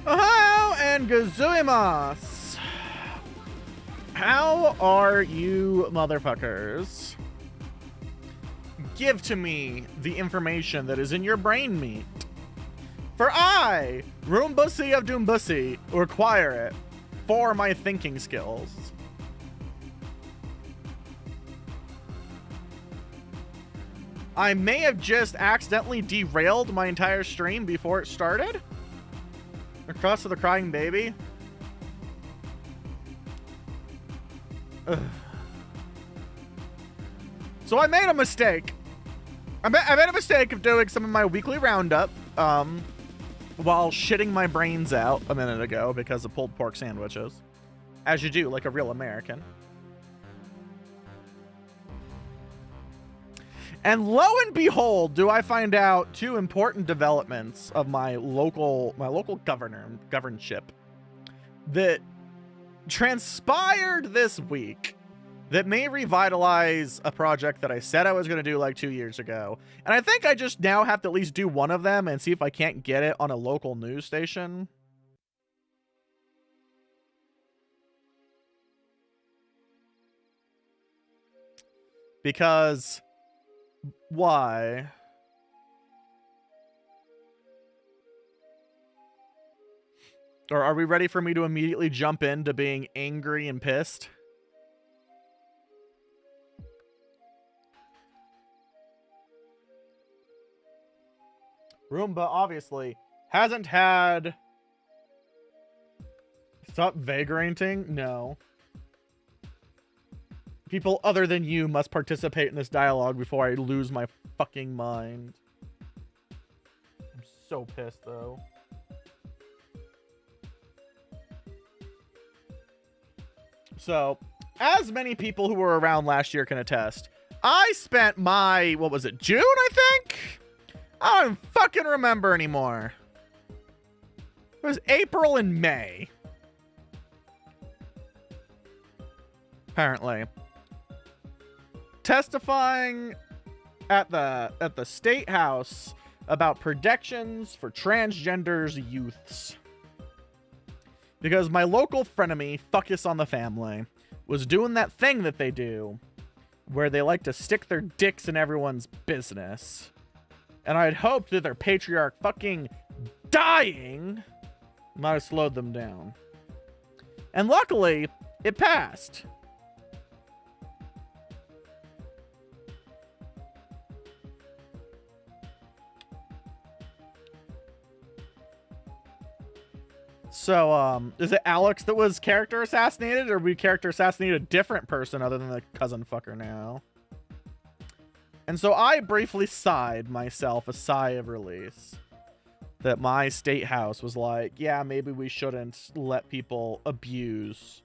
Ohio and Gazuimas. How are you motherfuckers? Give to me the information that is in your brain meat. For I, Roomba of Doombussy, require it for my thinking skills. I may have just accidentally derailed my entire stream before it started. Across to the crying baby. Ugh. So I made a mistake. I made a mistake of doing some of my weekly roundup while shitting my brains out a minute ago because of pulled pork sandwiches. As you do, like a real American. And lo and behold, do I find out two important developments of my local governorship that transpired this week that may revitalize a project that I said I was going to do like 2 years ago. And I think I just now have to at least do one of them and see if I can't get it on a local news station. Because why? Or are we ready for me to immediately jump into being angry and pissed? Roomba obviously hasn't had... Stop vagrating? No. People other than you must participate in this dialogue before I lose my fucking mind. I'm so pissed, though. So, as many people who were around last year can attest, I spent my, what was it, June, I think? I don't fucking remember anymore. It was April and May. Apparently. Testifying at the State House about protections for transgenders youths. Because my local frenemy, Fuckus on the Family, was doing that thing that they do where they like to stick their dicks in everyone's business. And I'd hoped that their patriarch fucking dying might have slowed them down. And luckily, it passed. So, is it Alex that was character assassinated, or we character assassinated a different person other than the cousin fucker now? And so I briefly sighed myself a sigh of release that my state house was like, yeah, maybe we shouldn't let people abuse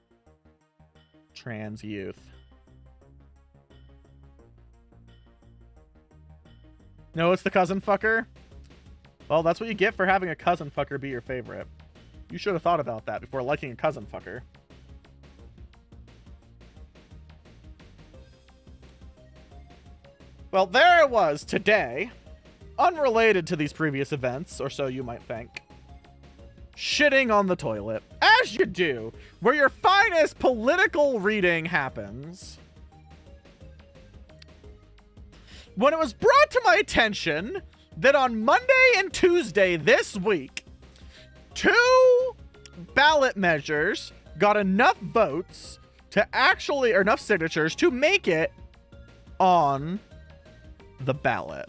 trans youth. No, it's the cousin fucker? Well, that's what you get for having a cousin fucker be your favorite. You should have thought about that before liking a cousin fucker. Well, there it was today, unrelated to these previous events, or so you might think. Shitting on the toilet, as you do, where your finest political reading happens. When it was brought to my attention that on Monday and Tuesday this week, 2 ballot measures got enough votes to actually, or enough signatures to make it on the ballot.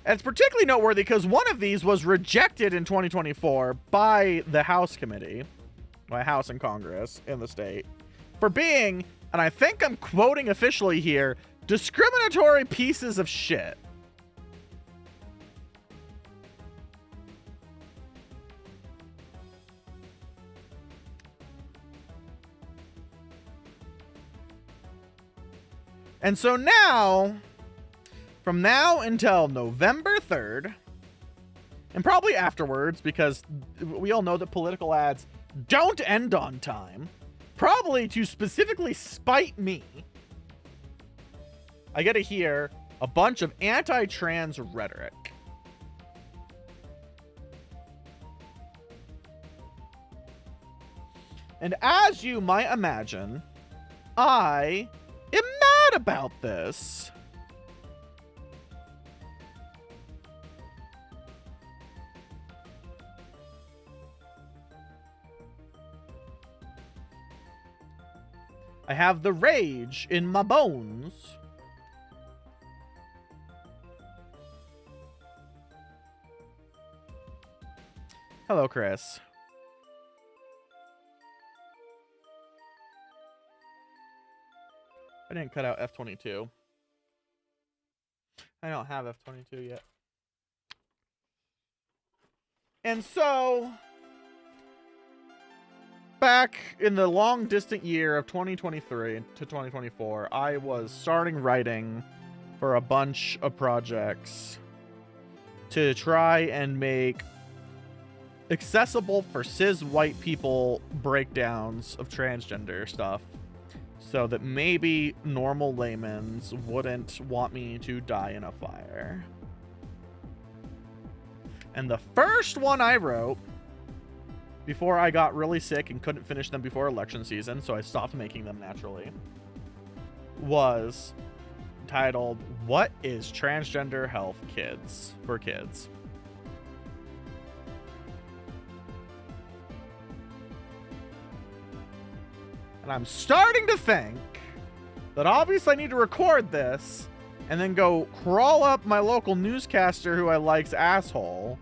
And it's particularly noteworthy because one of these was rejected in 2024 by the House Committee, by House and Congress in the state, for being, and I think I'm quoting officially here, discriminatory pieces of shit. And so now, from now until November 3rd, and probably afterwards, because we all know that political ads don't end on time, probably to specifically spite me, I get to hear a bunch of anti-trans rhetoric. And as you might imagine, I am mad about this. I have the rage in my bones. Hello, Chris. I didn't cut out F22. I don't have F22 yet. And so, back in the long distant year of 2023 to 2024, I was starting writing for a bunch of projects to try and make accessible for cis white people breakdowns of transgender stuff, so that maybe normal laymen's wouldn't want me to die in a fire. And the first one I wrote, before I got really sick and couldn't finish them before election season, so I stopped making them naturally, was titled, "What is Transgender Health Kids for Kids?" And I'm starting to think that obviously I need to record this and then go crawl up my local newscaster who I like's asshole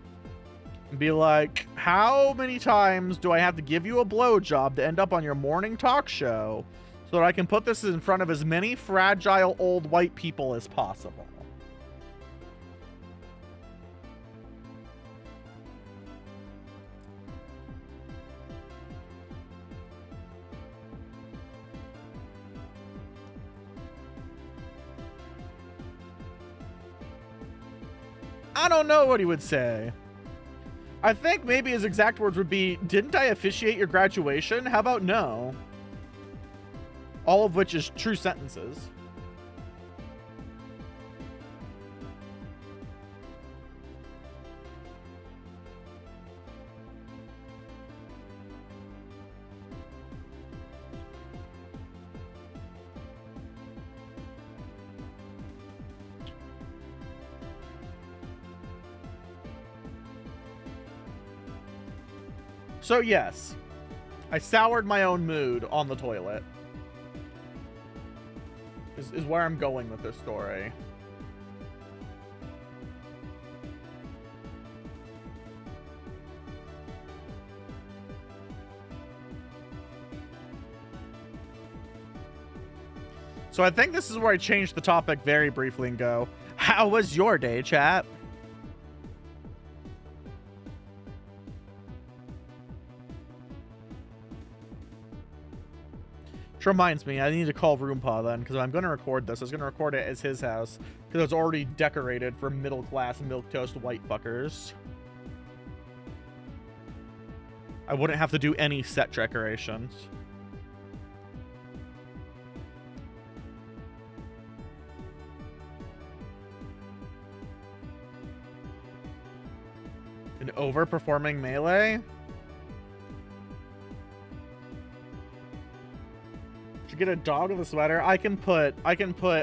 and be like, how many times do I have to give you a blowjob to end up on your morning talk show so that I can put this in front of as many fragile old white people as possible? I don't know what he would say. I think maybe his exact words would be, "Didn't I officiate your graduation? How about no?" All of which is true sentences. So yes, I soured my own mood on the toilet. Is where I'm going with this story. So I think this is where I change the topic very briefly and go, how was your day, chat? Which reminds me, I need to call Roomba then, because I'm going to record this. I was going to record it as his house, because it's already decorated for middle-class milquetoast white fuckers. I wouldn't have to do any set decorations. An overperforming melee? Get a dog with a sweater. I can put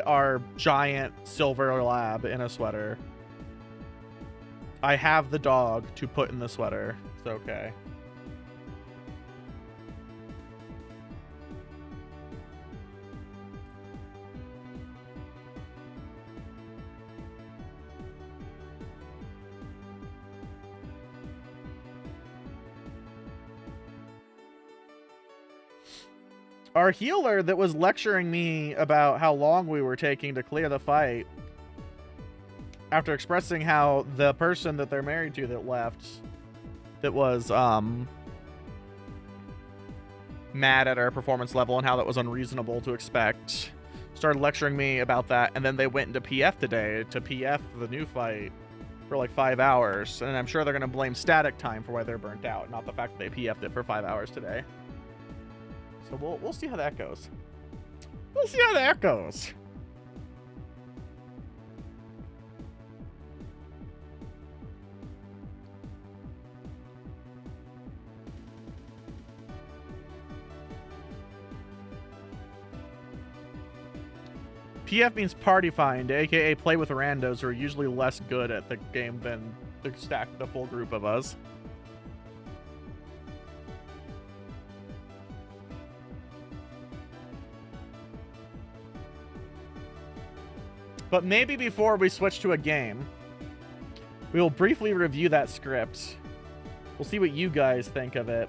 our giant silver lab in a sweater. I have the dog to put in the sweater. It's okay. Our healer that was lecturing me about how long we were taking to clear the fight, after expressing how the person that they're married to that left, that was mad at our performance level and how that was unreasonable to expect, started lecturing me about that, and then they went into PF today to PF the new fight for like 5 hours, and I'm sure they're going to blame static time for why they're burnt out, not the fact that they PF'd it for 5 hours today. So we'll see how that goes. We'll see how that goes. PF means party find, aka play with randos who are usually less good at the game than the full group of us. But maybe before we switch to a game, we will briefly review that script. We'll see what you guys think of it.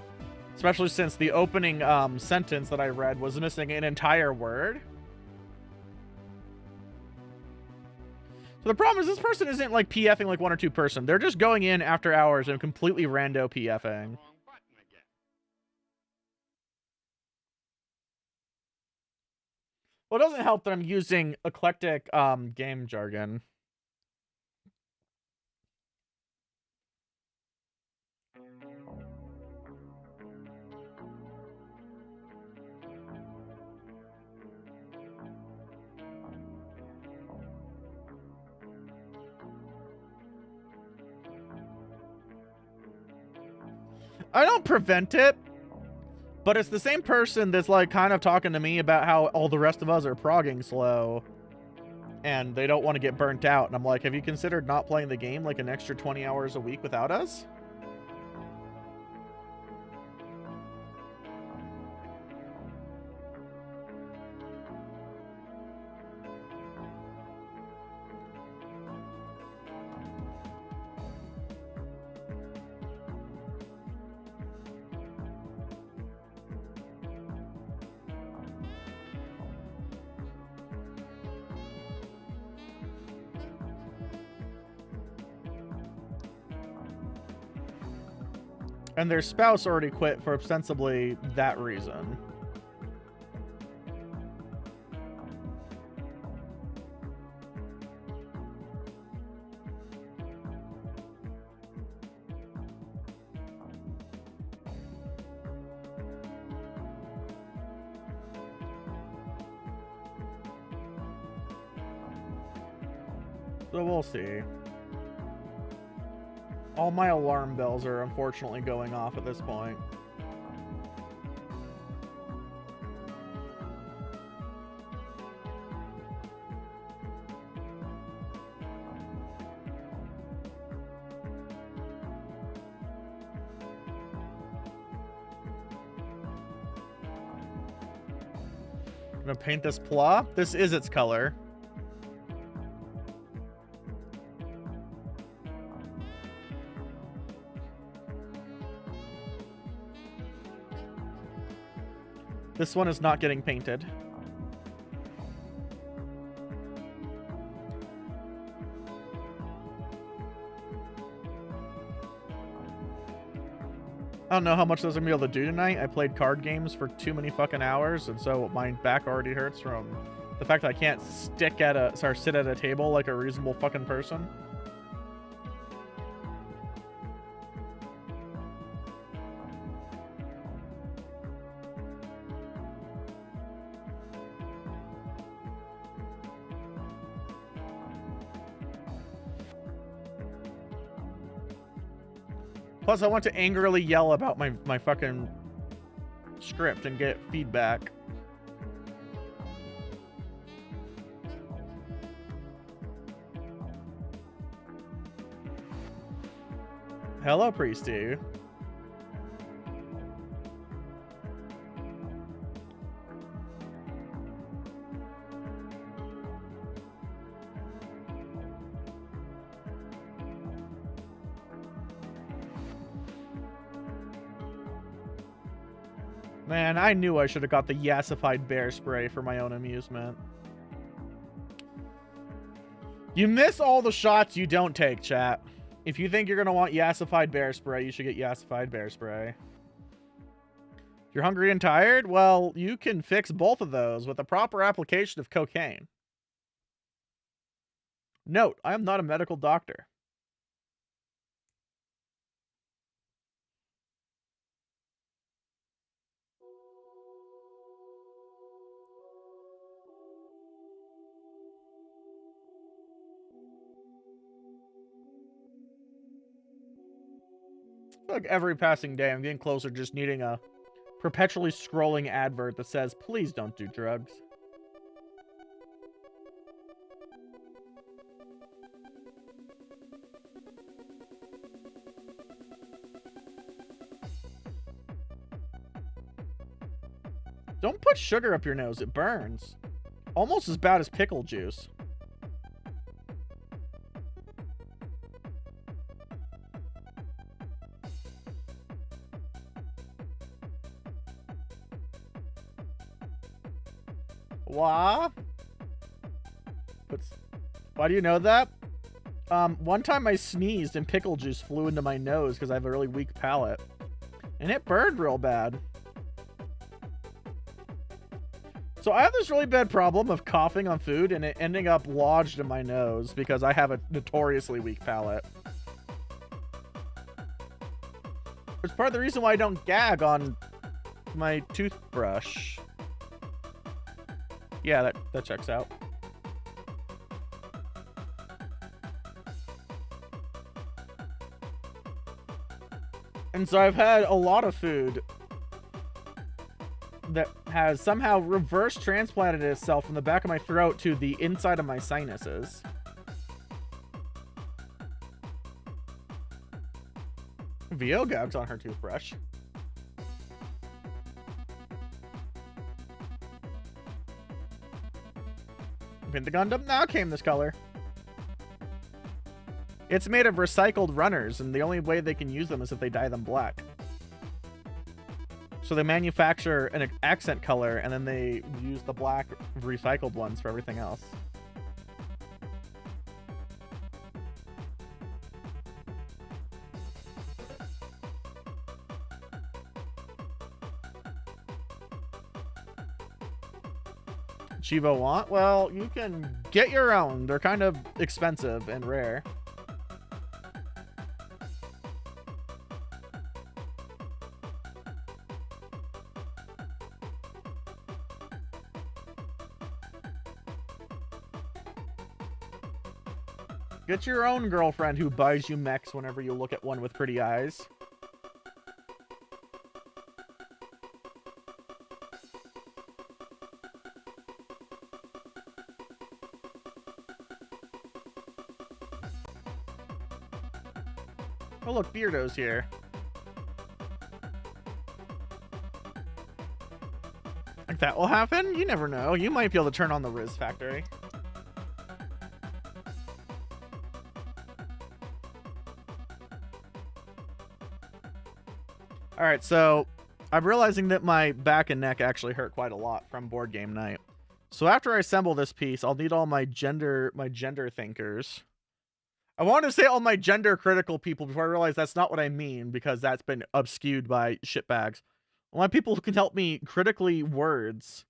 Especially since the opening sentence that I read was missing an entire word. So the problem is this person isn't like PFing like one or two person. They're just going in after hours and completely rando PFing. Well, it doesn't help that I'm using eclectic game jargon. I don't prevent it, but it's the same person that's like kind of talking to me about how all the rest of us are progging slow and they don't want to get burnt out. And I'm like, have you considered not playing the game like an extra 20 hours a week without us? And their spouse already quit for ostensibly that reason. So we'll see. All my alarm bells are unfortunately going off at this point. Gonna paint this pla. This is its color. This one is not getting painted. I don't know how much those are gonna be able to do tonight. I played card games for too many fucking hours, and so my back already hurts from the fact that I can't sit at a table like a reasonable fucking person. Plus, I want to angrily yell about my fucking script and get feedback. Hello, Priesty. Man, I knew I should have got the yassified bear spray for my own amusement. You miss all the shots you don't take, chat. If you think you're going to want yassified bear spray, you should get yassified bear spray. If you're hungry and tired, well, you can fix both of those with a proper application of cocaine. Note, I am not a medical doctor. Like every passing day, I'm getting closer to just needing a perpetually scrolling advert that says, please don't do drugs. Don't put sugar up your nose. It burns. Almost as bad as pickle juice. Why? Why do you know that? One time I sneezed and pickle juice flew into my nose because I have a really weak palate. And it burned real bad. So I have this really bad problem of coughing on food and it ending up lodged in my nose because I have a notoriously weak palate. It's part of the reason why I don't gag on my toothbrush. Yeah, that checks out. And so I've had a lot of food that has somehow reverse transplanted itself from the back of my throat to the inside of my sinuses. VO gags on her toothbrush. Paint the Gundam now came this color. It's made of recycled runners, and the only way they can use them is if they dye them black. So they manufacture an accent color, and then they use the black recycled ones for everything else. Chivo want? Well, you can get your own. They're kind of expensive and rare. Get your own girlfriend who buys you mechs whenever you look at one with pretty eyes. Oh look, Beardo's here. Like that will happen? You never know. You might be able to turn on the Riz factory. Alright, so I'm realizing that my back and neck actually hurt quite a lot from board game night. So after I assemble this piece, I'll need all my gender thinkers. I wanted to say all my gender critical people before I realized that's not what I mean, because that's been obscued by shitbags. I want people who can help me critically words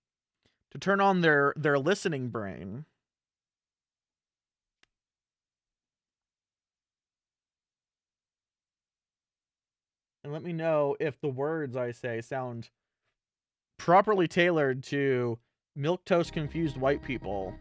to turn on their listening brain. And let me know if the words I say sound properly tailored to milquetoast confused white people.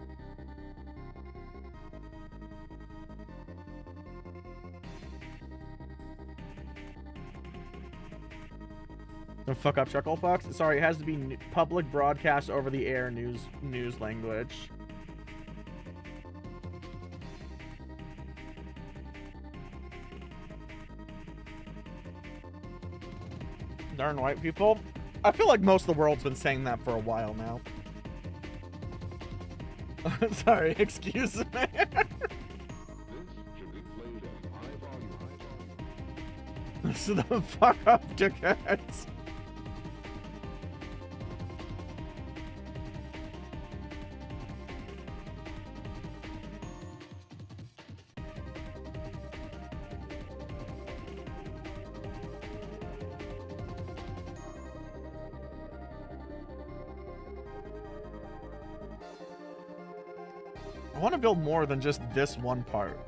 Don't fuck up, Chuckle Fox. Sorry, it has to be public broadcast over the air news language. Darn white people. I feel like most of the world's been saying that for a while now. Sorry, excuse me. This is the fuck up, dickheads. I want to build more than just this one part.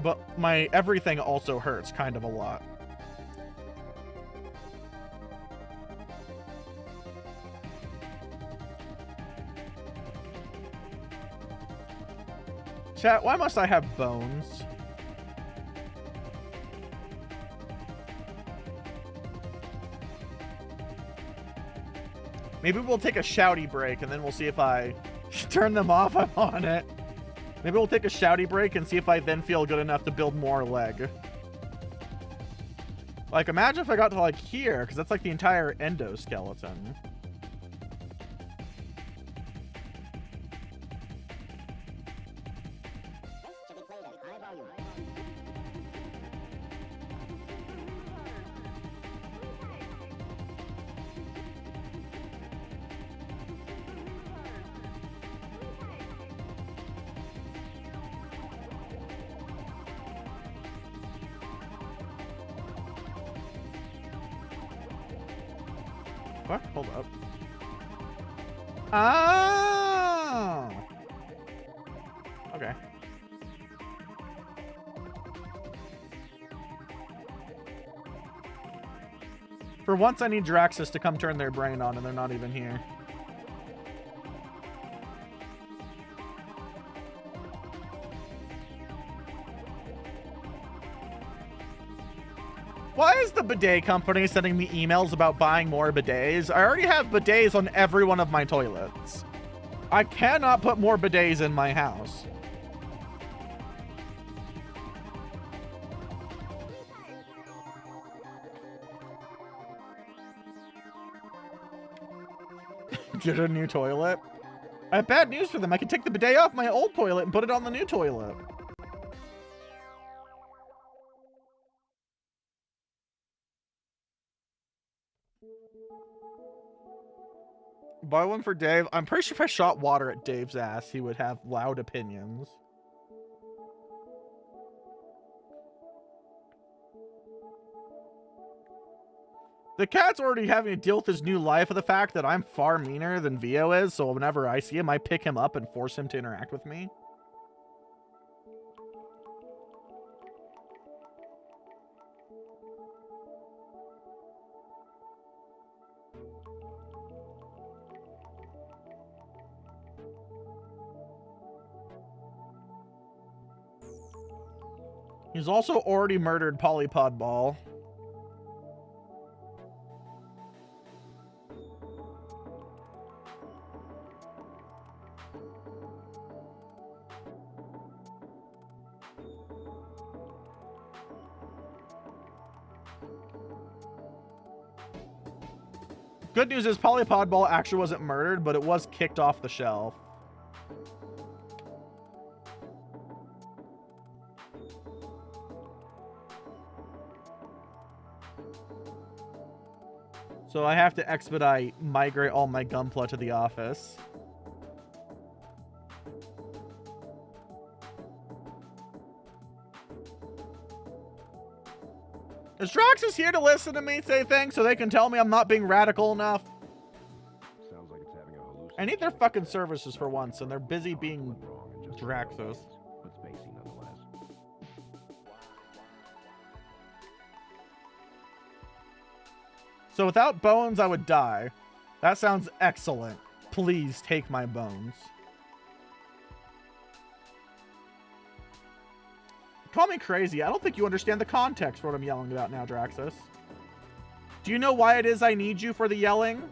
But my everything also hurts kind of a lot. Chat, why must I have bones? Maybe we'll take a shouty break and then we'll see if I turn them off. I'm on it. Maybe we'll take a shouty break and see if I then feel good enough to build more leg. Like, imagine if I got to, like, here, because that's, like, the entire endoskeleton. What? Hold up. Oh! Okay. For once, I need Draxus to come turn their brain on, and they're not even here. Why is the bidet company sending me emails about buying more bidets? I already have bidets on every one of my toilets. I cannot put more bidets in my house. Get a new toilet? I have bad news for them. I can take the bidet off my old toilet and put it on the new toilet. Buy one for Dave. I'm pretty sure if I shot water at Dave's ass, he would have loud opinions. The cat's already having to deal with his new life of the fact that I'm far meaner than Vio is, so whenever I see him, I pick him up and force him to interact with me. He's also already murdered Polypod Ball. Good news is Polypod Ball actually wasn't murdered, but it was kicked off the shelf. So I have to migrate all my Gunpla to the office. Is Draxus here to listen to me say things so they can tell me I'm not being radical enough? Sounds like it's having a hallucination. I need their fucking services for once, and they're busy being Draxus. But spacey nonetheless. So without bones, I would die. That sounds excellent. Please take my bones. Call me crazy. I don't think you understand the context for what I'm yelling about now, Draxus. Do you know why it is I need you for the yelling?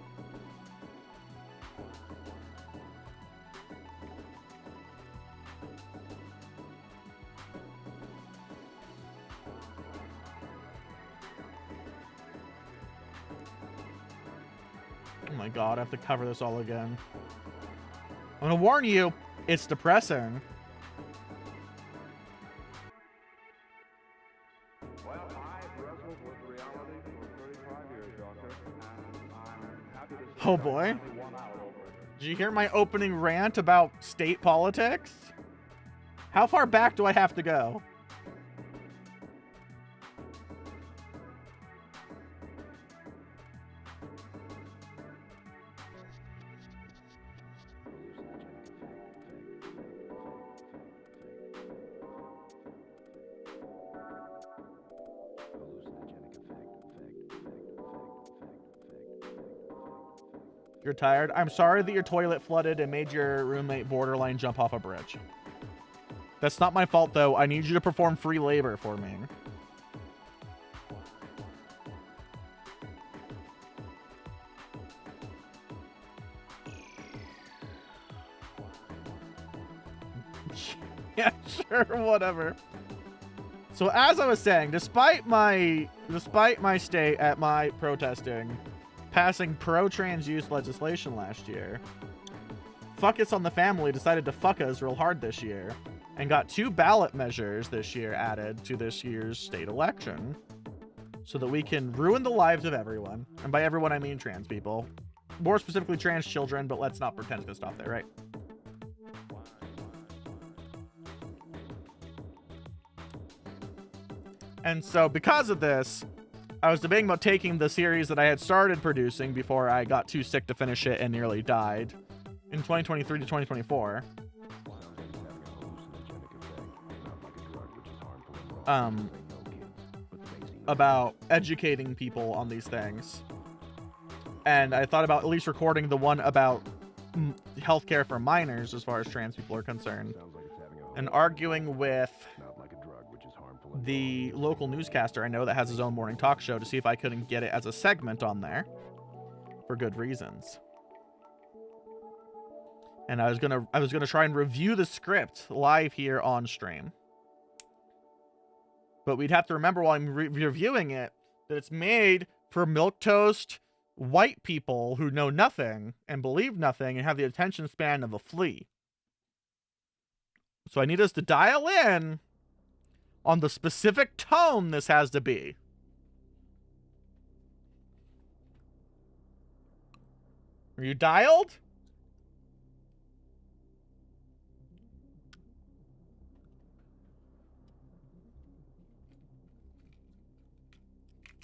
Oh my god, I have to cover this all again. I'm gonna warn you, it's depressing. Well, I've wrestled with reality for 35 years, Doctor, and I'm happy to say Oh boy. I finally won out over it. Did you hear my opening rant about state politics? How far back do I have to go? You're tired? I'm sorry that your toilet flooded and made your roommate borderline jump off a bridge. That's not my fault, though. I need you to perform free labor for me. Yeah, sure, whatever. So as I was saying, despite my stay at my protesting, passing pro-trans youth legislation last year, Fuck Us on the Family decided to fuck us real hard this year and got 2 ballot measures this year added to this year's state election so that we can ruin the lives of everyone. And by everyone, I mean trans people. More specifically, trans children, but let's not pretend it's gonna stop there, right? And so because of this, I was debating about taking the series that I had started producing before I got too sick to finish it and nearly died in 2023 to 2024. About educating people on these things. And I thought about at least recording the one about healthcare for minors as far as trans people are concerned. And arguing with the local newscaster I know that has his own morning talk show to see if I couldn't get it as a segment on there for good reasons. And I was gonna try and review the script live here on stream. But we'd have to remember while I'm reviewing it that it's made for milquetoast white people who know nothing and believe nothing and have the attention span of a flea. So I need us to dial in on the specific tone this has to be. Are you dialed?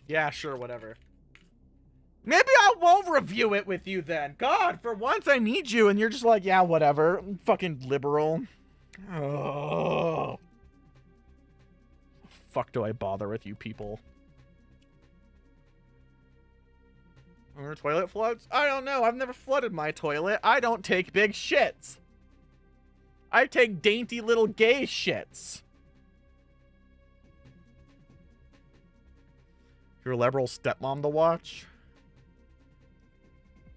Yeah, sure, whatever. Maybe I won't review it with you then. God, for once I need you and you're just like, yeah, whatever. Fucking liberal. Oh. Fuck do I bother with you people? Are toilet floods? I don't know. I've never flooded my toilet. I don't take big shits. I take dainty little gay shits. Your liberal stepmom to watch?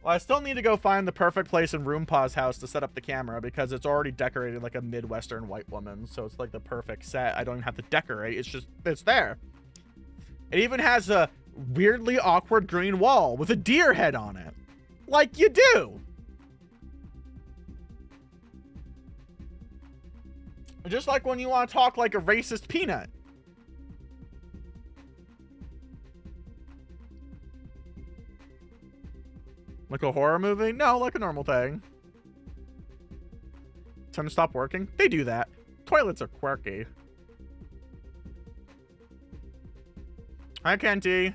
Well, I still need to go find the perfect place in Roompa's house to set up the camera because it's already decorated like a Midwestern white woman. So it's like the perfect set. I don't even have to decorate. It's there. It even has a weirdly awkward green wall with a deer head on it. Like you do. Just like when you want to talk like a racist peanut. Like a horror movie? No, like a normal thing. Time to stop working? They do that. Toilets are quirky. Hi, Kenty.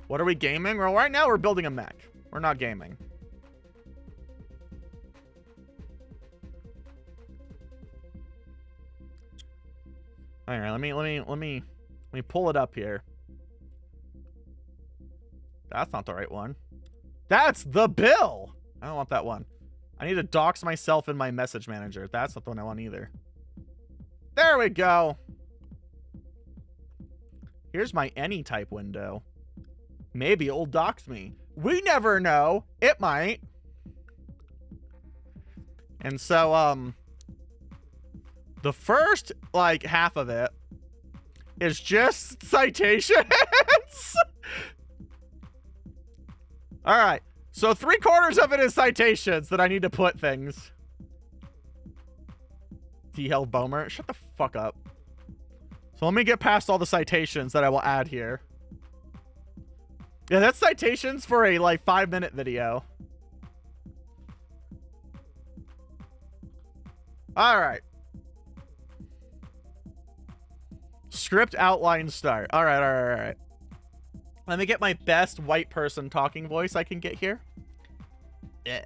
What are we gaming? Well, right now we're building a mech. We're not gaming. All right, let me pull it up here. That's not the right one. That's the bill. I don't want that one. I need to dox myself in my message manager. That's not the one I want either. There we go. Here's my any type window. Maybe it'll dox me. We never know. It might. And so, the first, like, half of it is just citations. All right. So 3/4 of it is citations that I need to put things. T-Hell Bomer. Shut the fuck up. So let me get past all the citations that I will add here. Yeah, that's citations for a, like, 5-minute video. All right. Script outline start. All right. Let me get my best white person talking voice I can get here. La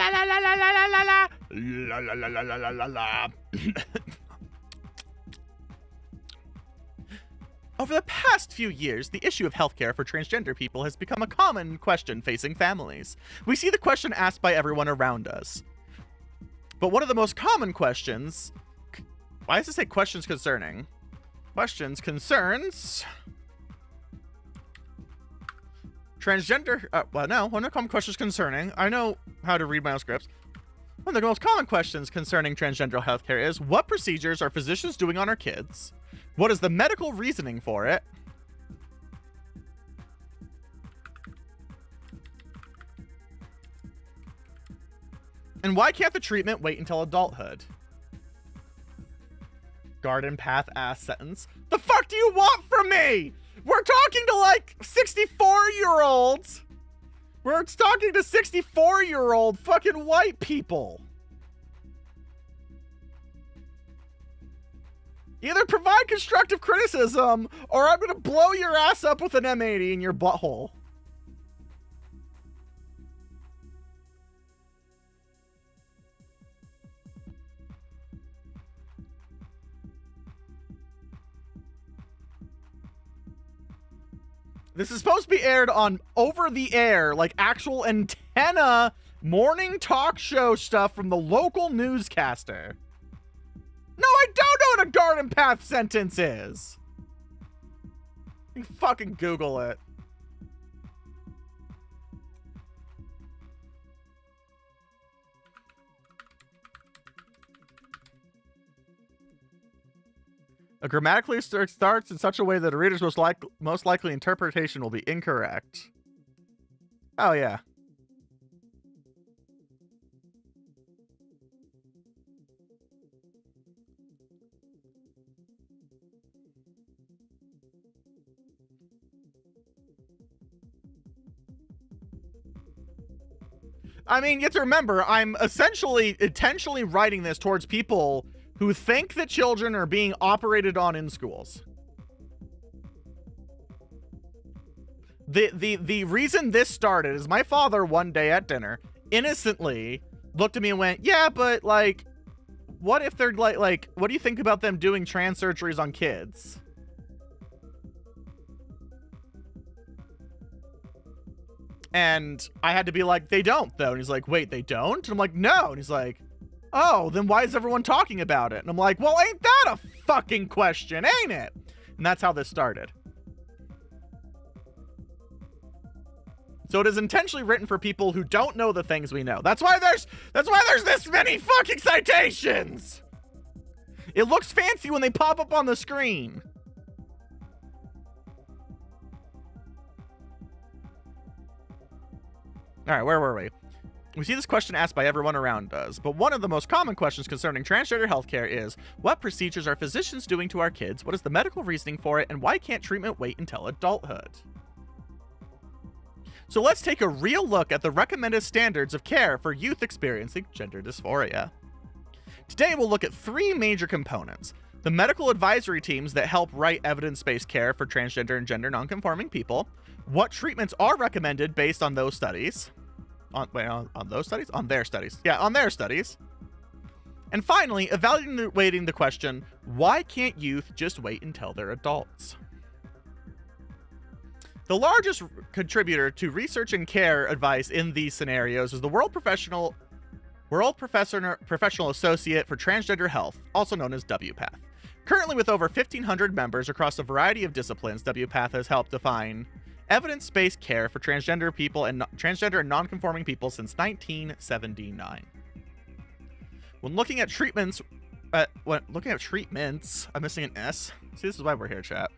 la la la la la la la la la la la la la la. Over the past few years, the issue of healthcare for transgender people has become a common question facing families. We see the question asked by everyone around us. But one of the most common questions... Why does it say questions concerning? Questions concerns Transgender, well, no, one of the common questions concerning, I know how to read my own scripts. One of the most common questions concerning transgender healthcare is, what procedures are physicians doing on our kids? What is the medical reasoning for it? And why can't the treatment wait until adulthood? Garden path ass sentence. The fuck do you want from me? We're talking to like 64-year-olds. We're talking to 64-year-old fucking white people. Either provide constructive criticism or I'm gonna blow your ass up with an M80 in your butthole. This is supposed to be aired on over the air, like actual antenna morning talk show stuff from the local newscaster. No, I don't know what a garden path sentence is. You can fucking Google it. A grammatically starts in such a way that a reader's most likely interpretation will be incorrect. Oh, yeah. I mean, you have to remember, I'm essentially intentionally writing this towards people who think that children are being operated on in schools. The reason this started is my father one day at dinner innocently looked at me and went, yeah, but like, what if they're like, what do you think about them doing trans surgeries on kids? And I had to be like, they don't though. And he's like, wait, they don't? And I'm like, no. And he's like, oh, then why is everyone talking about it? And I'm like, well, ain't that a fucking question, ain't it? And that's how this started. So it is intentionally written for people who don't know the things we know. That's why there's this many fucking citations. It looks fancy when they pop up on the screen. All right, where were we? We see this question asked by everyone around us, but one of the most common questions concerning transgender healthcare is, what procedures are physicians doing to our kids? What is the medical reasoning for it? And why can't treatment wait until adulthood? So let's take a real look at the recommended standards of care for youth experiencing gender dysphoria. Today, we'll look at three major components: the medical advisory teams that help write evidence-based care for transgender and gender nonconforming people, what treatments are recommended based on those studies, on their studies. And finally, evaluating the question, why can't youth just wait until they're adults? The largest contributor to research and care advice in these scenarios is the World Professional Associate for Transgender Health, also known as WPATH. Currently with over 1,500 members across a variety of disciplines, WPATH has helped define evidence-based care for transgender people and transgender and non-conforming people since 1979. When looking at treatments, I'm missing an S. See, this is why we're here, chat.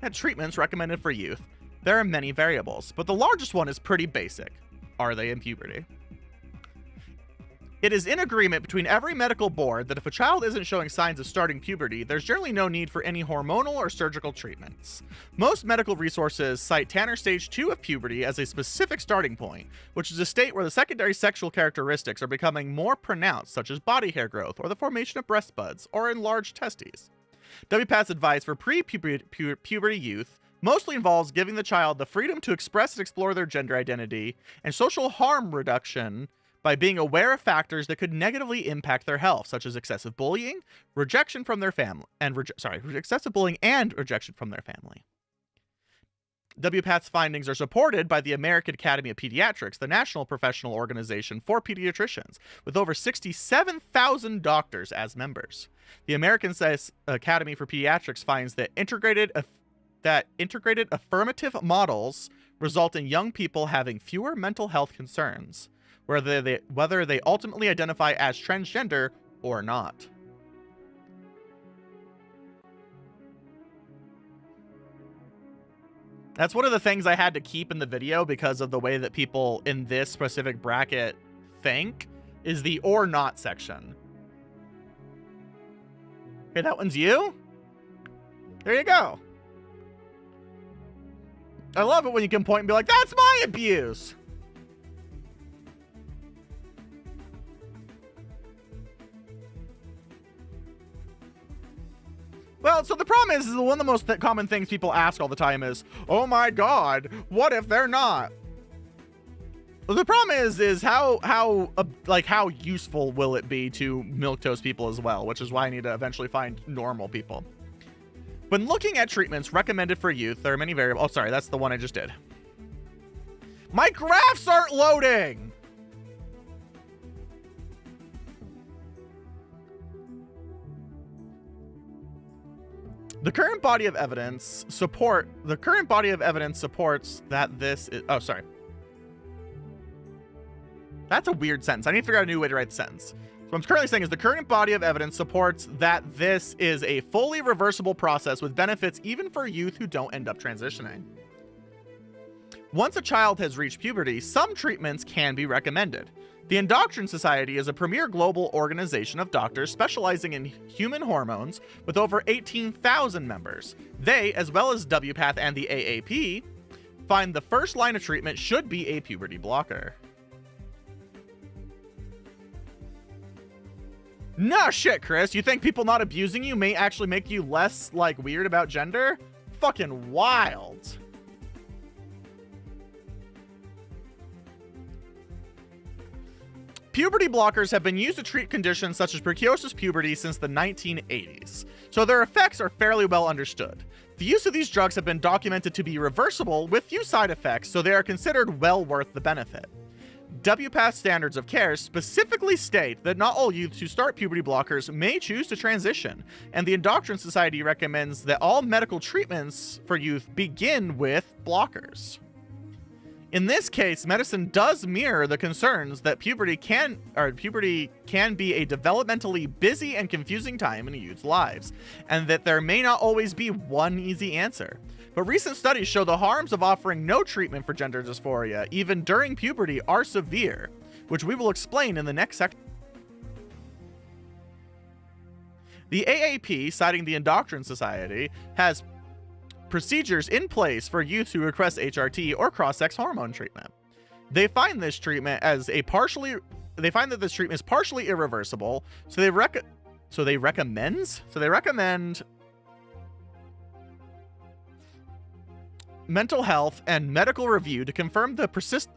At treatments recommended for youth, there are many variables, but the largest one is pretty basic. Are they in puberty? It is in agreement between every medical board that if a child isn't showing signs of starting puberty, there's generally no need for any hormonal or surgical treatments. Most medical resources cite Tanner stage 2 of puberty as a specific starting point, which is a state where the secondary sexual characteristics are becoming more pronounced, such as body hair growth or the formation of breast buds or enlarged testes. WPATH's advice for pre-puberty youth mostly involves giving the child the freedom to express and explore their gender identity and social harm reduction by being aware of factors that could negatively impact their health, such as excessive bullying, rejection from their family, and excessive bullying and rejection from their family. WPATH's findings are supported by the American Academy of Pediatrics, the national professional organization for pediatricians, with over 67,000 doctors as members. The American Academy for Pediatrics finds that integrated that integrated affirmative models result in young people having fewer mental health concerns, whether they ultimately identify as transgender or not. That's one of the things I had to keep in the video because of the way that people in this specific bracket think, is the or not section. Okay, that one's you? There you go. I love it when you can point and be like, that's my abuse. Well, so the problem is one of the most common things people ask all the time is, oh my God, what if they're not? Well, the problem is how useful will it be to milquetoast people as well, which is why I need to eventually find normal people. When looking at treatments recommended for youth, there are many variables. Oh, sorry, that's the one I just did. My graphs aren't loading. The current body of evidence supports that this is, oh, sorry. That's a weird sentence. I need to figure out a new way to write the sentence. So what I'm currently saying is the current body of evidence supports that this is a fully reversible process with benefits even for youth who don't end up transitioning. Once a child has reached puberty, some treatments can be recommended. The Endocrine Society is a premier global organization of doctors specializing in human hormones with over 18,000 members. They, as well as WPATH and the AAP, find the first line of treatment should be a puberty blocker. Nah, shit, Chris. You think people not abusing you may actually make you less, like, weird about gender? Fucking wild. Puberty blockers have been used to treat conditions such as precocious puberty since the 1980s, so their effects are fairly well understood. The use of these drugs have been documented to be reversible with few side effects, so they are considered well worth the benefit. WPATH standards of care specifically state that not all youths who start puberty blockers may choose to transition, and the Endocrine Society recommends that all medical treatments for youth begin with blockers. In this case, medicine does mirror the concerns that puberty can be a developmentally busy and confusing time in a youth's lives, and that there may not always be one easy answer. But recent studies show the harms of offering no treatment for gender dysphoria, even during puberty, are severe, which we will explain in the next section. The AAP, citing the Endocrine Society, has procedures in place for youth who request HRT or cross-sex hormone treatment. They find that this treatment is partially irreversible, so they recommend mental health and medical review to confirm the persistence.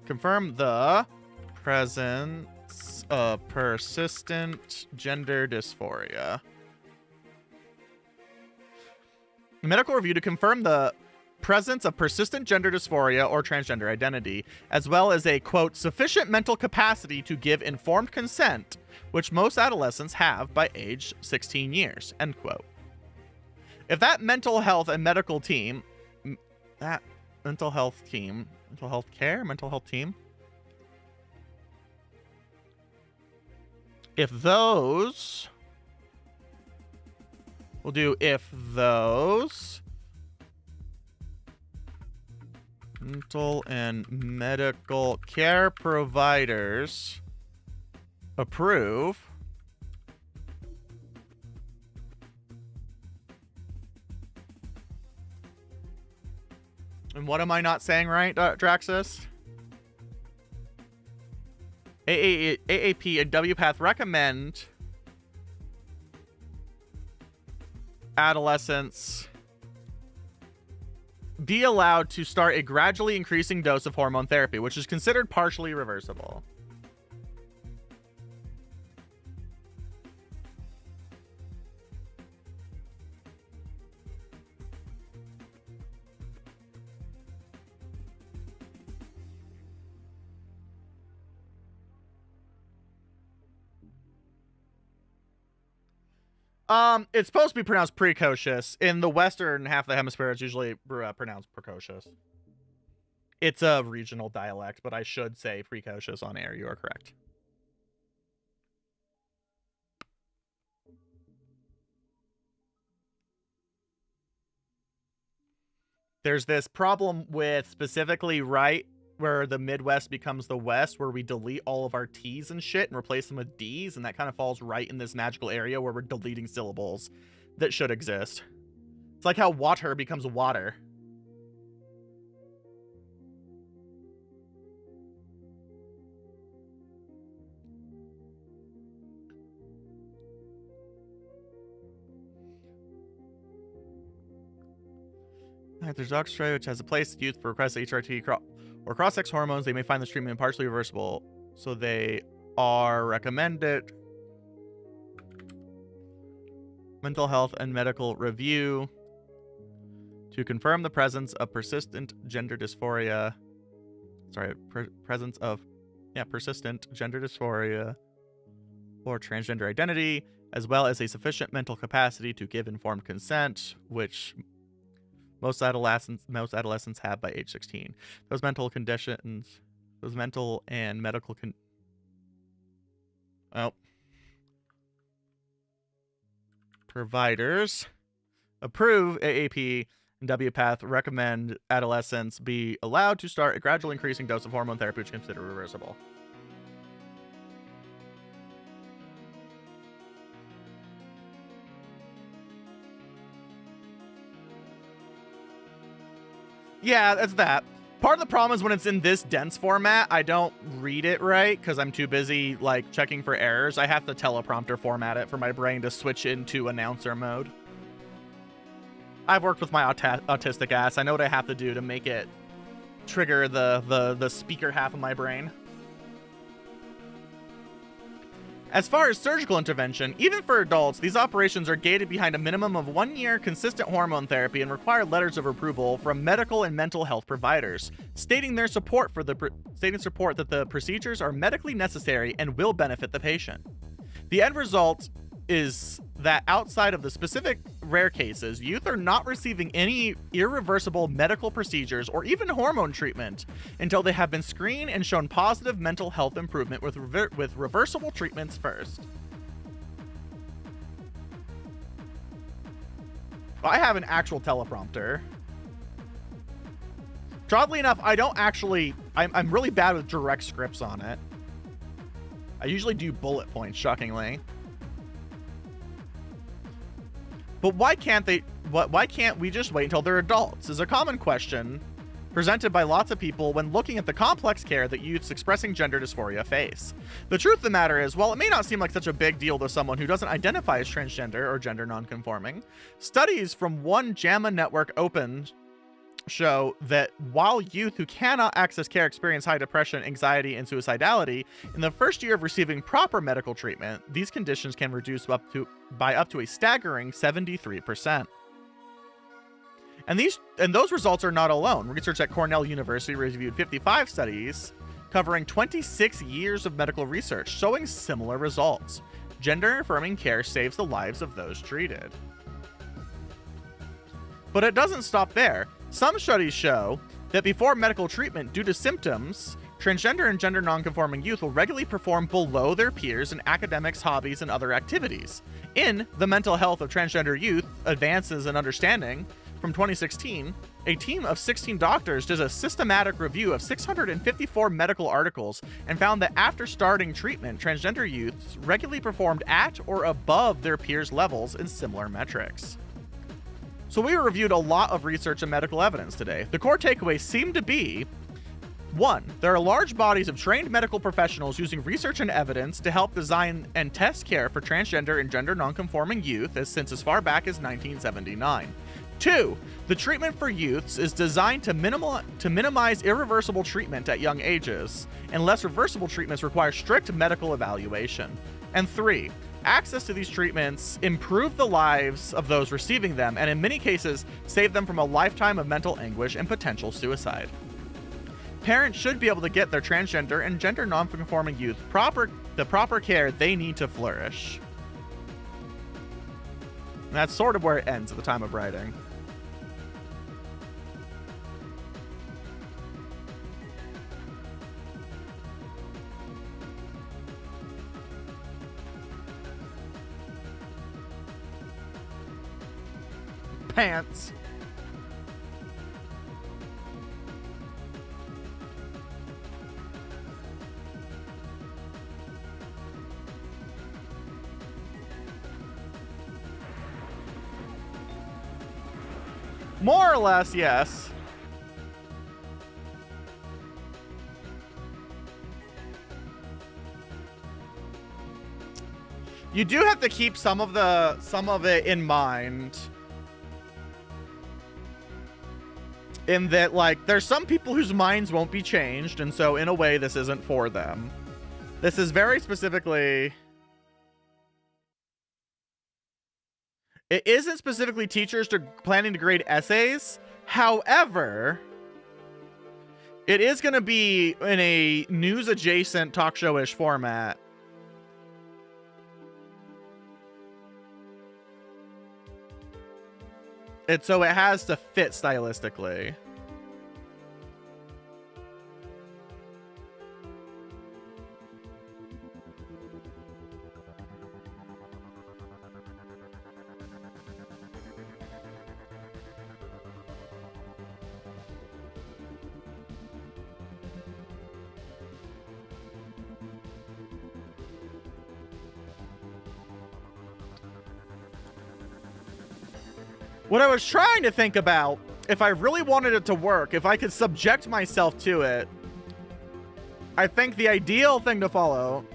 Confirm the presence of persistent gender dysphoria. Medical review to confirm the presence of persistent gender dysphoria or transgender identity, as well as a, quote, sufficient mental capacity to give informed consent, which most adolescents have by age 16 years, end quote. If that mental health team, if those, we'll do if those mental and medical care providers approve, and what am I not saying right, Draxus? AAP and WPATH recommend adolescents be allowed to start a gradually increasing dose of hormone therapy, which is considered partially reversible. It's supposed to be pronounced precocious. In the western half of the hemisphere, it's usually pronounced precocious. It's a regional dialect, but I should say precocious on air. You are correct. There's this problem with specifically right where the Midwest becomes the West, where we delete all of our T's and shit and replace them with D's, and that kind of falls right in this magical area where we're deleting syllables that should exist. It's like how water becomes water. There's Oxtray, which has a place used for requests HRT or cross-sex hormones. They may find this treatment partially reversible, so they are recommended. Mental health and medical review to confirm the presence of persistent gender dysphoria. Sorry, persistent gender dysphoria or transgender identity, as well as a sufficient mental capacity to give informed consent, which most adolescents have by age 16. Those mental and medical providers approve AAP and WPATH recommend adolescents be allowed to start a gradual increasing dose of hormone therapy, which is considered reversible. Yeah, that's that. Part of the problem is when it's in this dense format, I don't read it right because I'm too busy like checking for errors. I have to teleprompter format it for my brain to switch into announcer mode. I've worked with my autistic ass. I know what I have to do to make it trigger the speaker half of my brain. As far as surgical intervention, even for adults, these operations are gated behind a minimum of 1 year consistent hormone therapy and require letters of approval from medical and mental health providers, stating their support that the procedures are medically necessary and will benefit the patient. The end result is that outside of the specific rare cases, youth are not receiving any irreversible medical procedures or even hormone treatment until they have been screened and shown positive mental health improvement with reversible treatments first. I have an actual teleprompter. Oddly enough, I'm really bad with direct scripts on it. I usually do bullet points, shockingly. But why can't we just wait until they're adults is a common question presented by lots of people when looking at the complex care that youths expressing gender dysphoria face. The truth of the matter is, while it may not seem like such a big deal to someone who doesn't identify as transgender or gender nonconforming, studies from One JAMA Network Open show that while youth who cannot access care experience high depression, anxiety, and suicidality, in the first year of receiving proper medical treatment, these conditions can reduce by up to a staggering 73%. And those results are not alone. Research at Cornell University reviewed 55 studies covering 26 years of medical research showing similar results. Gender-affirming care saves the lives of those treated. But it doesn't stop there. Some studies show that before medical treatment due to symptoms, transgender and gender nonconforming youth will regularly perform below their peers in academics, hobbies, and other activities. In The Mental Health of Transgender Youth, Advances in Understanding, from 2016, a team of 16 doctors did a systematic review of 654 medical articles and found that after starting treatment, transgender youths regularly performed at or above their peers' levels in similar metrics. So we reviewed a lot of research and medical evidence today. The core takeaways seem to be: 1. There are large bodies of trained medical professionals using research and evidence to help design and test care for transgender and gender nonconforming youth since as far back as 1979. 2. The treatment for youths is designed to minimize irreversible treatment at young ages, and less reversible treatments require strict medical evaluation. And 3. Access to these treatments improve the lives of those receiving them, and in many cases, save them from a lifetime of mental anguish and potential suicide. Parents should be able to get their transgender and gender nonconforming youth the proper care they need to flourish. And that's sort of where it ends at the time of writing. Pants. More or less, yes. You do have to keep some of it in mind. In that, like, there's some people whose minds won't be changed, and so in a way this isn't for them. This is very specifically... It isn't specifically teachers planning to grade essays. However, it is going to be in a news-adjacent talk show-ish format. So it has to fit stylistically. What I was trying to think about, if I really wanted it to work, if I could subject myself to it, I think the ideal thing to follow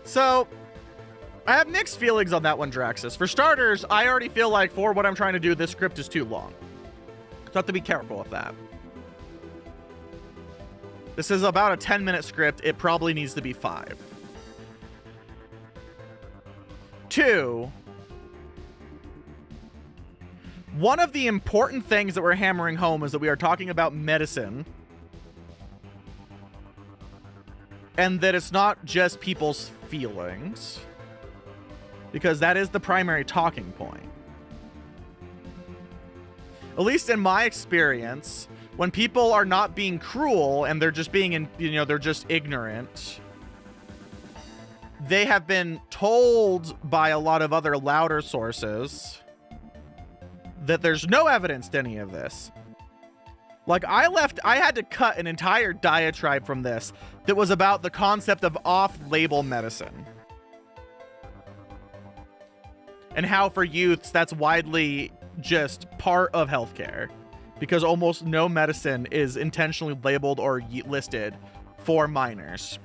So, I have mixed feelings on that one, Draxus. For starters, I already feel like for what I'm trying to do, this script is too long. So I have to be careful with that. This is about a 10-minute script. It probably needs to be 5. 2, one of the important things that we're hammering home is that we are talking about medicine. And that it's not just people's feelings, because that is the primary talking point. At least in my experience, when people are not being cruel and they're just being, they're just ignorant, they have been told by a lot of other louder sources that there's no evidence to any of this. Like, I had to cut an entire diatribe from this that was about the concept of off-label medicine. And how for youths, that's widely just part of healthcare. Because almost no medicine is intentionally labeled or listed for minors.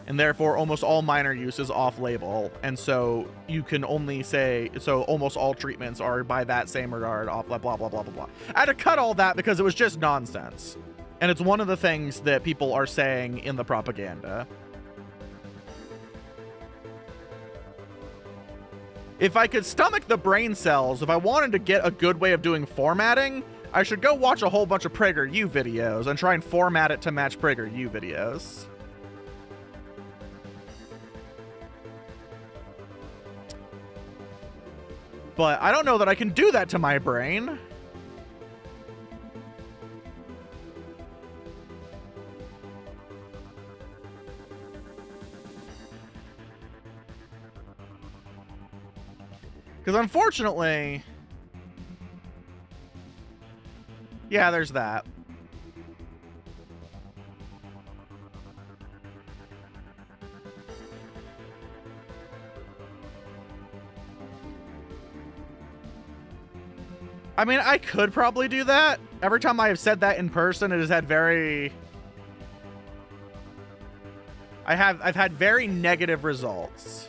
And therefore, almost all minor use is off-label. And so you can only say, so almost all treatments are by that same regard off, blah, blah, blah, blah, blah, blah. I had to cut all that because it was just nonsense. And it's one of the things that people are saying in the propaganda. If I could stomach the brain cells, if I wanted to get a good way of doing formatting, I should go watch a whole bunch of PragerU videos and try and format it to match PragerU videos. But I don't know that I can do that to my brain. Because unfortunately... Yeah, there's that. I mean, I could probably do that. Every time I have said that in person, it has had very... I've had very negative results.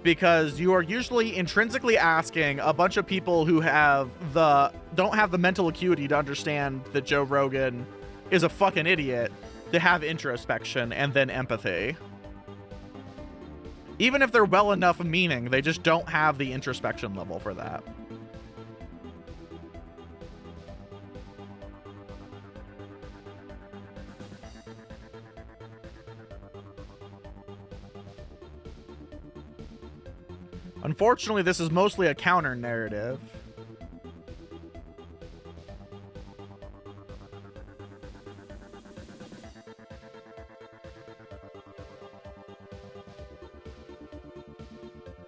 Because you are usually intrinsically asking a bunch of people who don't have the mental acuity to understand that Joe Rogan is a fucking idiot to have introspection and then empathy. Even if they're well enough meaning, they just don't have the introspection level for that. Unfortunately, this is mostly a counter narrative.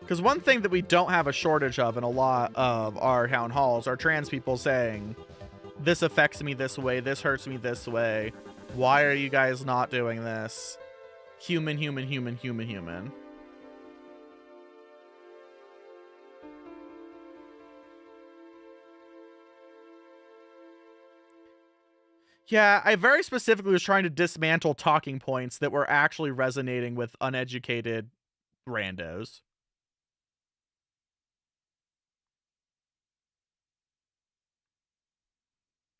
Because one thing that we don't have a shortage of in a lot of our town halls are trans people saying, this affects me this way, this hurts me this way. Why are you guys not doing this? Human, human, human, human, human. Yeah, I very specifically was trying to dismantle talking points that were actually resonating with uneducated randos.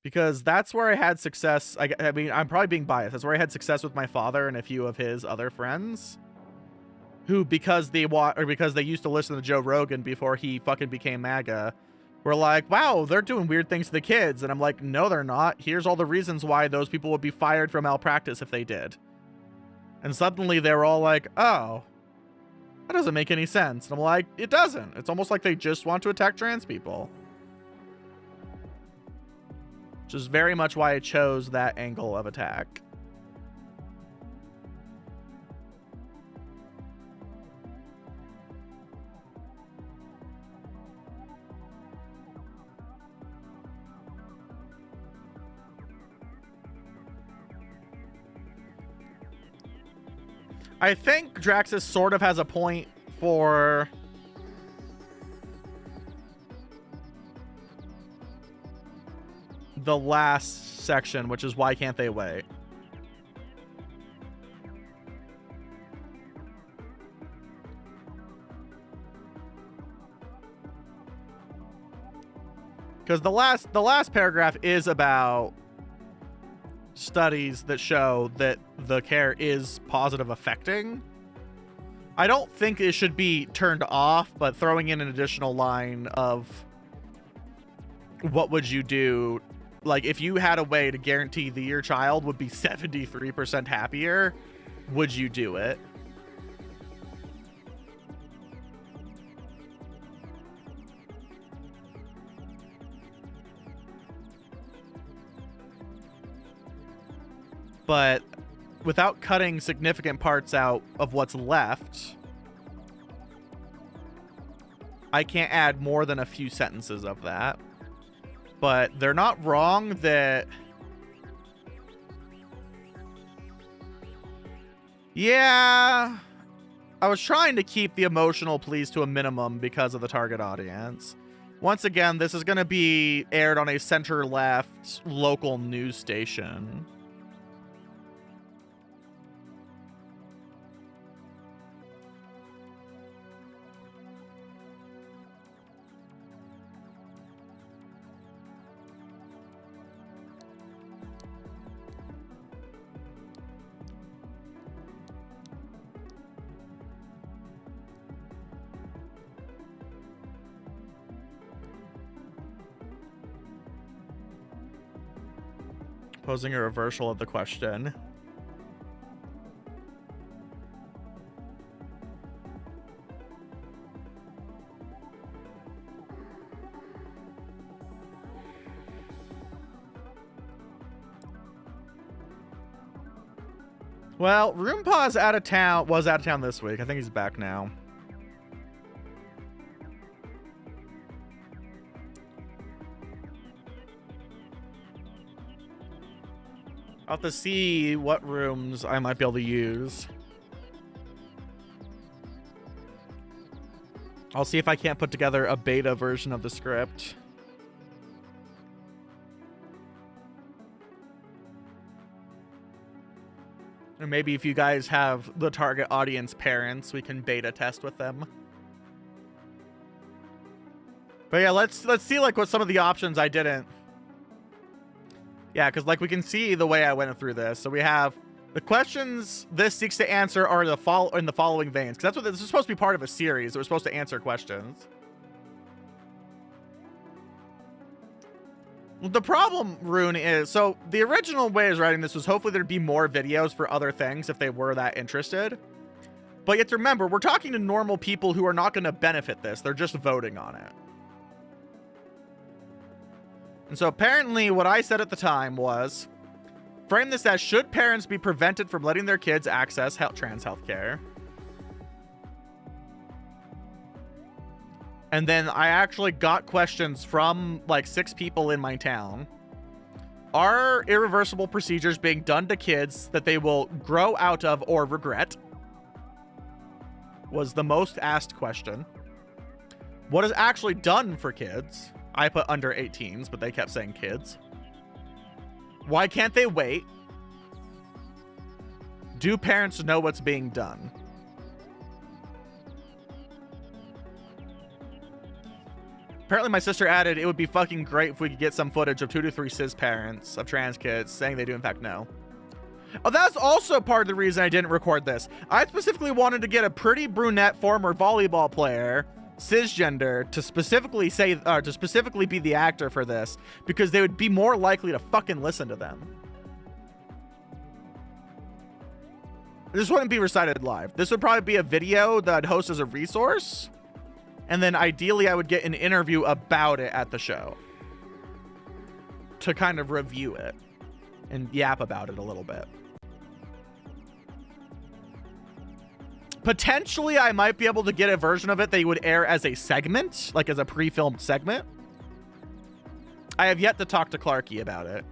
Because that's where I had success. I mean, I'm probably being biased. That's where I had success with my father and a few of his other friends, who, because they used to listen to Joe Rogan before he fucking became MAGA, were like, wow, they're doing weird things to the kids. And I'm like, no, they're not. Here's all the reasons why those people would be fired for malpractice if they did. And suddenly they were all like, oh, that doesn't make any sense. And I'm like, it doesn't. It's almost like they just want to attack trans people. Which is very much why I chose that angle of attack. I think Draxus sort of has a point for the last section, which is why can't they wait? Because the last paragraph is about studies that show that the care is positive affecting. I don't think it should be turned off, but throwing in an additional line of what would you do, like if you had a way to guarantee that your child would be 73% happier, would you do it? But without cutting significant parts out of what's left, I can't add more than a few sentences of that. But they're not wrong that... Yeah, I was trying to keep the emotional pleas to a minimum because of the target audience. Once again, this is going to be aired on a center-left local news station. Posing a reversal of the question. Well, Roompa's out of town, was out of town this week. I think he's back now. I'll have to see what rooms I might be able to use. I'll see if I can't put together a beta version of the script. Or maybe if you guys have the target audience parents, we can beta test with them. But yeah, let's see like what some of the options I didn't. Yeah, because like we can see the way I went through this. So we have the questions this seeks to answer are in the following veins. Because that's what this is supposed to be part of a series. We're supposed to answer questions. The problem, Rune, is so the original way of writing this was hopefully there'd be more videos for other things if they were that interested. But you have to remember, we're talking to normal people who are not going to benefit this. They're just voting on it. And so apparently what I said at the time was, frame this as, should parents be prevented from letting their kids access trans healthcare? And then I actually got questions from like 6 people in my town. Are irreversible procedures being done to kids that they will grow out of or regret? Was the most asked question. What is actually done for kids? I put under 18s, but they kept saying kids. Why can't they wait? Do parents know what's being done? Apparently my sister added, it would be fucking great if we could get some footage of 2 to 3 cis parents of trans kids saying they do in fact know. Oh, that's also part of the reason I didn't record this. I specifically wanted to get a pretty brunette former volleyball player, cisgender, to specifically say, to specifically be the actor for this, because they would be more likely to fucking listen to them. This wouldn't be recited live. This would probably be a video that I'd host as a resource. And then ideally I would get an interview about it at the show to kind of review it and yap about it a little bit. Potentially I might be able to get a version of it that would air as a segment, like as a pre-filmed segment. I have yet to talk to Clarky about it.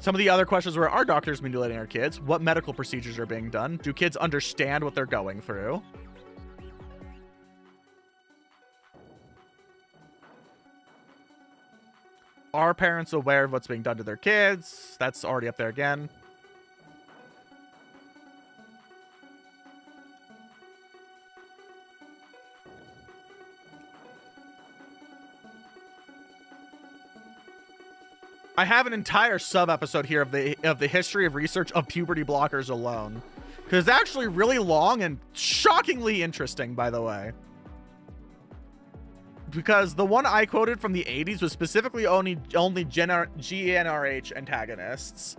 Some of the other questions were, are doctors mutilating our kids? What medical procedures are being done? Do kids understand what they're going through? Are parents aware of what's being done to their kids? That's already up there again. I have an entire sub-episode here of the history of research of puberty blockers alone. Because it's actually really long and shockingly interesting, by the way. Because the one I quoted from the 80s was specifically only GnRH antagonists.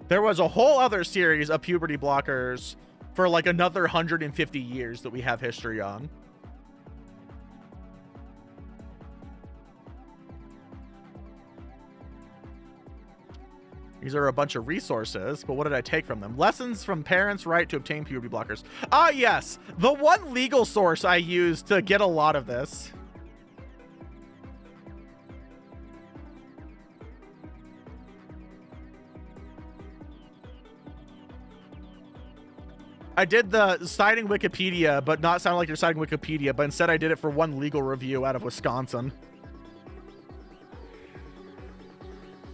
There was a whole other series of puberty blockers for like another 150 years that we have history on. These are a bunch of resources, but what did I take from them? Lessons from parents' right to obtain puberty blockers. Ah, yes. The one legal source I used to get a lot of this. I did the citing Wikipedia, but not sound like you're citing Wikipedia, but instead I did it for one legal review out of Wisconsin.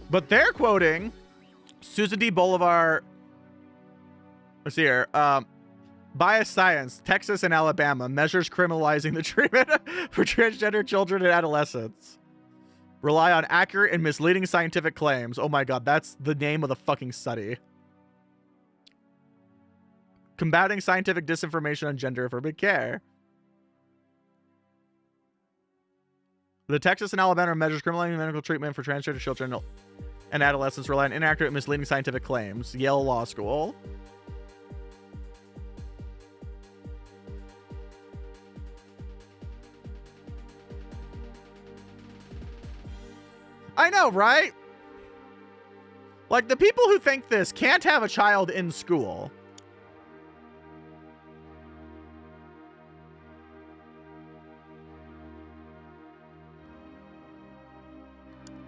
But they're quoting Susan D. Bolivar. Let's see here. Bias Science, Texas and Alabama, measures criminalizing the treatment for transgender children and adolescents. Rely on accurate and misleading scientific claims. Oh my god, that's the name of the fucking study. Combating scientific disinformation on gender affirmative care. The Texas and Alabama measures criminalizing medical treatment for transgender children and adolescents rely on inaccurate and misleading scientific claims. Yale Law School. I know, right? Like, the people who think this can't have a child in school.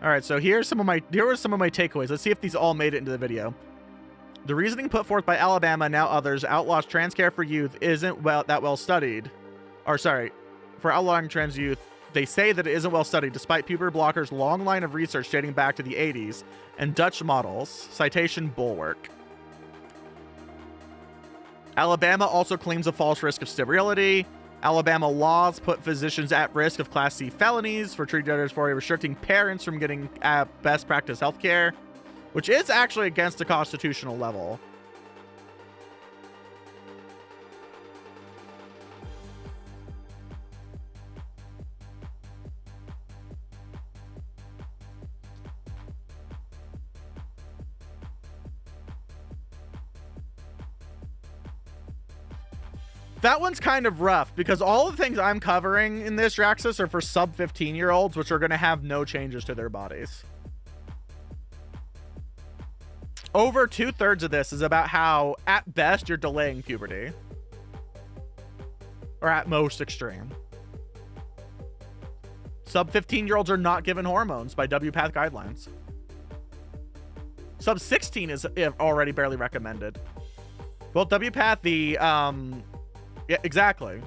All right, so here were some of my takeaways. Let's see if these all made it into the video. The reasoning put forth by Alabama and now others outlaws trans care for youth isn't that well studied. Or sorry, for outlawing trans youth, they say that it isn't well studied despite puberty blockers' long line of research dating back to the 80s and Dutch models. Citation Bulwark. Alabama also claims a false risk of sterility. Alabama laws put physicians at risk of Class C felonies for treating genders for restricting parents from getting best practice healthcare, which is actually against the constitutional level. That one's kind of rough because all the things I'm covering in this Draxus are for sub 15-year-olds, which are going to have no changes to their bodies. Over 2/3 of this is about how, at best, you're delaying puberty. Or at most extreme. Sub 15-year-olds are not given hormones by WPATH guidelines. Sub 16 is already barely recommended. Well, WPATH, yeah, exactly.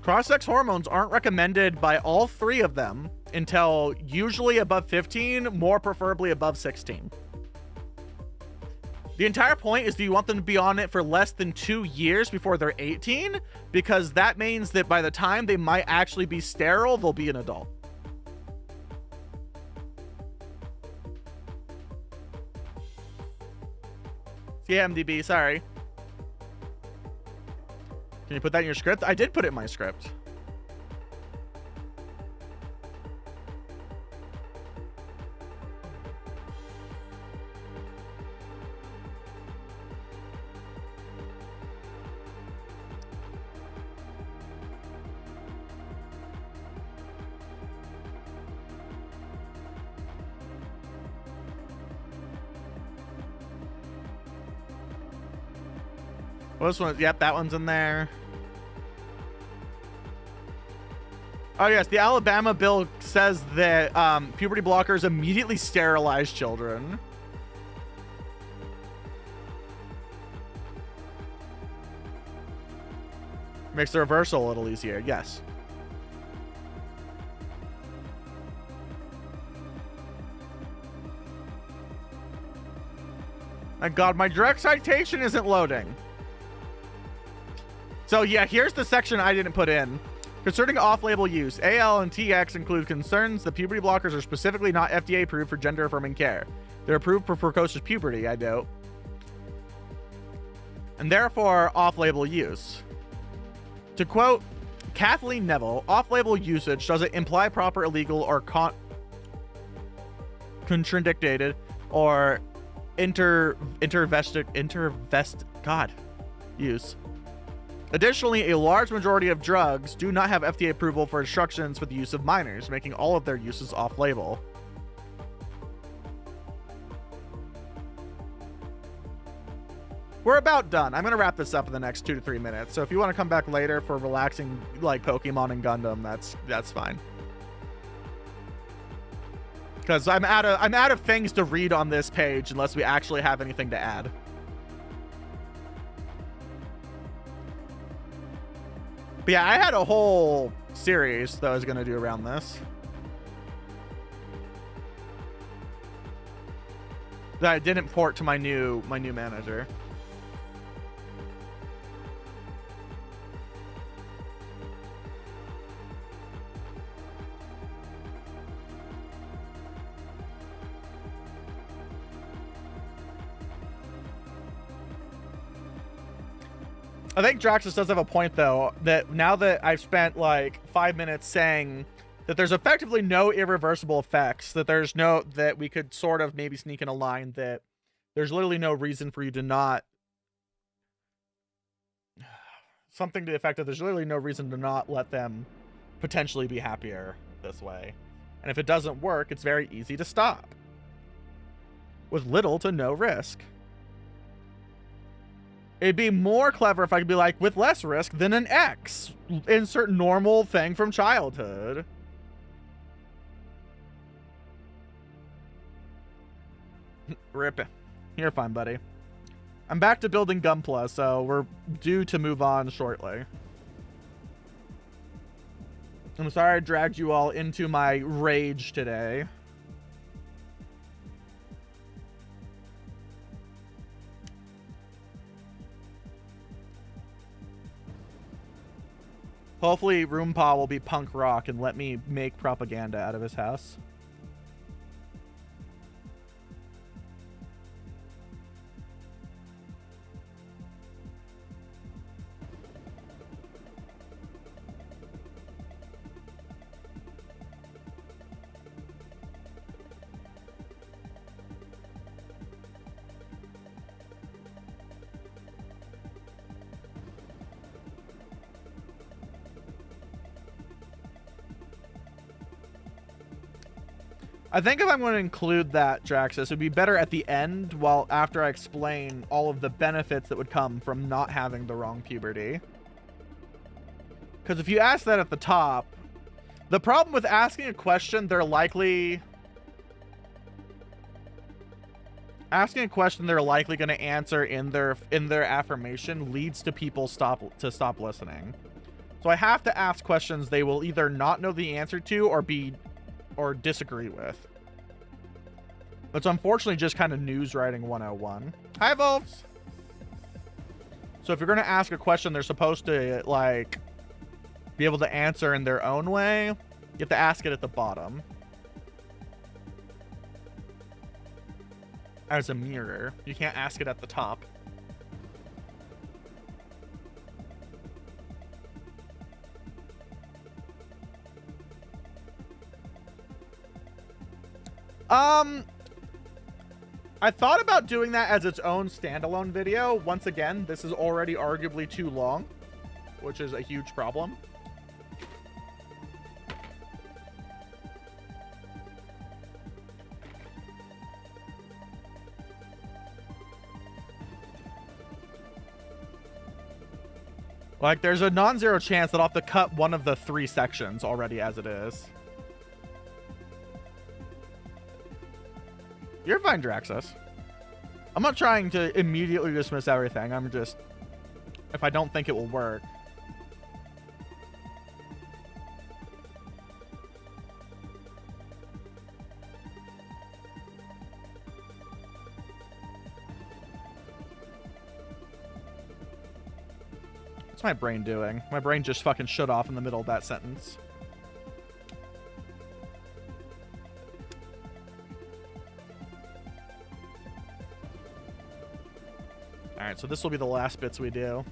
Cross-sex hormones aren't recommended by all three of them until usually above 15, more preferably above 16. The entire point is, do you want them to be on it for less than 2 years before they're 18? Because that means that by the time they might actually be sterile, they'll be an adult. Yeah, MDB, sorry. Can you put that in your script? I did put it in my script. Well, this one, yep, that one's in there. Oh yes, the Alabama bill says that puberty blockers immediately sterilize children. Makes the reversal a little easier, yes. My God, my direct citation isn't loading. So yeah, here's the section I didn't put in. Concerning off-label use, AL and TX include concerns that puberty blockers are specifically not FDA approved for gender-affirming care. They're approved for precocious puberty, I note. And therefore, off-label use. To quote Kathleen Neville, off-label usage doesn't imply proper illegal or contradicted or use. Additionally, a large majority of drugs do not have FDA approval for instructions for the use of minors, making all of their uses off-label. We're about done. I'm going to wrap this up in the next 2 to 3 minutes. So if you want to come back later for relaxing like Pokemon and Gundam, that's fine. Because I'm out of things to read on this page unless we actually have anything to add. But yeah, I had a whole series that I was going to do around this. That I didn't port to my new manager. I think Draxus does have a point, though, that now that I've spent like 5 minutes saying that there's effectively no irreversible effects, that we could sort of maybe sneak in a line that there's literally no reason for you to not, something to the effect of there's literally no reason to not let them potentially be happier this way. And if it doesn't work, it's very easy to stop with little to no risk. It'd be more clever if I could be like, with less risk than an X. Insert normal thing from childhood. Rip it. You're fine, buddy. I'm back to building Gunpla, so we're due to move on shortly. I'm sorry I dragged you all into my rage today. Hopefully Roomba will be punk rock and let me make propaganda out of his house. I think if I'm going to include that, Draxus, it would be better at the end, while after I explain all of the benefits that would come from not having the wrong puberty. Because if you ask that at the top, the problem with asking a question they're likely going to answer in their affirmation leads to people stop listening. So I have to ask questions they will either not know the answer to or disagree with. It's unfortunately just kind of news writing 101. Hi, Volves. So if you're going to ask a question they're supposed to, like, be able to answer in their own way, you have to ask it at the bottom. As a mirror. You can't ask it at the top. I thought about doing that as its own standalone video. Once again, this is already arguably too long, which is a huge problem. Like, there's a non-zero chance that I'll have to cut one of the 3 sections already as it is. You're fine, Draxus. I'm not trying to immediately dismiss everything. I'm just... if I don't think it will work. What's my brain doing? My brain just fucking shut off in the middle of that sentence. Alright, so this will be the last bits we do.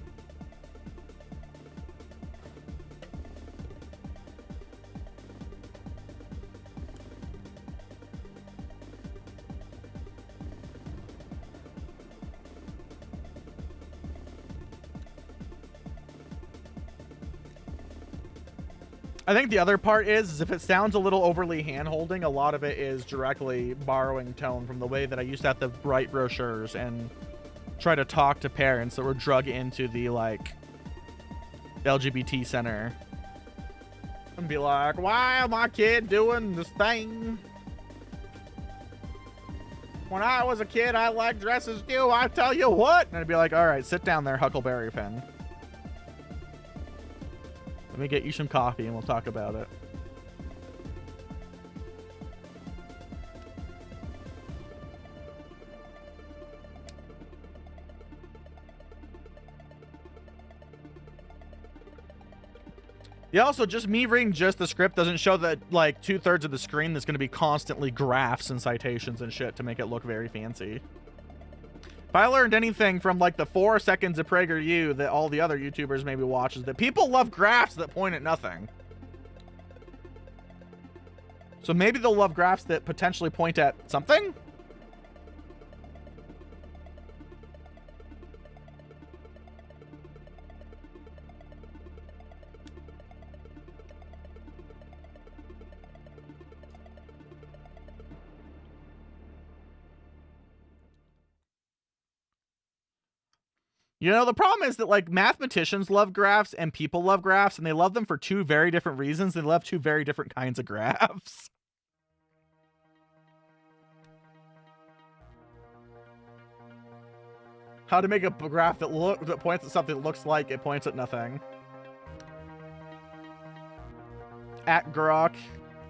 I think the other part is if it sounds a little overly hand-holding, a lot of it is directly borrowing tone from the way that I used to have to write brochures and try to talk to parents that were drug into the, like, LGBT center. And be like, why am my kid doing this thing? When I was a kid, I liked dresses too, I tell you what! And I'd be like, alright, sit down there, Huckleberry Finn. Let me get you some coffee and we'll talk about it. Yeah, also, just me reading just the script doesn't show that, like, 2/3 of the screen that's going to be constantly graphs and citations and shit to make it look very fancy. If I learned anything from, like, the 4 seconds of PragerU that all the other YouTubers maybe watch is that people love graphs that point at nothing. So maybe they'll love graphs that potentially point at something? You know, the problem is that, like, mathematicians love graphs and people love graphs, and they love them for 2 very different reasons. They love 2 very different kinds of graphs. How to make a graph that points at something that looks like it points at nothing. At Grok,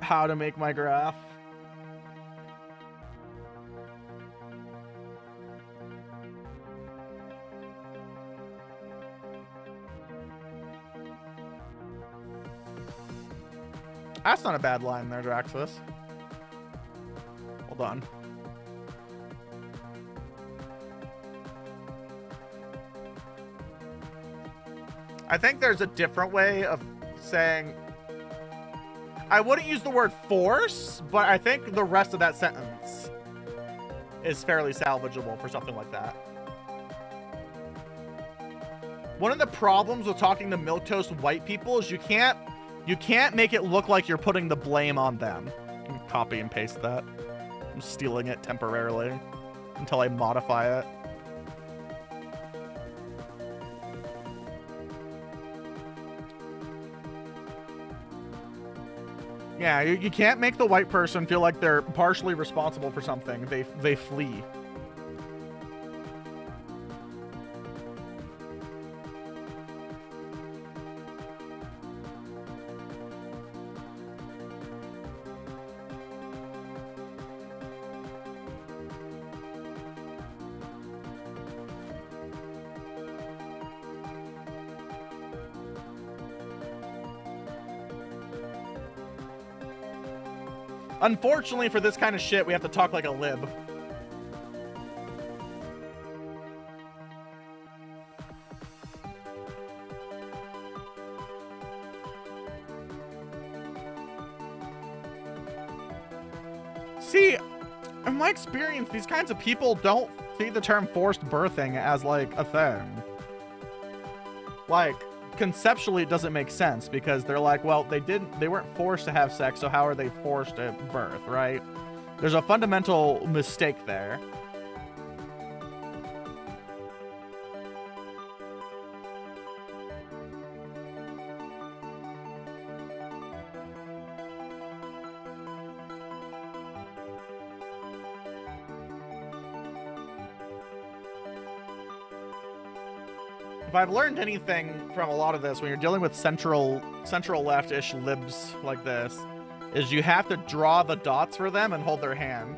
how to make my graph. That's not a bad line there, Draxus. Hold on. I think there's a different way of saying... I wouldn't use the word force, but I think the rest of that sentence is fairly salvageable for something like that. One of the problems with talking to milquetoast white people is you can't make it look like you're putting the blame on them. Copy and paste that. I'm stealing it temporarily until I modify it. Yeah, you can't make the white person feel like they're partially responsible for something. They flee. Unfortunately, for this kind of shit, we have to talk like a lib. See, in my experience, these kinds of people don't see the term forced birthing as, like, a thing. Like, conceptually it doesn't make sense because they're like, well, they weren't forced to have sex, so how are they forced to birth, right? There's a fundamental mistake there. If I've learned anything from a lot of this, when you're dealing with central left-ish libs like this, is you have to draw the dots for them and hold their hand.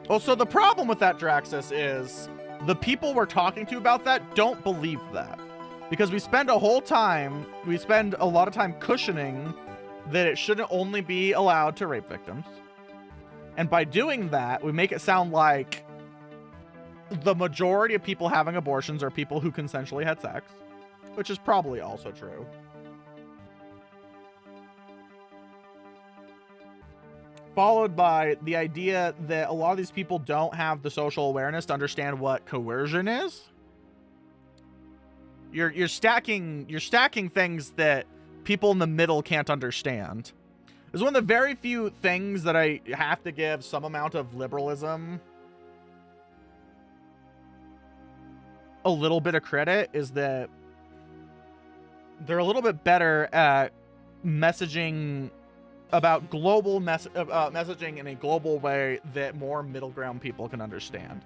Also, the problem with that, Draxus, is the people we're talking to about that don't believe that. Because we spend a lot of time cushioning that it shouldn't only be allowed to rape victims. And by doing that, we make it sound like the majority of people having abortions are people who consensually had sex, which is probably also true. Followed by the idea that a lot of these people don't have the social awareness to understand what coercion is. You're stacking things that people in the middle can't understand. It's one of the very few things that I have to give some amount of liberalism a little bit of credit, is that they're a little bit better at messaging about global messaging in a global way that more middle ground people can understand,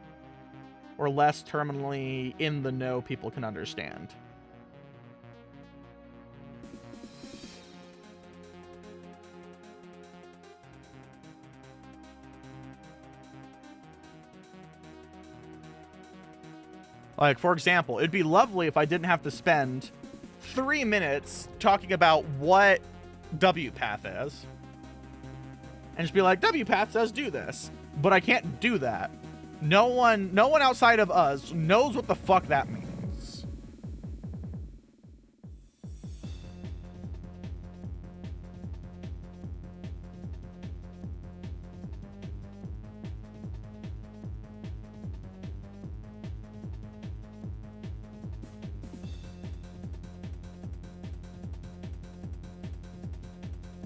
or less terminally in the know people can understand. Like, for example, it'd be lovely if I didn't have to spend 3 minutes talking about what WPath is. And just be like, WPath says do this. But I can't do that. No one outside of us knows what the fuck that means.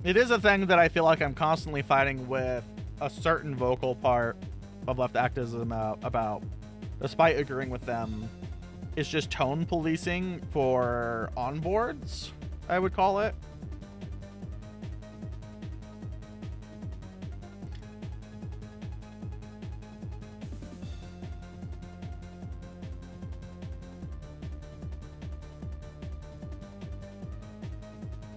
It is a thing that I feel like I'm constantly fighting with a certain vocal part of left activism about, despite agreeing with them. It's just tone policing for onboards, I would call it.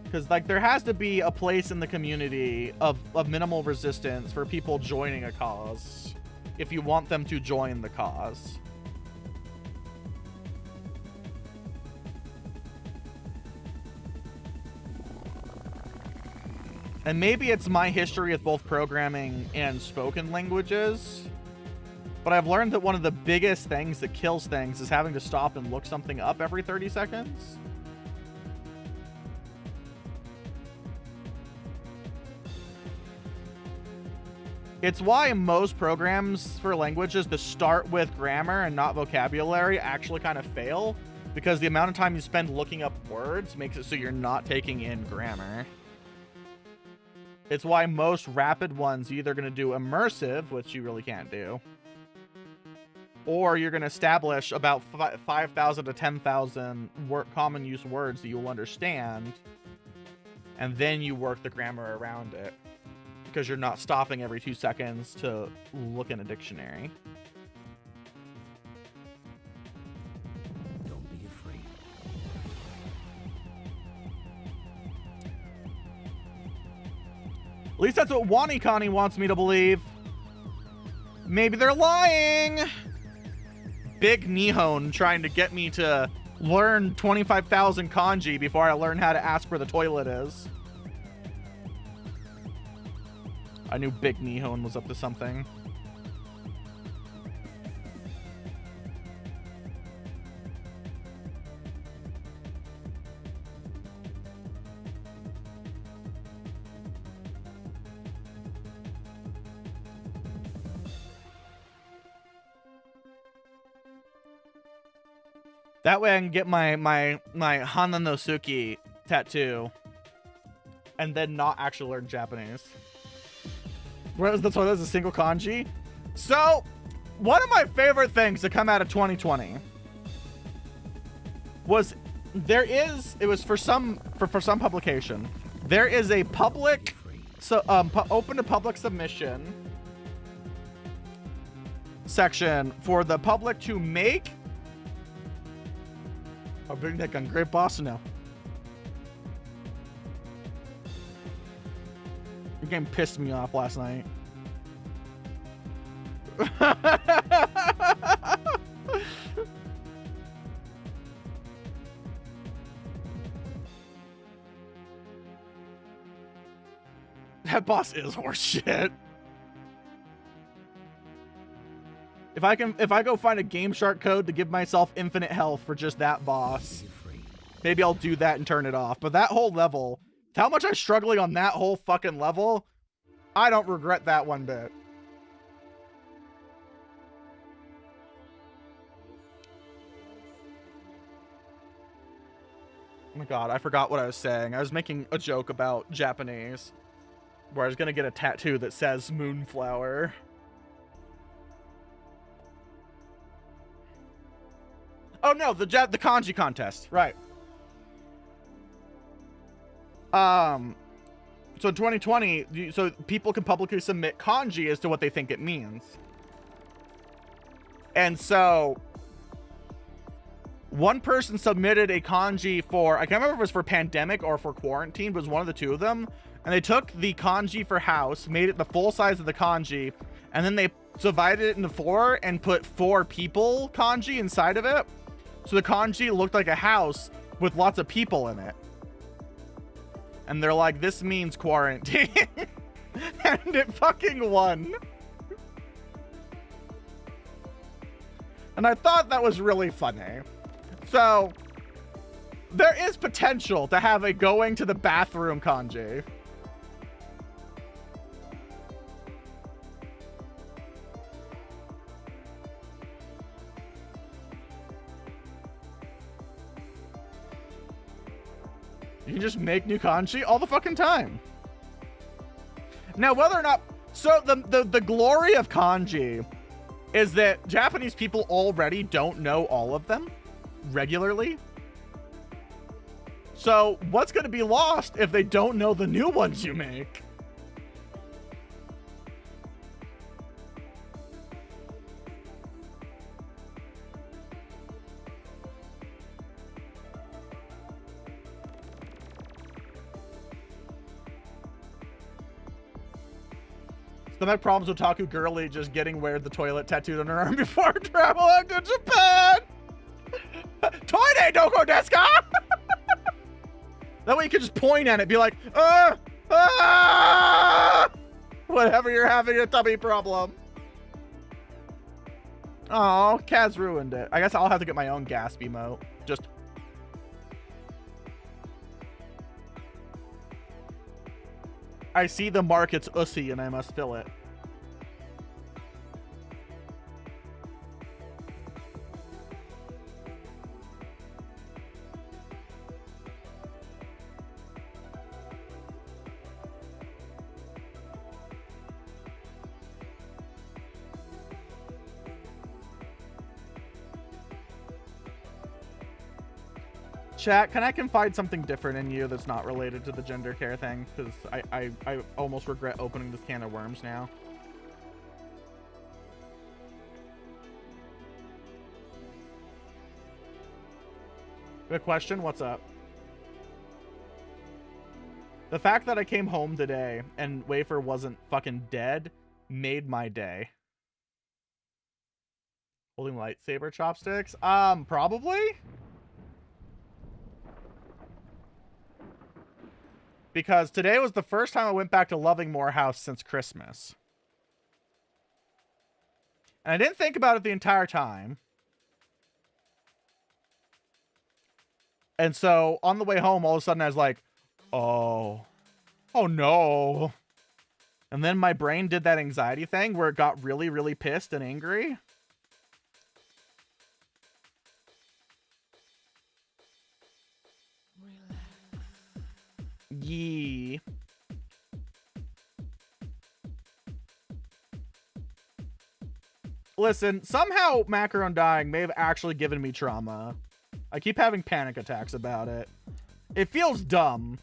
Because, like, there has to be a place in the community of minimal resistance for people joining a cause if you want them to join the cause. And maybe it's my history with both programming and spoken languages, but I've learned that one of the biggest things that kills things is having to stop and look something up every 30 seconds. It's why most programs for languages that start with grammar and not vocabulary actually kind of fail, because the amount of time you spend looking up words makes it so you're not taking in grammar. It's why most rapid ones you're either going to do immersive, which you really can't do, or you're going to establish about 5,000 to 10,000 common use words that you'll understand, and then you work the grammar around it, because you're not stopping every 2 seconds to look in a dictionary. Don't be afraid. At least that's what WaniConnie wants me to believe. Maybe they're lying. Big Nihon trying to get me to learn 25,000 kanji before I learn how to ask where the toilet is. I knew Big Nihon was up to something. That way I can get my Hananosuke tattoo and then not actually learn Japanese. Whereas the toilet is a single kanji. So, one of my favorite things to come out of 2020 was it was for some publication. There is a public open to public submission section for the public to make. I'll bring that gun. Great boss now. The game pissed me off last night. That boss is horseshit. If I go find a Game Shark code to give myself infinite health for just that boss, maybe I'll do that and turn it off. But that whole level, how much I'm struggling on that whole fucking level, I don't regret that one bit. Oh my god, I forgot what I was saying. I was making a joke about Japanese, where I was gonna get a tattoo that says Moonflower. Oh no, the kanji contest, right? So in 2020, so people can publicly submit kanji as to what they think it means. And so one person submitted a kanji for, I can't remember if it was for pandemic or for quarantine, but it was one of the two of them. And they took the kanji for house, made it the full size of the kanji, and then they divided it into 4 and put 4 people kanji inside of it. So the kanji looked like a house with lots of people in it. And they're like, this means quarantine. And it fucking won. And I thought that was really funny. So there is potential to have a going to the bathroom kanji. You can just make new kanji all the fucking time. Now, whether or not... So, the glory of kanji is that Japanese people already don't know all of them regularly. So, what's going to be lost if they don't know the new ones you make? I've had problems with Taku Girly just getting Where the Toilet tattooed on her arm before traveling to Japan. Toilet doko desu ka? That way you can just point at it, be like, Ah! Whatever, you're having a tummy problem. Oh, Kaz ruined it. I guess I'll have to get my own gasp emote. Just... I see the market's ussy and I must fill it. Chat, can I confide something different in you that's not related to the gender care thing? Because I almost regret opening this can of worms now. Good question. What's up? The fact that I came home today and Wafer wasn't fucking dead made my day. Holding lightsaber chopsticks? Probably? Because today was the first time I went back to Lovingmore House since Christmas. And I didn't think about it the entire time. And so on the way home, all of a sudden I was like, oh no. And then my brain did that anxiety thing where it got really, really pissed and angry. Yee. Listen, somehow Macaron dying may have actually given me trauma. I keep having panic attacks about it. It feels dumb.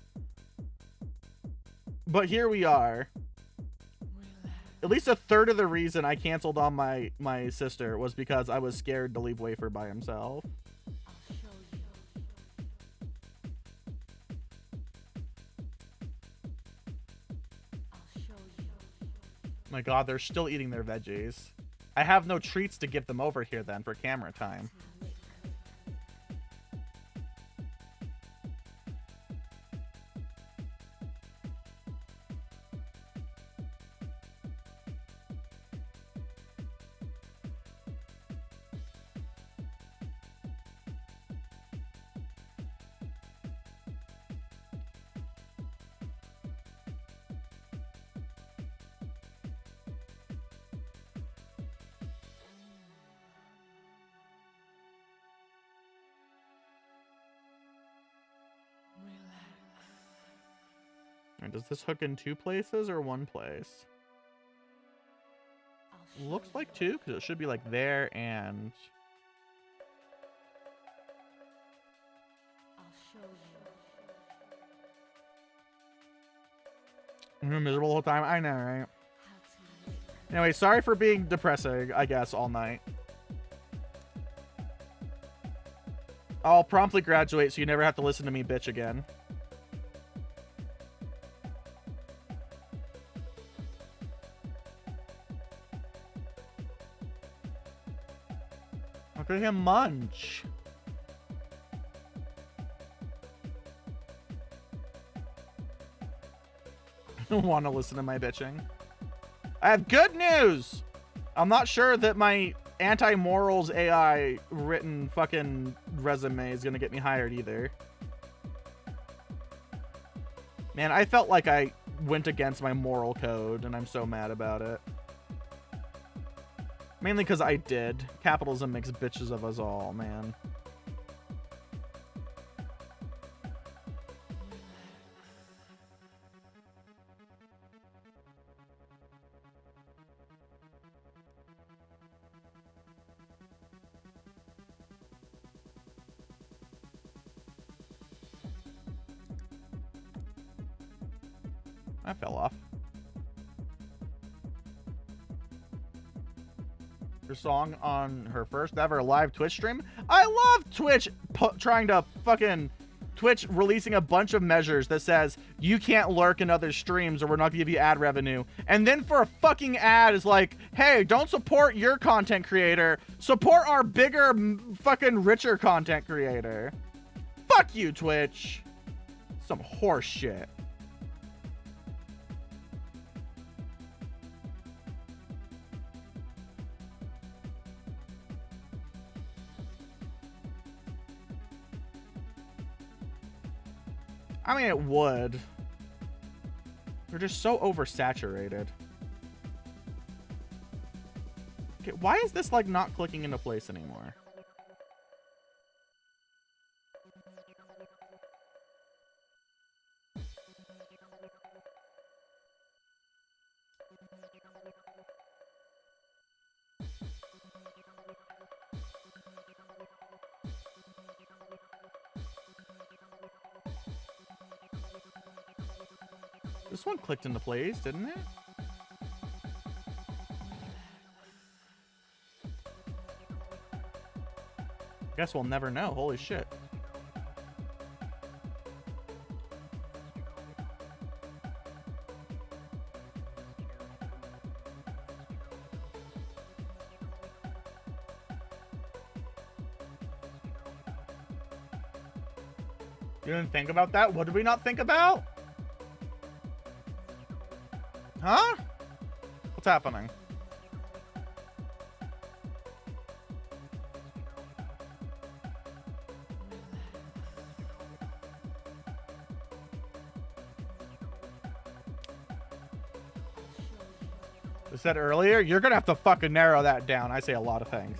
But here we are. At least a third of the reason I canceled on my sister was because I was scared to leave Wafer by himself. My god, they're still eating their veggies. I have no treats to give them over here then for camera time. Does this hook in two places or one place? Looks like two, because it should be like there and... I'm miserable the whole time. I know, right? Anyway, sorry for being depressing, I guess, all night. I'll promptly graduate so you never have to listen to me bitch again. Look at him munch. I don't want to listen to my bitching. I have good news. I'm not sure that my anti-morals AI written fucking resume is gonna get me hired either. Man, I felt like I went against my moral code and I'm so mad about it. Mainly because I did. Capitalism makes bitches of us all, man. I fell off. Her song on her first ever live Twitch stream. I love Twitch trying to fucking Twitch releasing a bunch of measures that says you can't lurk in other streams or we're not gonna give you ad revenue. And then for a fucking ad is like, hey, don't support your content creator. Support our bigger, fucking richer content creator. Fuck you, Twitch. Some horse shit. I mean, it would. They're just so oversaturated. Okay, why is this like not clicking into place anymore? This one clicked into place, didn't it? Guess we'll never know. Holy shit. You didn't think about that? What did we not think about? Huh? What's happening? I said earlier, you're gonna have to fucking narrow that down. I say a lot of things.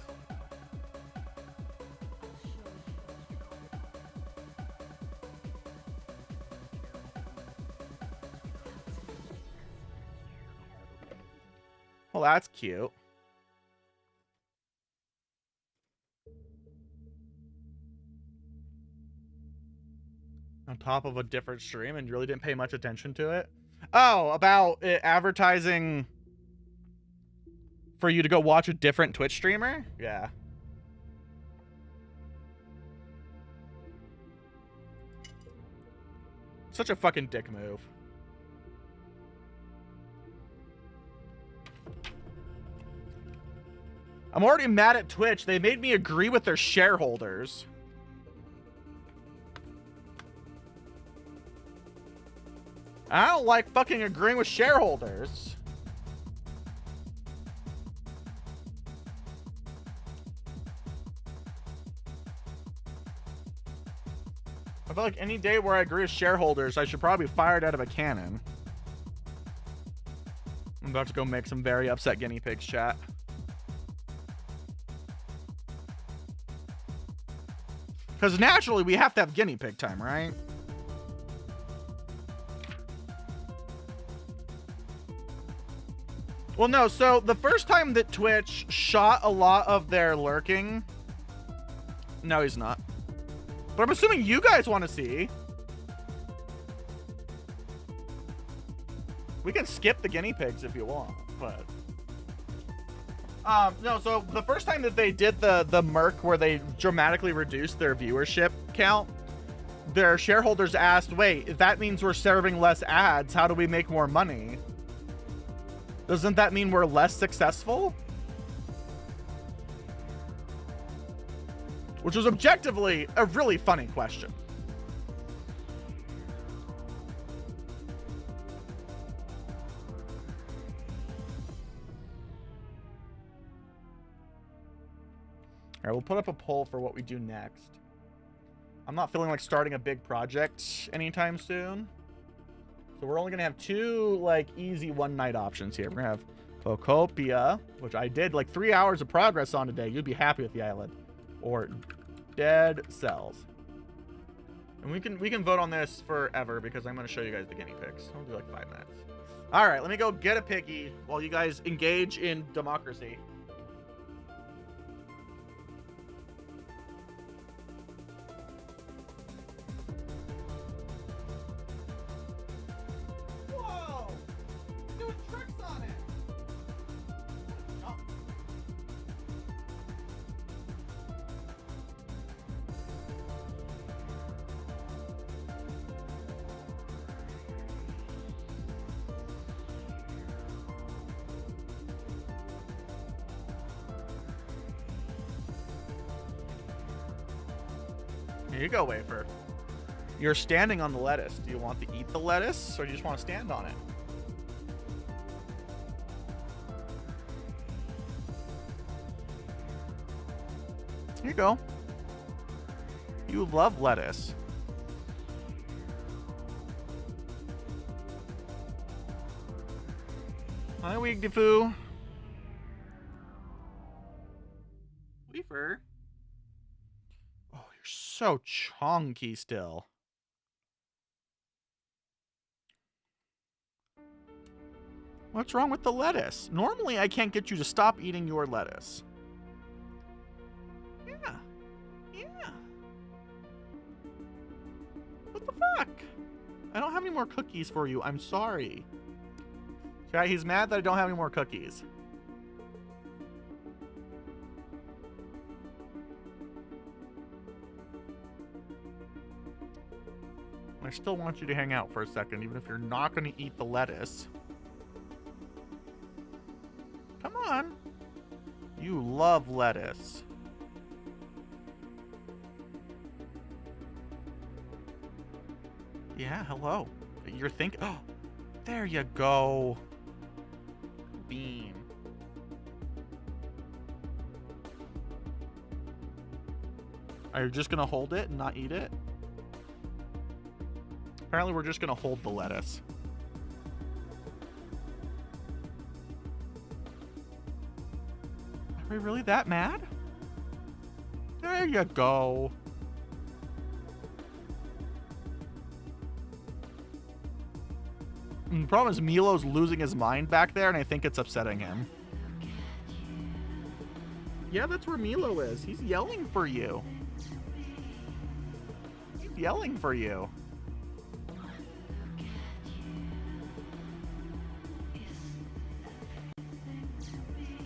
Well, that's cute. On top of a different stream, and you really didn't pay much attention to it? Oh, about it advertising for you to go watch a different Twitch streamer? Yeah. Such a fucking dick move. I'm already mad at Twitch. They made me agree with their shareholders. I don't like fucking agreeing with shareholders. I feel like any day where I agree with shareholders, I should probably be fired out of a cannon. I'm about to go make some very upset guinea pigs chat. Because naturally, we have to have guinea pig time, right? Well, no, so the first time that Twitch shot a lot of their lurking... No, he's not. But I'm assuming you guys want to see. We can skip the guinea pigs if you want, but... No, so the first time that they did the Merc where they dramatically reduced their viewership count, their shareholders asked, wait, if that means we're serving less ads, how do we make more money? Doesn't that mean we're less successful? Which was objectively a really funny question. All right, we'll put up a poll for what we do next. I'm not feeling like starting a big project anytime soon. So we're only going to have two, like, easy one-night options here. We're going to have Phocopia, which I did, like, 3 hours of progress on today. You'd be happy with the island. Or Dead Cells. And we can vote on this forever because I'm going to show you guys the guinea pigs. I'll do, like, 5 minutes. All right, let me go get a piggy while you guys engage in democracy. Here you go, Wafer. You're standing on the lettuce. Do you want to eat the lettuce, or do you just want to stand on it? Here you go. You love lettuce. Hi, Wigdifoo. Weaver. Oh, you're so chonky still. What's wrong with the lettuce? Normally, I can't get you to stop eating your lettuce. Yeah. Yeah. What the fuck? I don't have any more cookies for you. I'm sorry. Okay, he's mad that I don't have any more cookies. I still want you to hang out for a second, even if you're not going to eat the lettuce. Come on. You love lettuce. Yeah, hello. You're thinking... Oh, there you go. Bean. Are you just going to hold it and not eat it? Apparently, we're just going to hold the lettuce. Are we really that mad? There you go. And the problem is Milo's losing his mind back there, and I think it's upsetting him. Yeah, that's where Milo is. He's yelling for you. He's yelling for you.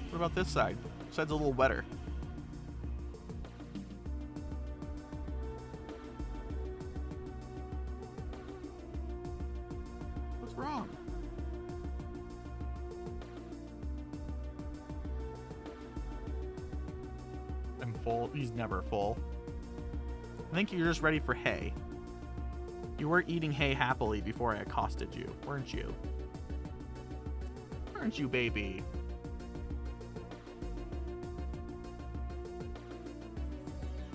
What about this side? This side's a little wetter. What's wrong? I'm full. He's never full. I think you're just ready for hay. You were eating hay happily before I accosted you, weren't you? Weren't you, baby?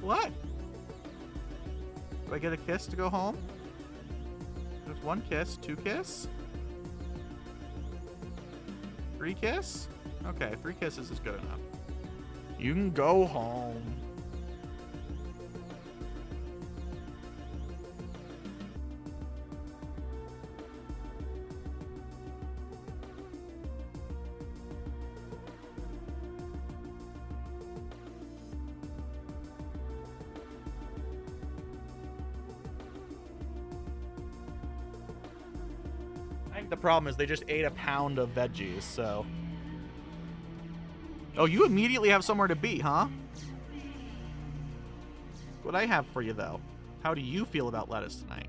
What? Do I get a kiss to go home? There's one kiss, two kiss? 3 kiss? Okay, 3 kisses is good enough. You can go home. I think the problem is they just ate a pound of veggies, so... Oh, you immediately have somewhere to be, huh? What I have for you, though. How do you feel about lettuce tonight?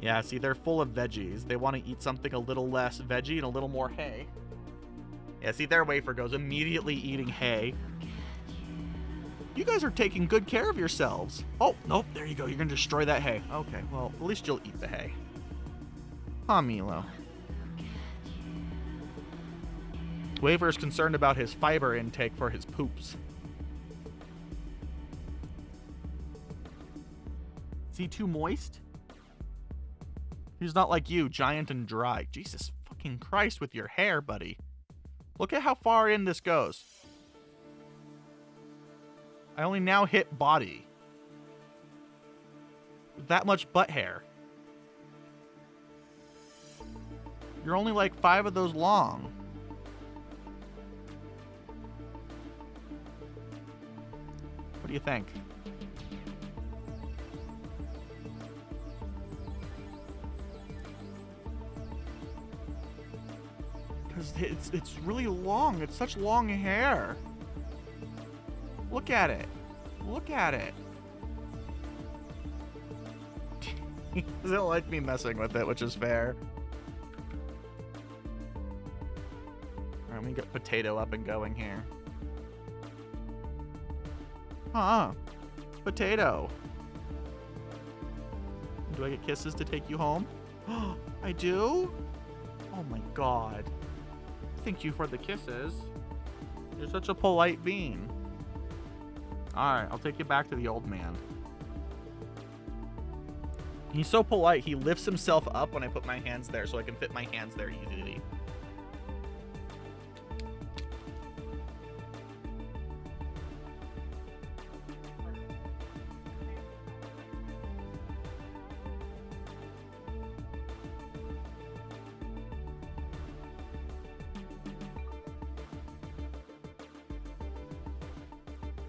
Yeah, see, they're full of veggies. They want to eat something a little less veggie and a little more hay. Yeah, see, their wafer goes immediately eating hay. You guys are taking good care of yourselves. Oh, nope, there you go. You're going to destroy that hay. Okay, well, at least you'll eat the hay. Huh, Milo? Waver is concerned about his fiber intake for his poops. Is he too moist? He's not like you, giant and dry. Jesus fucking Christ with your hair, buddy. Look at how far in this goes. I only now hit body. That much butt hair. You're only like 5 of those long. What do you think? Because it's really long. It's such long hair. Look at it. Look at it. He doesn't like me messing with it, which is fair. Alright, let me get potato up and going here. Huh. Potato. Do I get kisses to take you home? I do? Oh my god. Thank you for the kisses. You're such a polite bean. Alright, I'll take you back to the old man. He's so polite, he lifts himself up when I put my hands there so I can fit my hands there easily.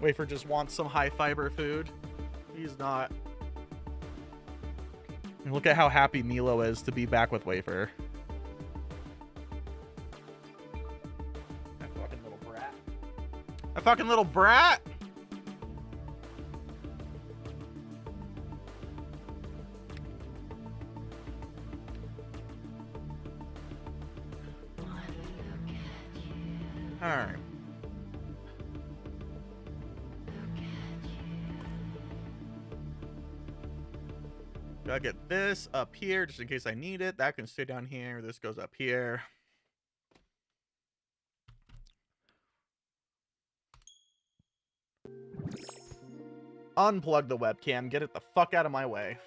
Wafer just wants some high fiber food. He's not. And look at how happy Milo is to be back with Wafer. That fucking little brat. That fucking little brat! Alright. Gotta get this up here just in case I need it. That can stay down here. This goes up here. Unplug the webcam. Get it the fuck out of my way.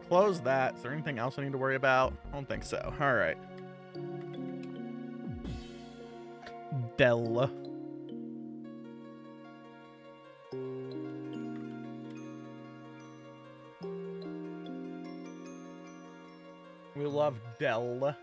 Close that. Is there anything else I need to worry about? I don't think so. All right. Dell. We love Dell.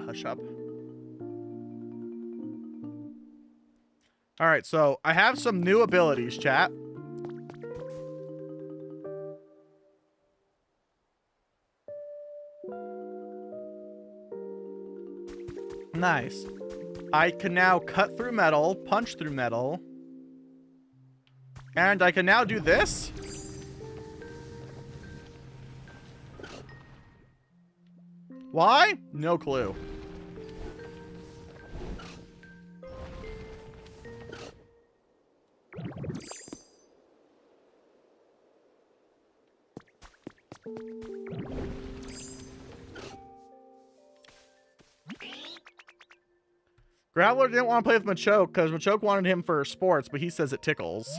Hush up. All right, so I have some new abilities, chat. Nice. I can now cut through metal, punch through metal, and I can now do this. Why? No clue. Graveler didn't want to play with Machoke because Machoke wanted him for sports, but he says it tickles.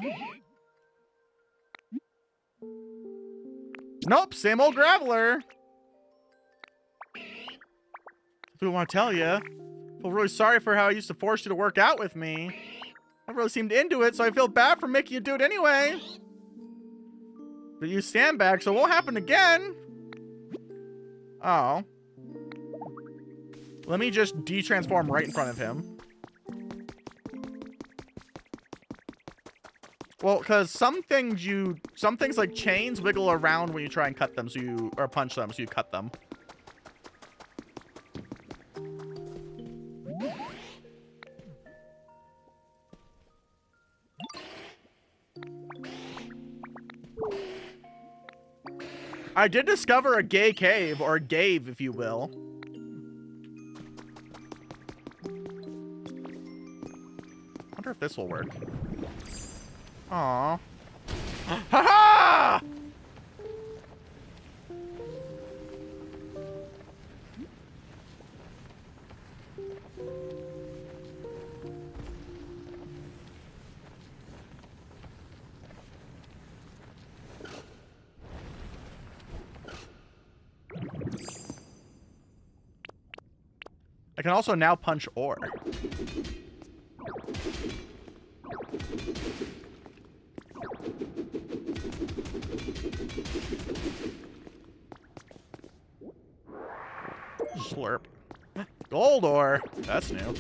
Nope, same old Graveler. I want to tell you, I feel really sorry for how I used to force you to work out with me. I really seemed into it, so I feel bad for making you do it anyway. But you sandbag, so it won't happen again. Oh. Let me just de-transform right in front of him. Well, because some things like chains wiggle around when you try and cut them, or punch them, so you cut them. I did discover a gay cave, or a cave, if you will. Wonder if this will work. Aww. Ha-ha! I can also now punch ore. Slurp. Gold ore. That's new.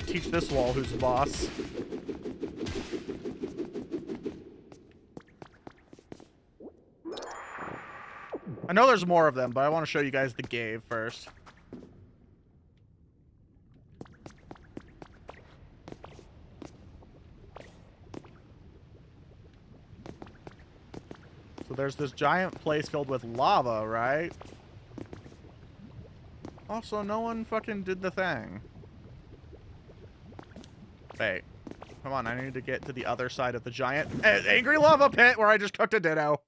Teach this wall who's the boss. I know there's more of them, but I want to show you guys the cave first. So there's this giant place filled with lava, right? Also, no one fucking did the thing. Wait. Come on, I need to get to the other side of the giant angry lava pit where I just cooked a ditto.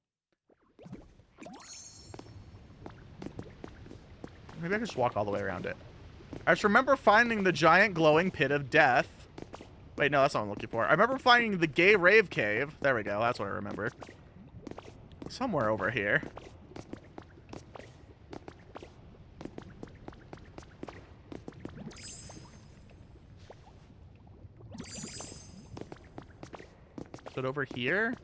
Maybe I can just walk all the way around it. I just remember finding the giant glowing pit of death. Wait, no, that's not what I'm looking for. I remember finding the gay rave cave. There we go. That's what I remember. Somewhere over here. Is it over here?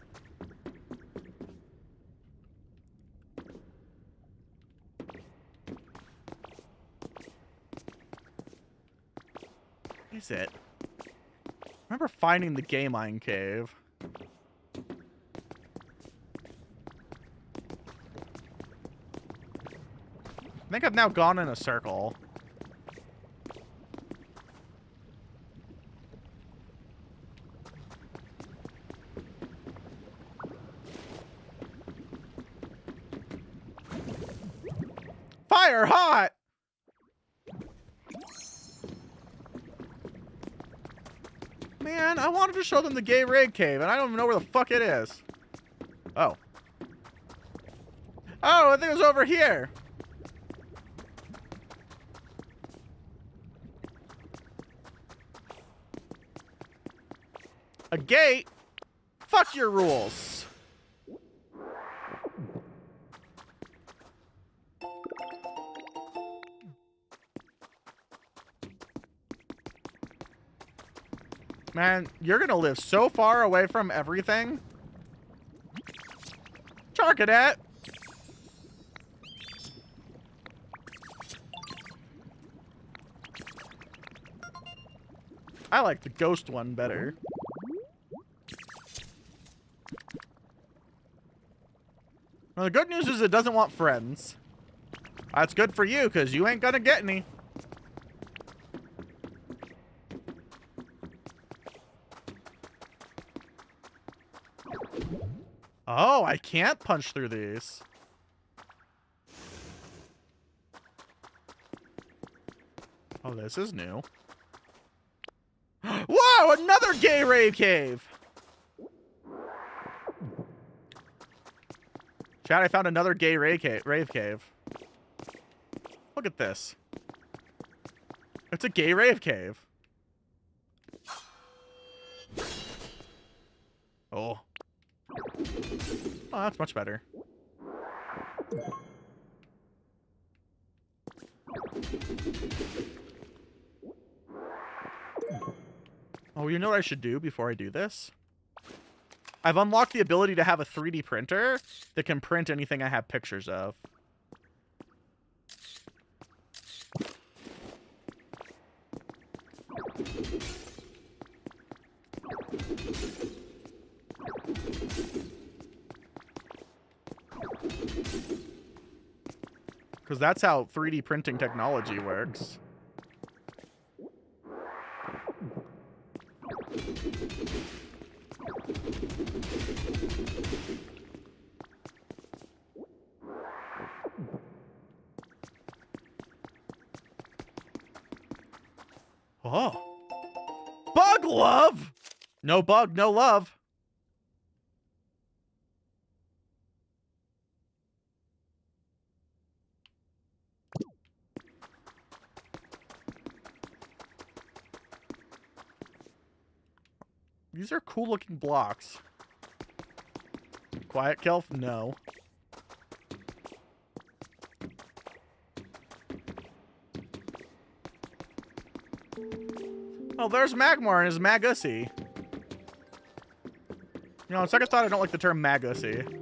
Is it? I remember finding the gay mine cave. I think I've now gone in a circle. Fire hot! Man, I wanted to show them the gay raid cave, and I don't even know where the fuck it is. Oh. Oh, I think it was over here. A gate? Fuck your rules. Man, you're gonna live so far away from everything. Charcadet. I like the ghost one better. Well, the good news is it doesn't want friends. That's good for you, because you ain't gonna get any. Oh, I can't punch through these. Oh, this is new. Whoa, another gay rave cave. Chat, I found another gay rave cave. Look at this. It's a gay rave cave. Oh. Oh, that's much better. Oh, you know what I should do before I do this? I've unlocked the ability to have a 3D printer that can print anything I have pictures of. Because that's how 3D printing technology works. Oh. Bug love? No bug, no love. These are cool looking blocks. Quiet Kelf? No. Oh, there's Magmar and his Magussy. You know, on second thought, I don't like the term Magussy.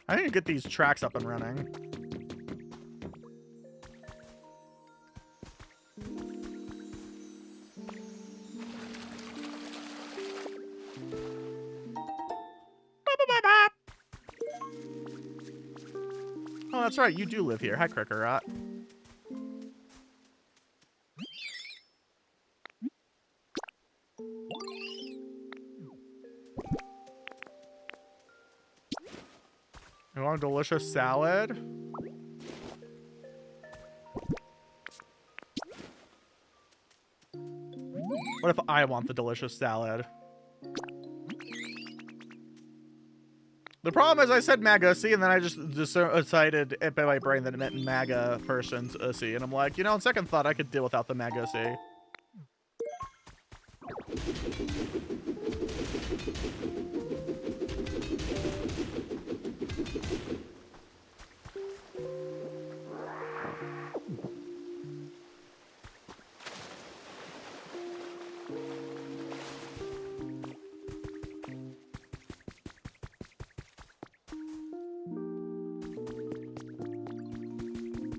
I need to get these tracks up and running. Oh, that's right. You do live here. Hi, Crickerot. want a delicious salad? What if I want the delicious salad? The problem is I said MAGA see, and then I just decided in my brain that it meant MAGA person's see, and I'm like, you know, on second thought, I could deal without the MAGA see.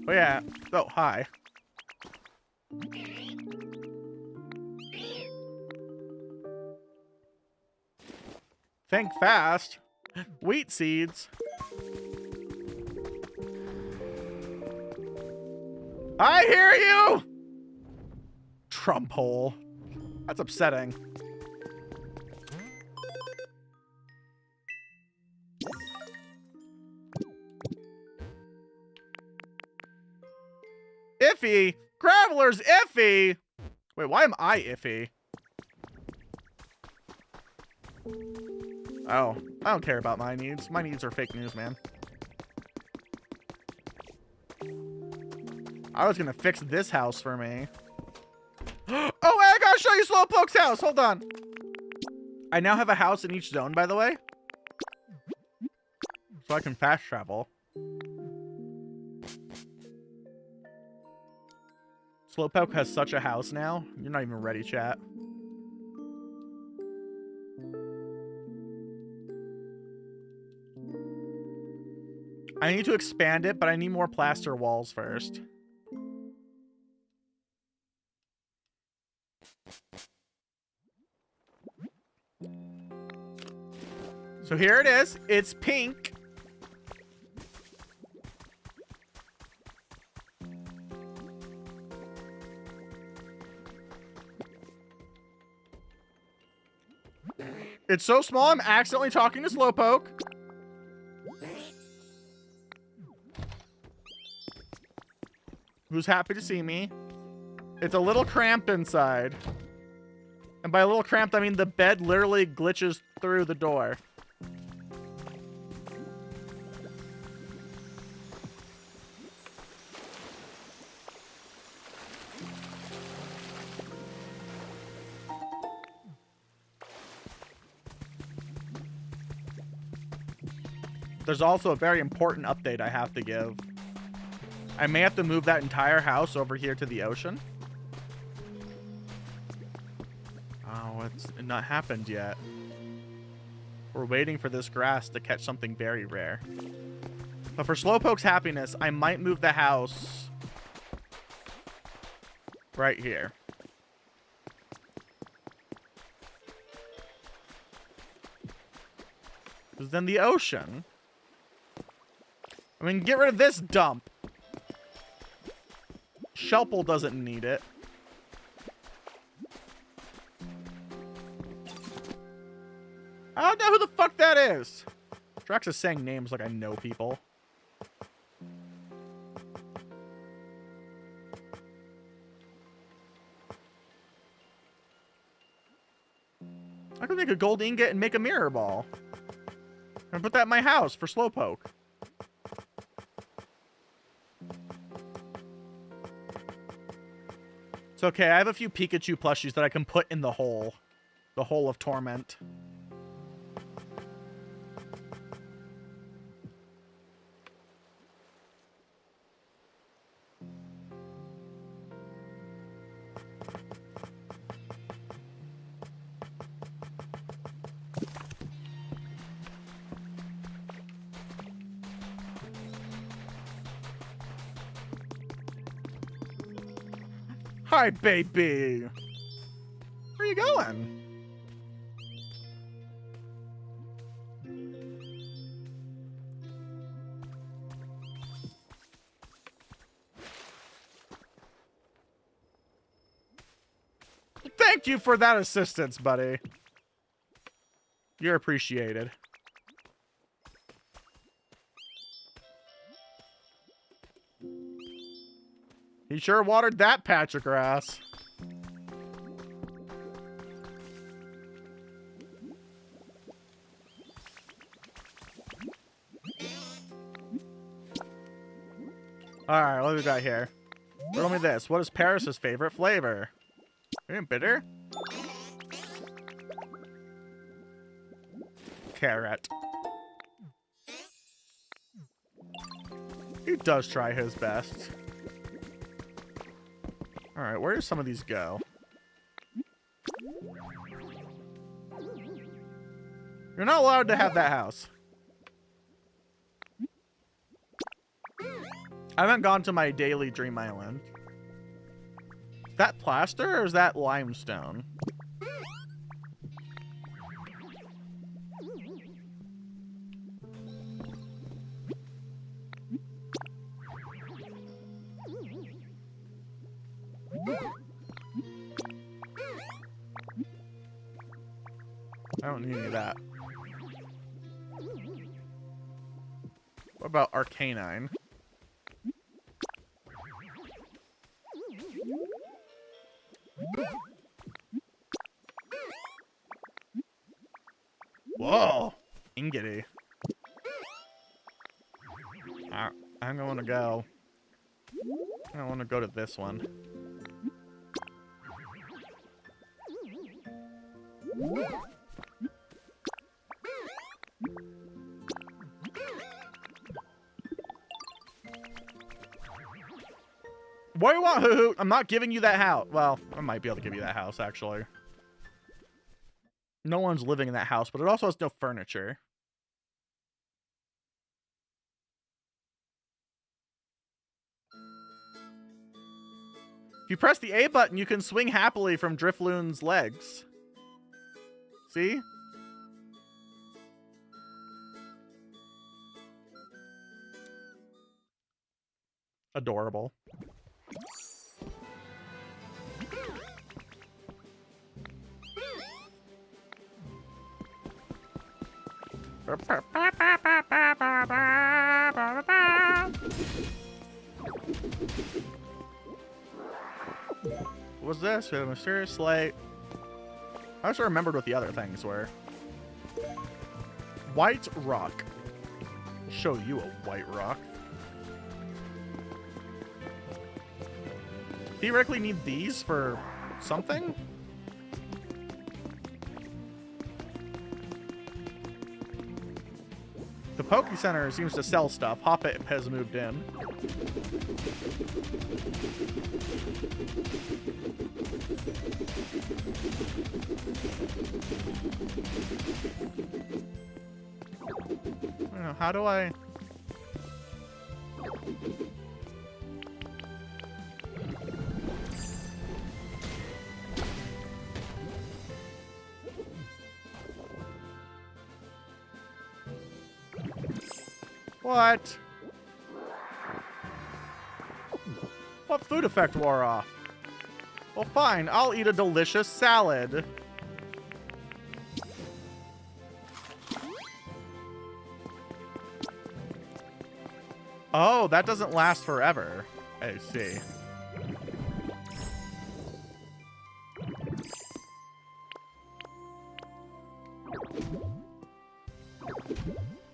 Oh yeah. Oh, hi. Think fast. Wheat seeds. I hear you! Trump hole. That's upsetting. Iffy? Graveler's iffy? Wait, why am I iffy? Oh, I don't care about my needs. My needs are fake news, man. I was gonna fix this house for me. Oh, I gotta show you Slowpoke's house. Hold on. I now have a house in each zone, by the way. So I can fast travel. Slowpoke has such a house now. You're not even ready, chat. I need to expand it, but I need more plaster walls first. So here it is. It's pink. It's so small, I'm accidentally talking to Slowpoke. Who's happy to see me. It's a little cramped inside. And by a little cramped, I mean the bed literally glitches through the door. There's also a very important update I have to give. I may have to move that entire house over here to the ocean. Oh, it's not happened yet. We're waiting for this grass to catch something very rare. But for Slowpoke's happiness, I might move the house right here. Because then the ocean... I mean, get rid of this dump. Shelple doesn't need it. I don't know who the fuck that is. Drax is saying names like I know people. I could make a gold ingot and make a mirror ball. And put that in my house for Slowpoke. It's okay, I have a few Pikachu plushies that I can put in the hole. The hole of torment. Hi, baby. Where are you going? Thank you for that assistance, buddy. You're appreciated. He sure watered that patch of grass. Alright, what do we got here? Riddle me this. What is Paris's favorite flavor? Bitter? Carrot. He does try his best. Alright, where do some of these go? You're not allowed to have that house. I haven't gone to my daily dream island. Is that plaster or is that limestone? I don't need any of that. What about Arcanine? Whoa! Ingity. I'm going to go. I want to go to this one. What do you want, Hoo-Hoo? I'm not giving you that house. Well, I might be able to give you that house, actually. No one's living in that house, but it also has no furniture. If you press the A button, you can swing happily from Drifloon's legs. See? Adorable. What was this? We have a mysterious slate. I also remembered what the other things were. White rock. I'll show you a white rock. Theoretically need these for something? The Poke Center seems to sell stuff. Hoppet has moved in. I don't know, how do I... What? What food effect wore off? Well, fine. I'll eat a delicious salad. Oh, that doesn't last forever. I see.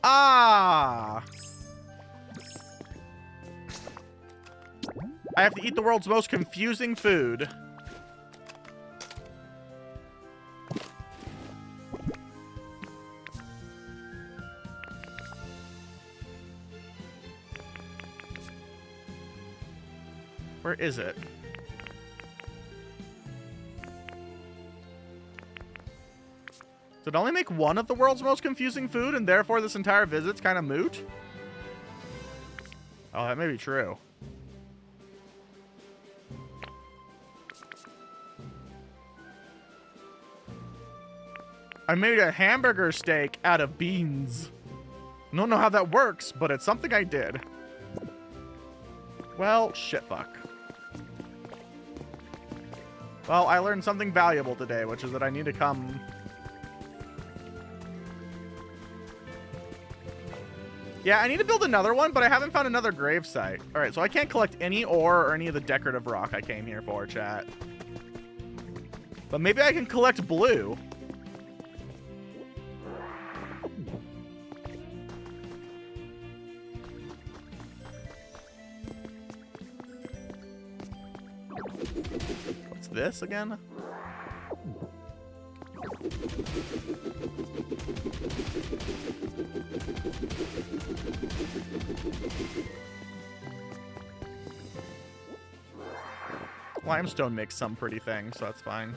Ah! I have to eat the world's most confusing food. Where is it? Did it only make one of the world's most confusing food, and therefore this entire visit's kind of moot? Oh, that may be true. I made a hamburger steak out of beans. I don't know how that works, but it's something I did. Well, shit fuck. Well, I learned something valuable today, which is that I need to come... Yeah, I need to build another one, but I haven't found another grave site. All right, so I can't collect any ore or any of the decorative rock I came here for, chat. But maybe I can collect blue. What's this again? Limestone makes some pretty things, so that's fine.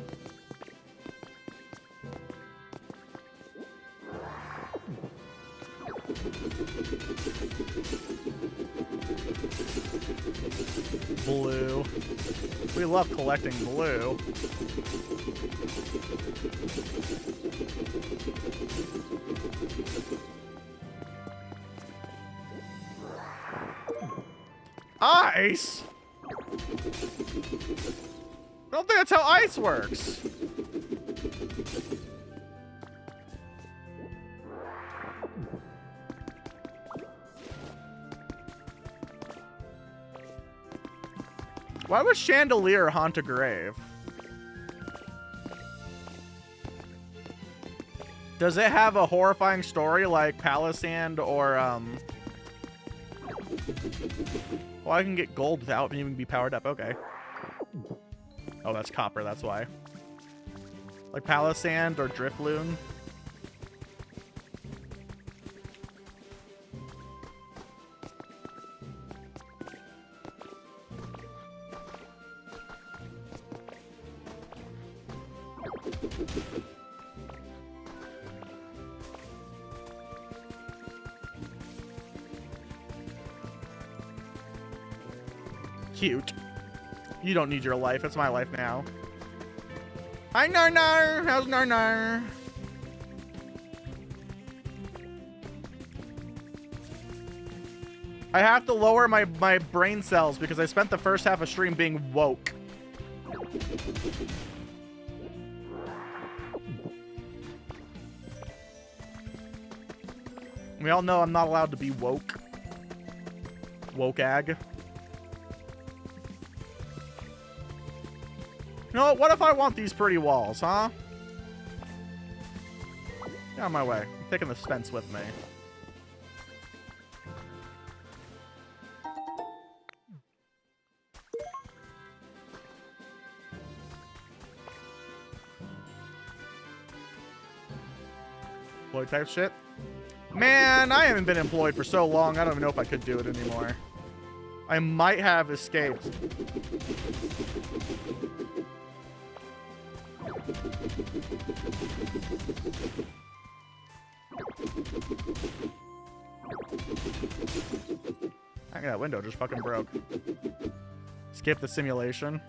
Blue. We love collecting blue. Ice? I don't think that's how ice works. Why would chandelier haunt a grave? Does it have a horrifying story like Palisand or well, I can get gold without even be powered up. Okay. Oh, that's copper. That's why. Like Palisand or Driftloon. Cute. You don't need your life. It's my life now. Hi, Nar. How's Nar? I have to lower my brain cells because I spent the first half of stream being woke. We all know I'm not allowed to be woke. Woke-ag. You know what if I want these pretty walls, huh? Get out of my way. I'm taking this fence with me. Employed type shit? Man, I haven't been employed for so long, I don't even know if I could do it anymore. I might have escaped. I think that window just fucking broke. Skip the simulation.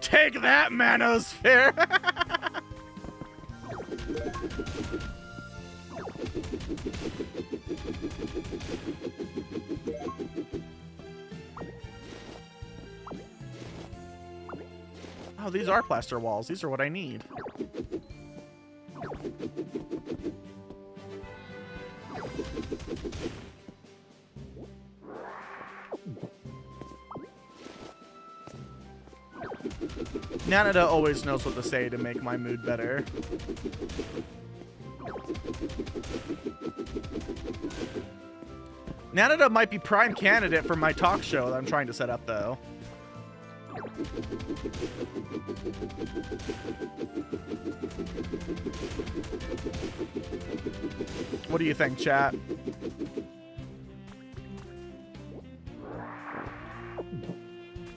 Take that, Manosphere! Oh, these are plaster walls. These are what I need. Nanada always knows what to say to make my mood better. Nanada might be prime candidate for my talk show that I'm trying to set up, though. What do you think, chat?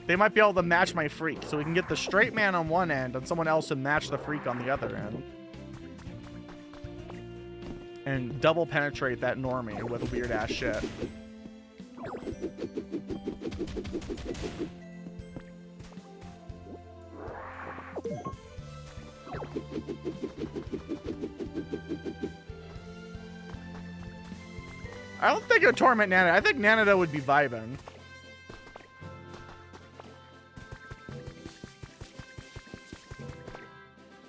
They might be able to match my freak, so we can get the straight man on one end and someone else to match the freak on the other end. And double penetrate that normie with weird ass shit. I don't think it would torment Nanada. I think Nanada would be vibing.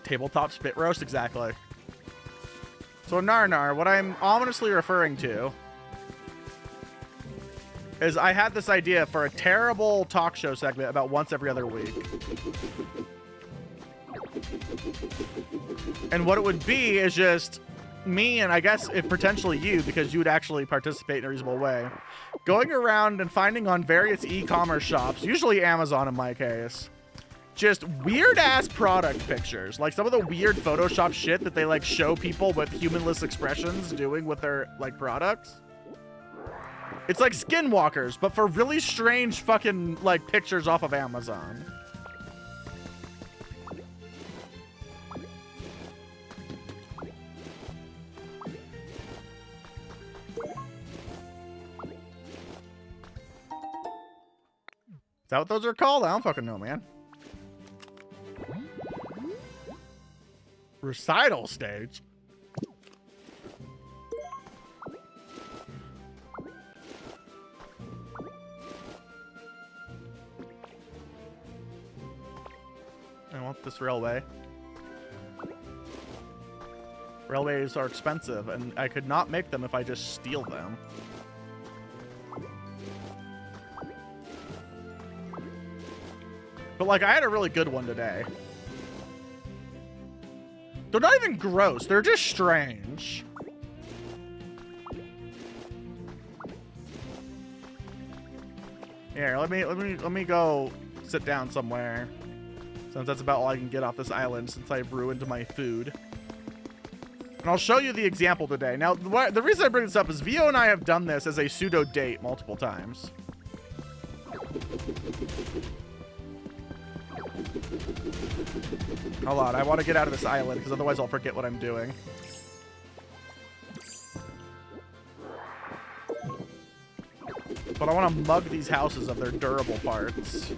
tabletop spit roast, exactly. So Narnar, what I'm ominously referring to is I had this idea for a terrible talk show segment about once every other week. And what it would be is just me, and I guess if potentially you, because you would actually participate in a reasonable way, going around and finding on various e-commerce shops, usually Amazon in my case, just weird-ass product pictures. Like some of the weird Photoshop shit that they like show people with humanless expressions doing with their like products. It's like skinwalkers, but for really strange fucking like pictures off of Amazon. Is that what those are called? I don't fucking know, man. Recital stage? I want this railway. Railways are expensive, and I could not make them if I just steal them. But, like, I had a really good one today. They're not even gross. They're just strange. Here, let me go sit down somewhere. Since that's about all I can get off this island since I've ruined my food. And I'll show you the example today. Now, the reason I bring this up is Vio and I have done this as a pseudo date multiple times. Hold on, I want to get out of this island because otherwise I'll forget what I'm doing. But I want to mug these houses of their durable parts.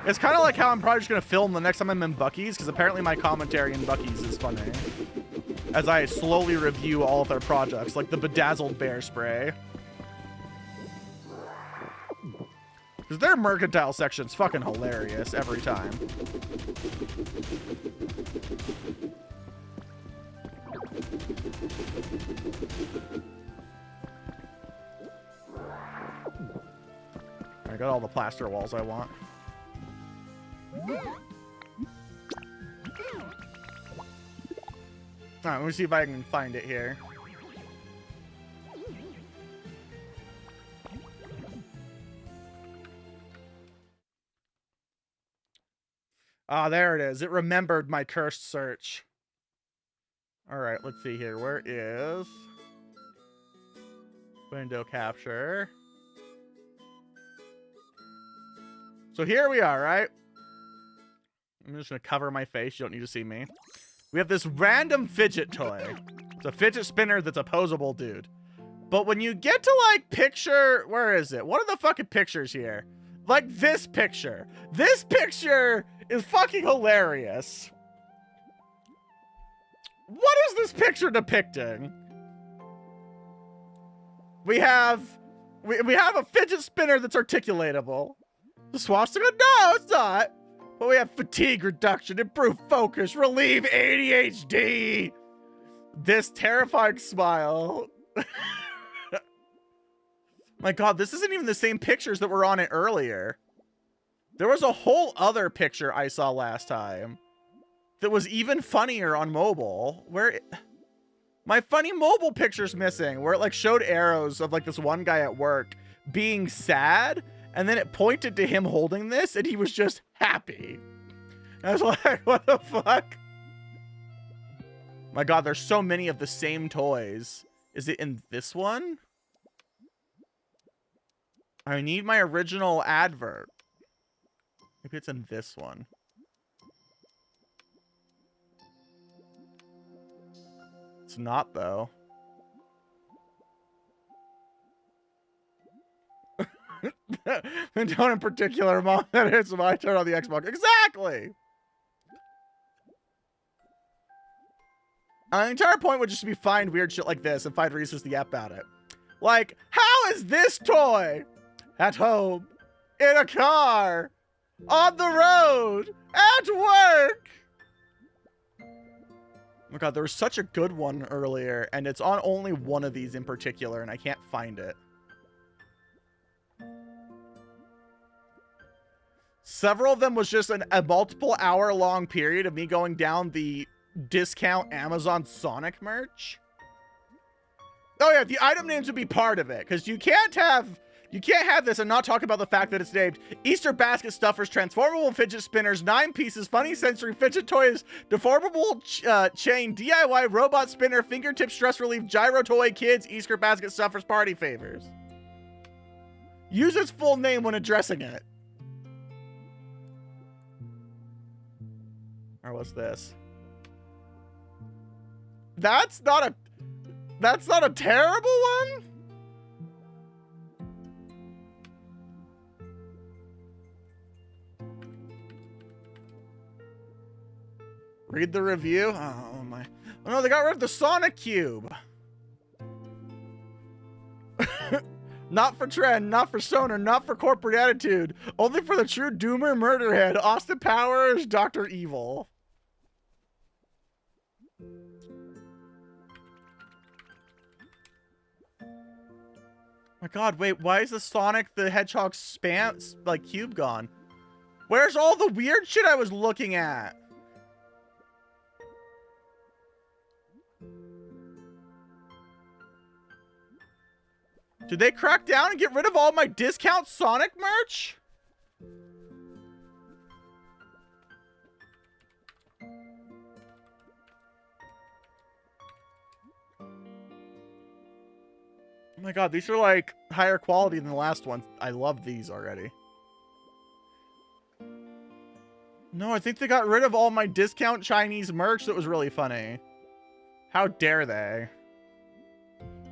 It's kind of like how I'm probably just going to film the next time I'm in Buc-ee's, because apparently my commentary in Buc-ee's is funny. As I slowly review all of their projects, like the Bedazzled Bear Spray. Because their mercantile section's fucking hilarious every time. I got all the plaster walls I want. Alright, let me see if I can find it here. Ah, there it is. It remembered my cursed search. Alright, let's see here. Where is window capture? So here we are, right? I'm just gonna cover my face. You don't need to see me. We have this random fidget toy. It's a fidget spinner that's a posable dude. But when you get to, like, picture... Where is it? What are the fucking pictures here? Like, this picture. This picture is fucking hilarious. What is this picture depicting? We have a fidget spinner that's articulatable. The swastika? No, it's not. But we have fatigue reduction, improved focus, relieve ADHD. This terrifying smile. My God, this isn't even the same pictures that were on it earlier. There was a whole other picture I saw last time that was even funnier on mobile. My funny mobile picture's missing, where it like showed arrows of like this one guy at work being sad, and then it pointed to him holding this, and he was just happy. And I was like, what the fuck? My God, there's so many of the same toys. Is it in this one? I need my original advert. Maybe it's in this one. It's not, though. Don't in particular, Mom, that it's my turn on the Xbox. Exactly! The entire point would just be find weird shit like this and find reasons to yap about it. Like, how is this toy At home. In a car. On the road. At work. Oh my god, there was such a good one earlier, and it's on only one of these in particular, and I can't find it. Several of them was just a multiple hour long period of me going down the discount Amazon Sonic merch. Oh yeah, the item names would be part of it, because you can't have this and not talk about the fact that it's named Easter basket stuffers, transformable fidget spinners, 9 pieces, funny sensory fidget toys, deformable chain, DIY robot spinner, fingertip stress relief, gyro toy, kids, Easter basket stuffers, party favors. Use its full name when addressing it. Or what's this? That's not a terrible one? Read the review. Oh my. Oh no, they got rid of the Sonic Cube. Not for trend, not for stoner, not for corporate attitude. Only for the true doomer murderhead. Austin Powers, Dr. Evil. My god, wait, why is the Sonic the Hedgehog cube gone? Where's all the weird shit I was looking at? Did they crack down and get rid of all my discount Sonic merch? Oh my god, these are like higher quality than the last one. I love these already. No, I think they got rid of all my discount Chinese merch that was really funny. How dare they?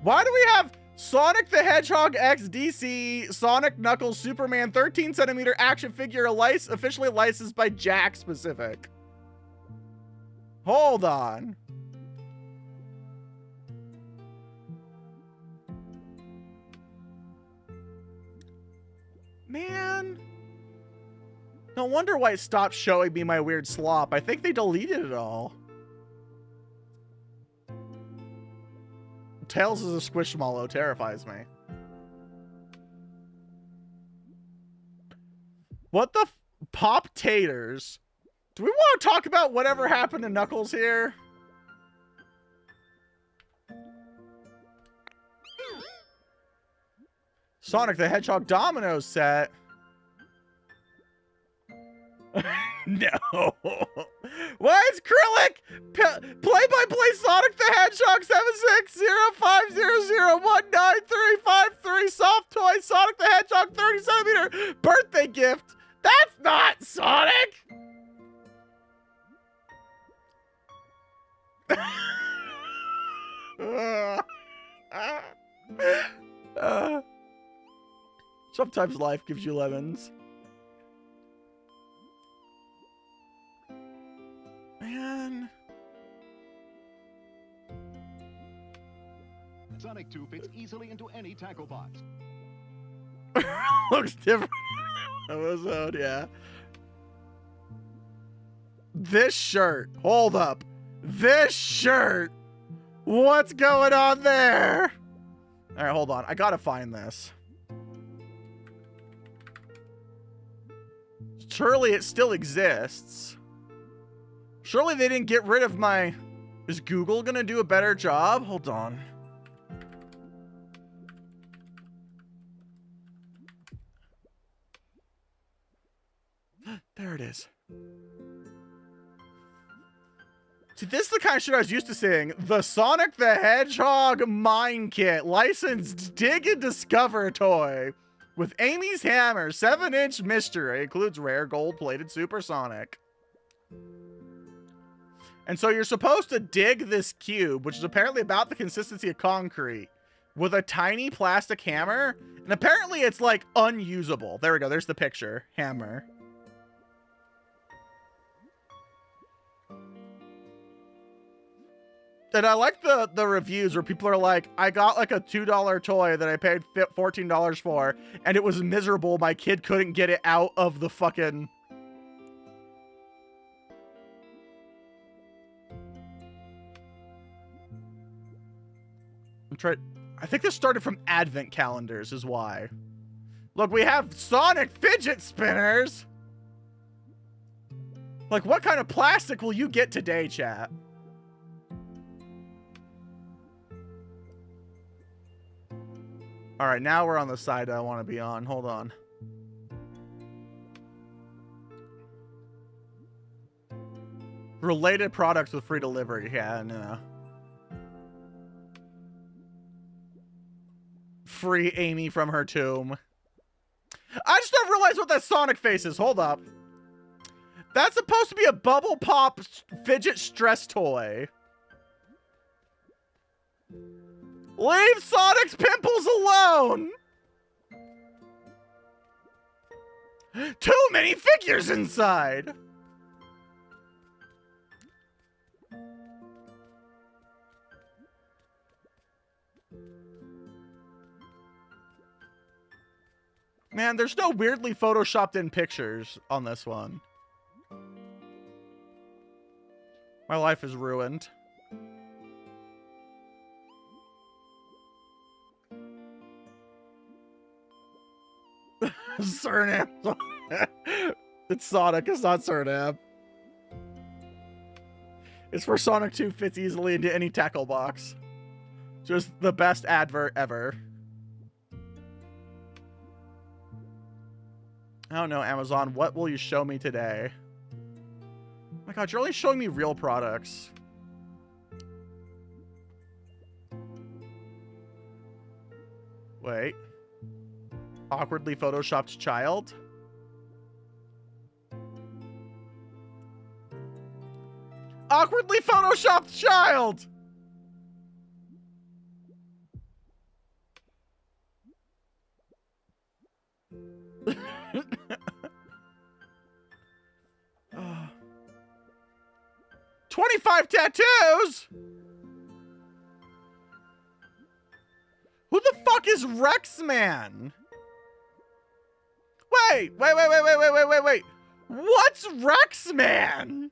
Why do we have Sonic the Hedgehog X DC Sonic Knuckles Superman 13cm action figure officially licensed by Jack Specific? Hold on. Man. No wonder why it stopped showing me my weird slop. I think they deleted it all. Tails is a squishmallow terrifies me. What the Pop Taters? Do we want to talk about whatever happened to Knuckles here? Sonic the Hedgehog Domino set. No. Why is Krillic play-by-play Sonic the Hedgehog 76050019353 soft toy Sonic the Hedgehog 30cm birthday gift? That's not Sonic. Sometimes life gives you lemons. Man. Sonic 2 fits easily into any tackle box. Looks different. Episode, yeah. This shirt. Hold up. This shirt. What's going on there? All right, hold on. I gotta find this. Surely it still exists. Surely they didn't get rid of my... Is Google gonna do a better job? Hold on. There it is. See, this is the kind of shit I was used to seeing. The Sonic the Hedgehog Mine Kit. Licensed Dig and Discover toy. With Amy's Hammer. 7-inch mystery. Includes rare gold-plated Supersonic. And so you're supposed to dig this cube, which is apparently about the consistency of concrete, with a tiny plastic hammer. And apparently it's like unusable. There we go. There's the picture. Hammer. And I like the reviews where people are like, I got like a $2 toy that I paid $14 for, and it was miserable. My kid couldn't get it out of the fucking... I think this started from advent calendars is why. Look, we have Sonic fidget spinners. Like, what kind of plastic will you get today, chat? All right, now we're on the side I want to be on. Hold on. Related products with free delivery. Yeah, no. Free Amy from her tomb. I just don't realize what that Sonic face is. Hold up. That's supposed to be a bubble pop fidget stress toy. Leave Sonic's pimples alone! Too many figures inside! Man, there's no weirdly photoshopped in pictures on this one. My life is ruined. Suriname. It's Sonic, it's not Suriname. It's for Sonic 2 fits easily into any tackle box. Just the best advert ever. I don't know, Amazon, what will you show me today? Oh my god, you're only showing me real products. Wait. Awkwardly photoshopped child? Awkwardly photoshopped child! uh, 25 tattoos? Who the fuck is Rexman? Wait. What's Rexman?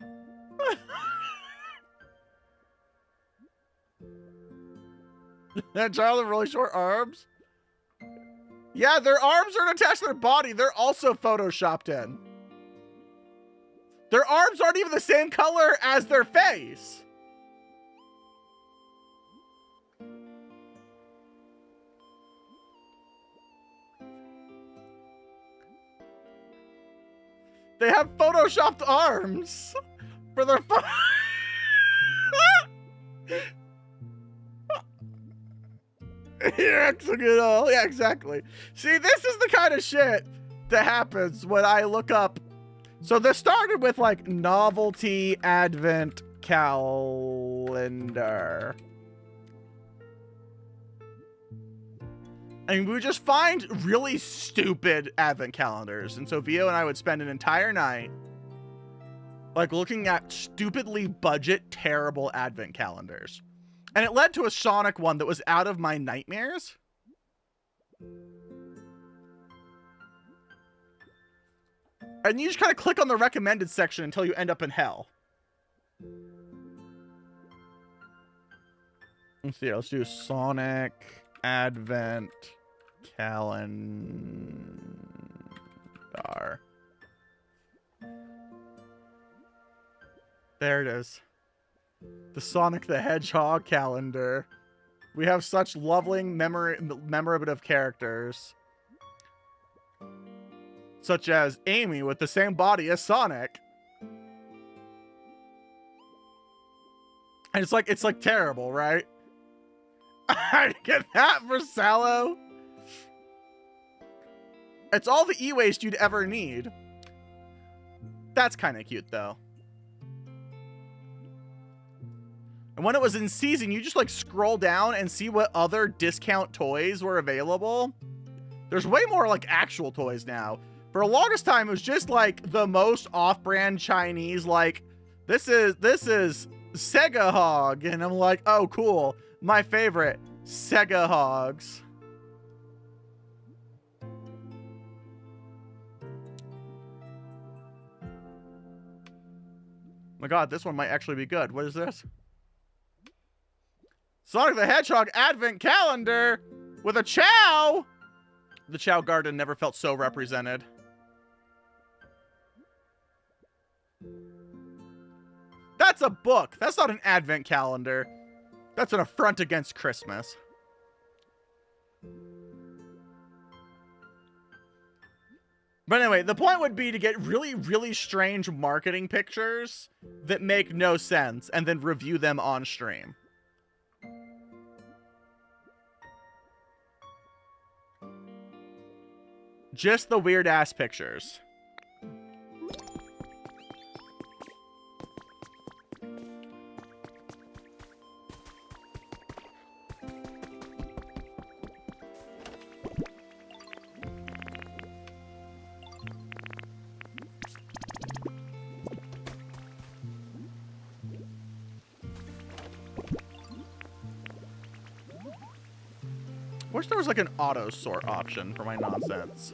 That child with really short arms? Yeah, their arms aren't attached to their body. They're also photoshopped in. Their arms aren't even the same color as their face. They have photoshopped arms for their hexagonal. Yeah, exactly. See, this is the kind of shit that happens when I look up. So this started with like novelty advent calendar. And we would just find really stupid advent calendars. And so Vio and I would spend an entire night like looking at stupidly budget, terrible advent calendars. And it led to a Sonic one that was out of my nightmares. And you just kind of click on the recommended section until you end up in hell. Let's see, let's do Sonic Advent Calendar. There it is. The Sonic the Hedgehog calendar. We have such lovely memorative characters. Such as Amy with the same body as Sonic. And it's like terrible, right? I'd get that for Sallow. It's all the e-waste you'd ever need. That's kind of cute, though. And when it was in season, you just like scroll down and see what other discount toys were available. There's way more like actual toys now. For the longest time, it was just like the most off-brand Chinese, like this is Sega Hog. And I'm like, oh, cool. My favorite, Sega Hogs. My god, this one might actually be good. What is this? Sonic the Hedgehog Advent Calendar with a Chow! The Chow Garden never felt so represented. That's a book. That's not an advent calendar. That's an affront against Christmas. But anyway, the point would be to get really, really strange marketing pictures that make no sense and then review them on stream. Just the weird-ass pictures. Wish there was like an auto sort option for my nonsense.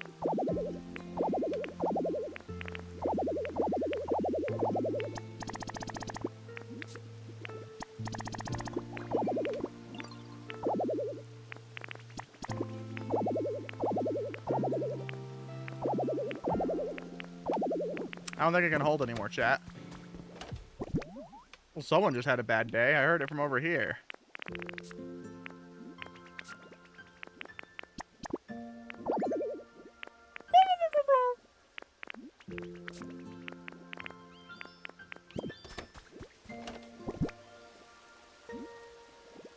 I don't think I can hold anymore, chat. Well, someone just had a bad day. I heard it from over here.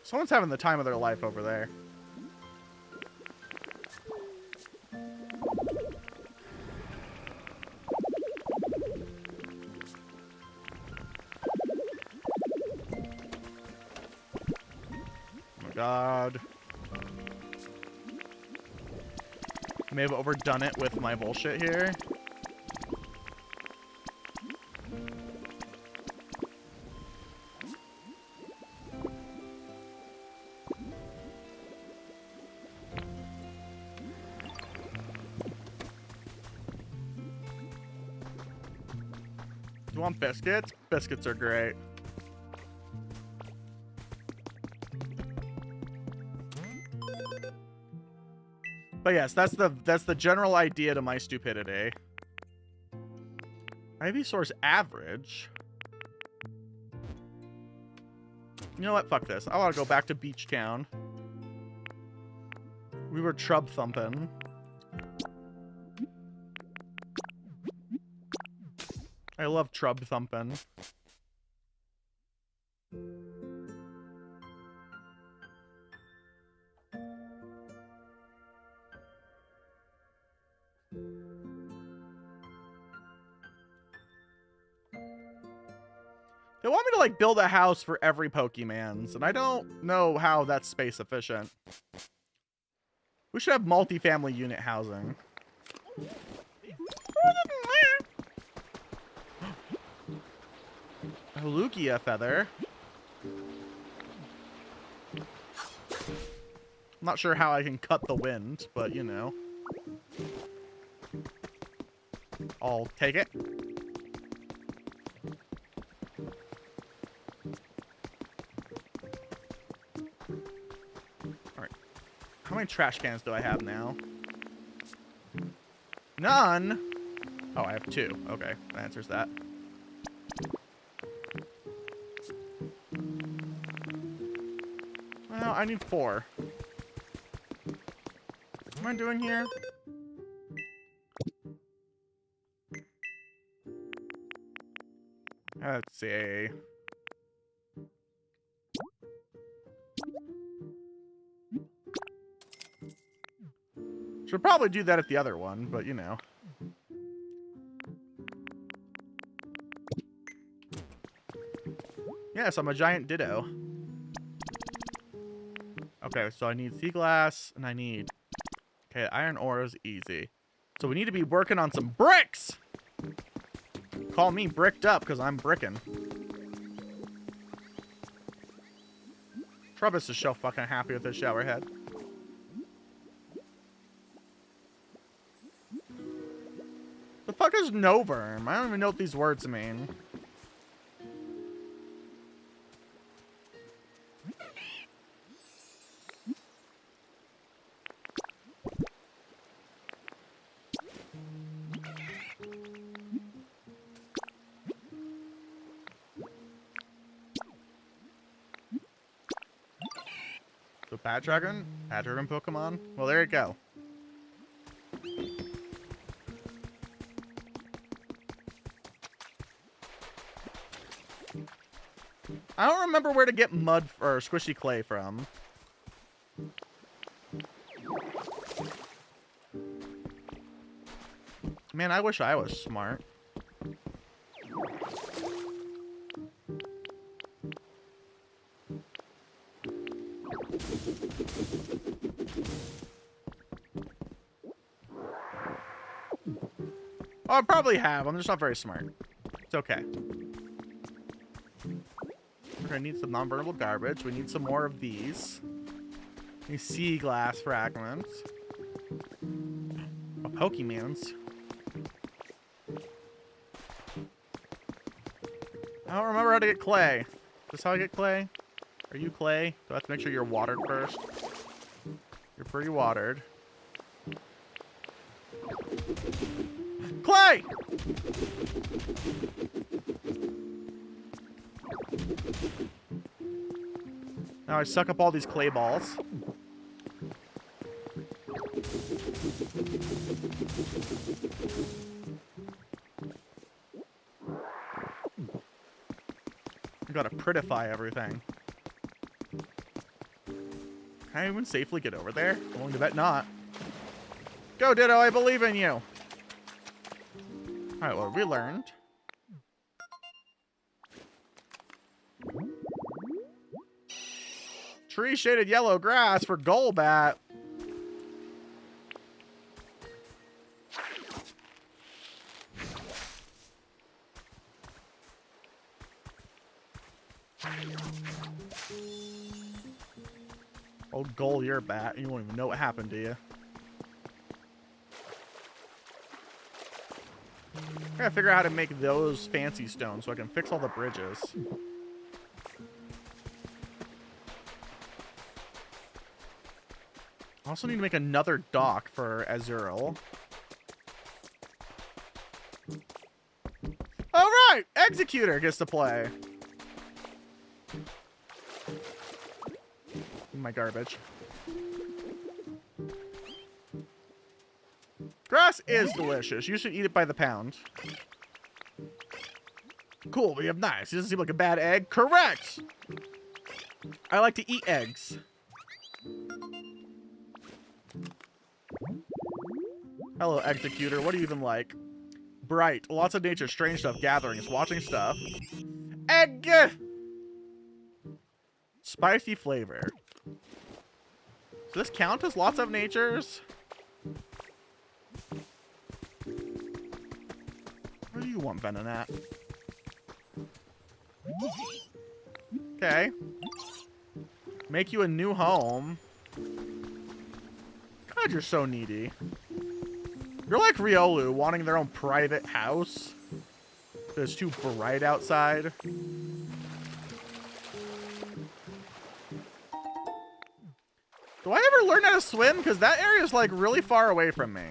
Someone's having the time of their life over there. Oh my god. I may have overdone it with my bullshit here. Want biscuits? Biscuits are great. But yes, that's the general idea to my stupidity. Ivysaur's average. You know what? Fuck this. I want to go back to Beach Town. We were trub thumping. I love trub thumping. They want me to like build a house for every Pokemans, and I don't know how that's space efficient. We should have multi-family unit housing. A Lugia feather. I'm not sure how I can cut the wind, but you know. I'll take it. Alright. How many trash cans do I have now? None! Oh, I have 2. Okay, that answers that. Well, I need 4. What am I doing here? Let's see. Should probably do that at the other one, but you know. Yes, I'm a giant ditto. Okay, so I need sea glass, and I need... Okay, iron ore is easy. So we need to be working on some bricks! Call me bricked up, because I'm bricking. Trubus is so fucking happy with his shower head. The fuck is no worm? I don't even know what these words mean. So Bat Dragon Pokemon? Well, there you go. I don't remember where to get mud or squishy clay from. Man, I wish I was smart. Oh, I probably have. I'm just not very smart. It's okay. We're gonna need some non-burnable garbage. We need some more of these. These sea glass fragments. Oh, Pokemons. I don't remember how to get clay. Is this how I get clay? Are you clay? Do I have to make sure you're watered first? You're pretty watered. Clay! Now I suck up all these clay balls. I gotta prettify everything. Can I even safely get over there? I'm willing to bet not. Go, Ditto, I believe in you. Alright, well, we learned. Tree-shaded yellow grass for Golbat. Old Goal, you're a bat. You won't even know what happened to you. I gotta figure out how to make those fancy stones so I can fix all the bridges. I also need to make another dock for Azurill. Alright! Executor gets to play. My garbage. Grass is delicious. You should eat it by the pound. Cool, we have nice. Doesn't seem like a bad egg. Correct! I like to eat eggs. Hello, Executor. What do you even like? Bright. Lots of nature. Strange stuff. Gatherings. Watching stuff. Egg! Spicy flavor. Does this count as lots of natures? Where do you want Venom at? Okay. Make you a new home. God, you're so needy. You're like Riolu, wanting their own private house. It's too bright outside. Do I ever learn how to swim? Because that area is like really far away from me.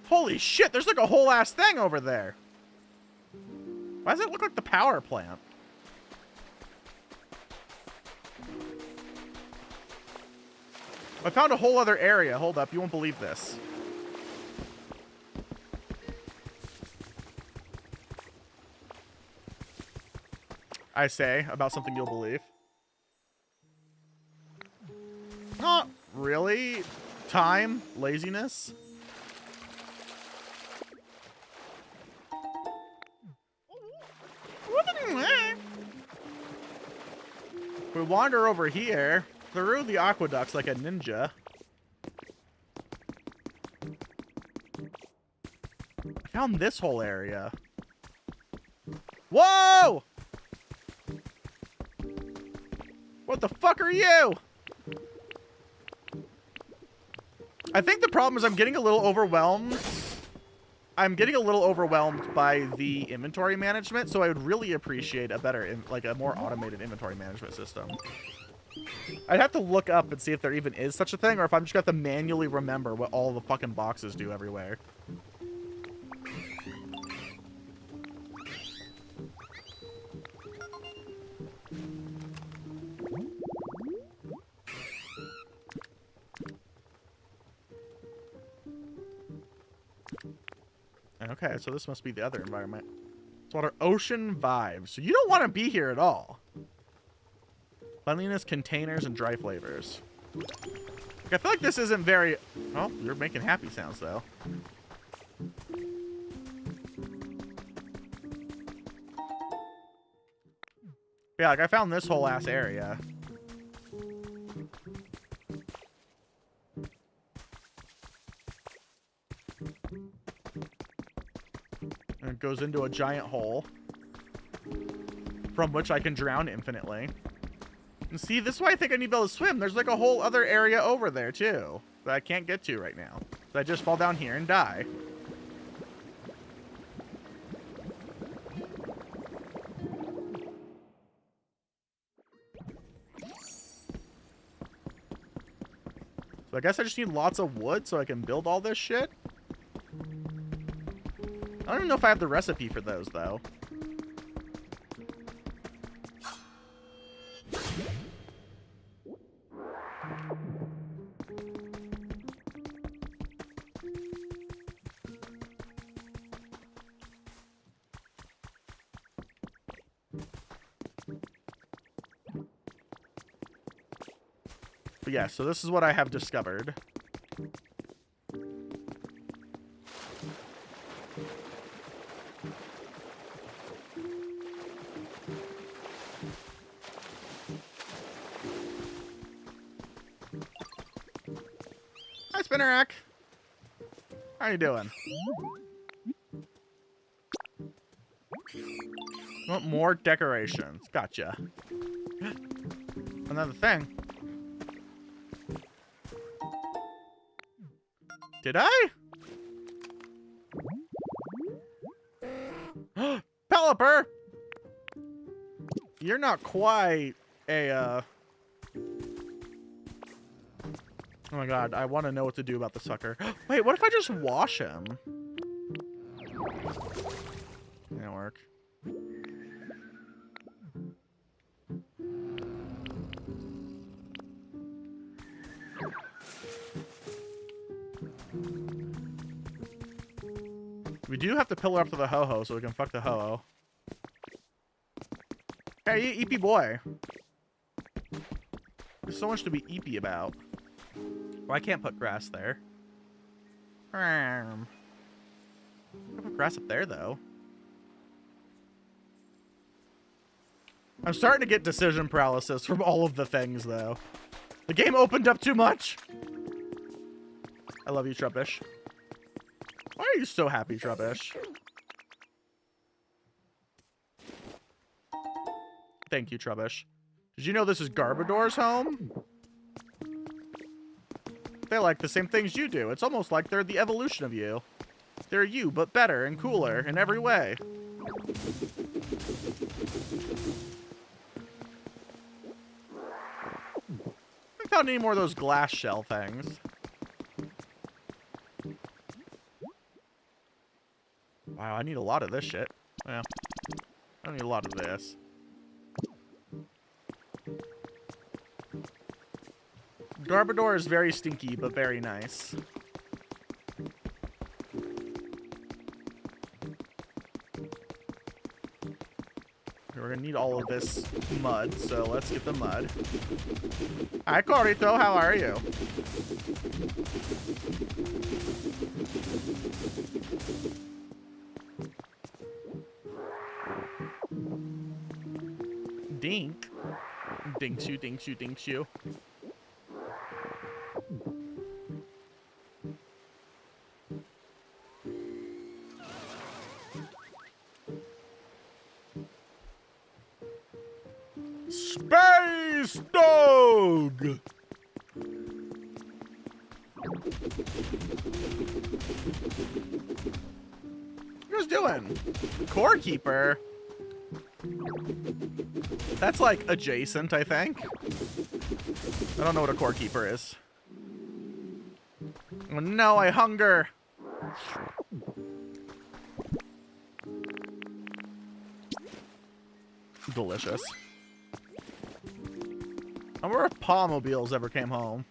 Holy shit, there's like a whole ass thing over there. Why does it look like the power plant? I found a whole other area. Hold up, you won't believe this. I say about something you'll believe. Not really. Time, laziness. We wander over here through the aqueducts like a ninja. I found this whole area. Whoa! What the fuck are you? I think the problem is I'm getting a little overwhelmed. I'm getting a little overwhelmed by the inventory management, so I would really appreciate a better, like a more automated inventory management system. I'd have to look up and see if there even is such a thing, or if I'm just going to have to manually remember what all the fucking boxes do everywhere. Okay, so this must be the other environment. It's water ocean vibes. So you don't want to be here at all. Cleanliness, containers, and dry flavors. Like, I feel like this isn't very... Oh, you're making happy sounds, though. Yeah, like, I found this whole ass area. And it goes into a giant hole from which I can drown infinitely. And see, this is why I think I need to be able to swim. There's like a whole other area over there too that I can't get to right now. So I just fall down here and die. So I guess I just need lots of wood so I can build all this shit. I don't even know if I have the recipe for those, though. But yeah, so this is what I have discovered. Hi, Spinnerack. How you doing? Want more decorations? Gotcha. Another thing. Did I? Pelipper! You're not quite a, Oh my god, I want to know what to do about the sucker. Wait, what if I just wash him? Didn't work. We do have to pillar up to the ho-ho so we can fuck the ho-ho. Hey, you eepy boy. There's so much to be eepy about. Well, I can't put grass there. I can put grass up there, though. I'm starting to get decision paralysis from all of the things, though. The game opened up too much. I love you, Trubbish. Why are you so happy, Trubbish? Thank you, Trubbish. Did you know this is Garbodor's home? They like the same things you do. It's almost like they're the evolution of you. They're you, but better and cooler in every way. I haven't found any more of those glass shell things. Wow, I need a lot of this shit. Yeah. I need a lot of this. Garbodor is very stinky, but very nice. We're gonna need all of this mud, so let's get the mud. Hi, Corito, how are you? Dink. Dinks you, dinks you, dinks you. Space dog! What are you guys doing? Core keeper? That's like adjacent, I think. I don't know what a core keeper is. Oh no, I hunger. Delicious. I wonder if Pawmobiles ever came home.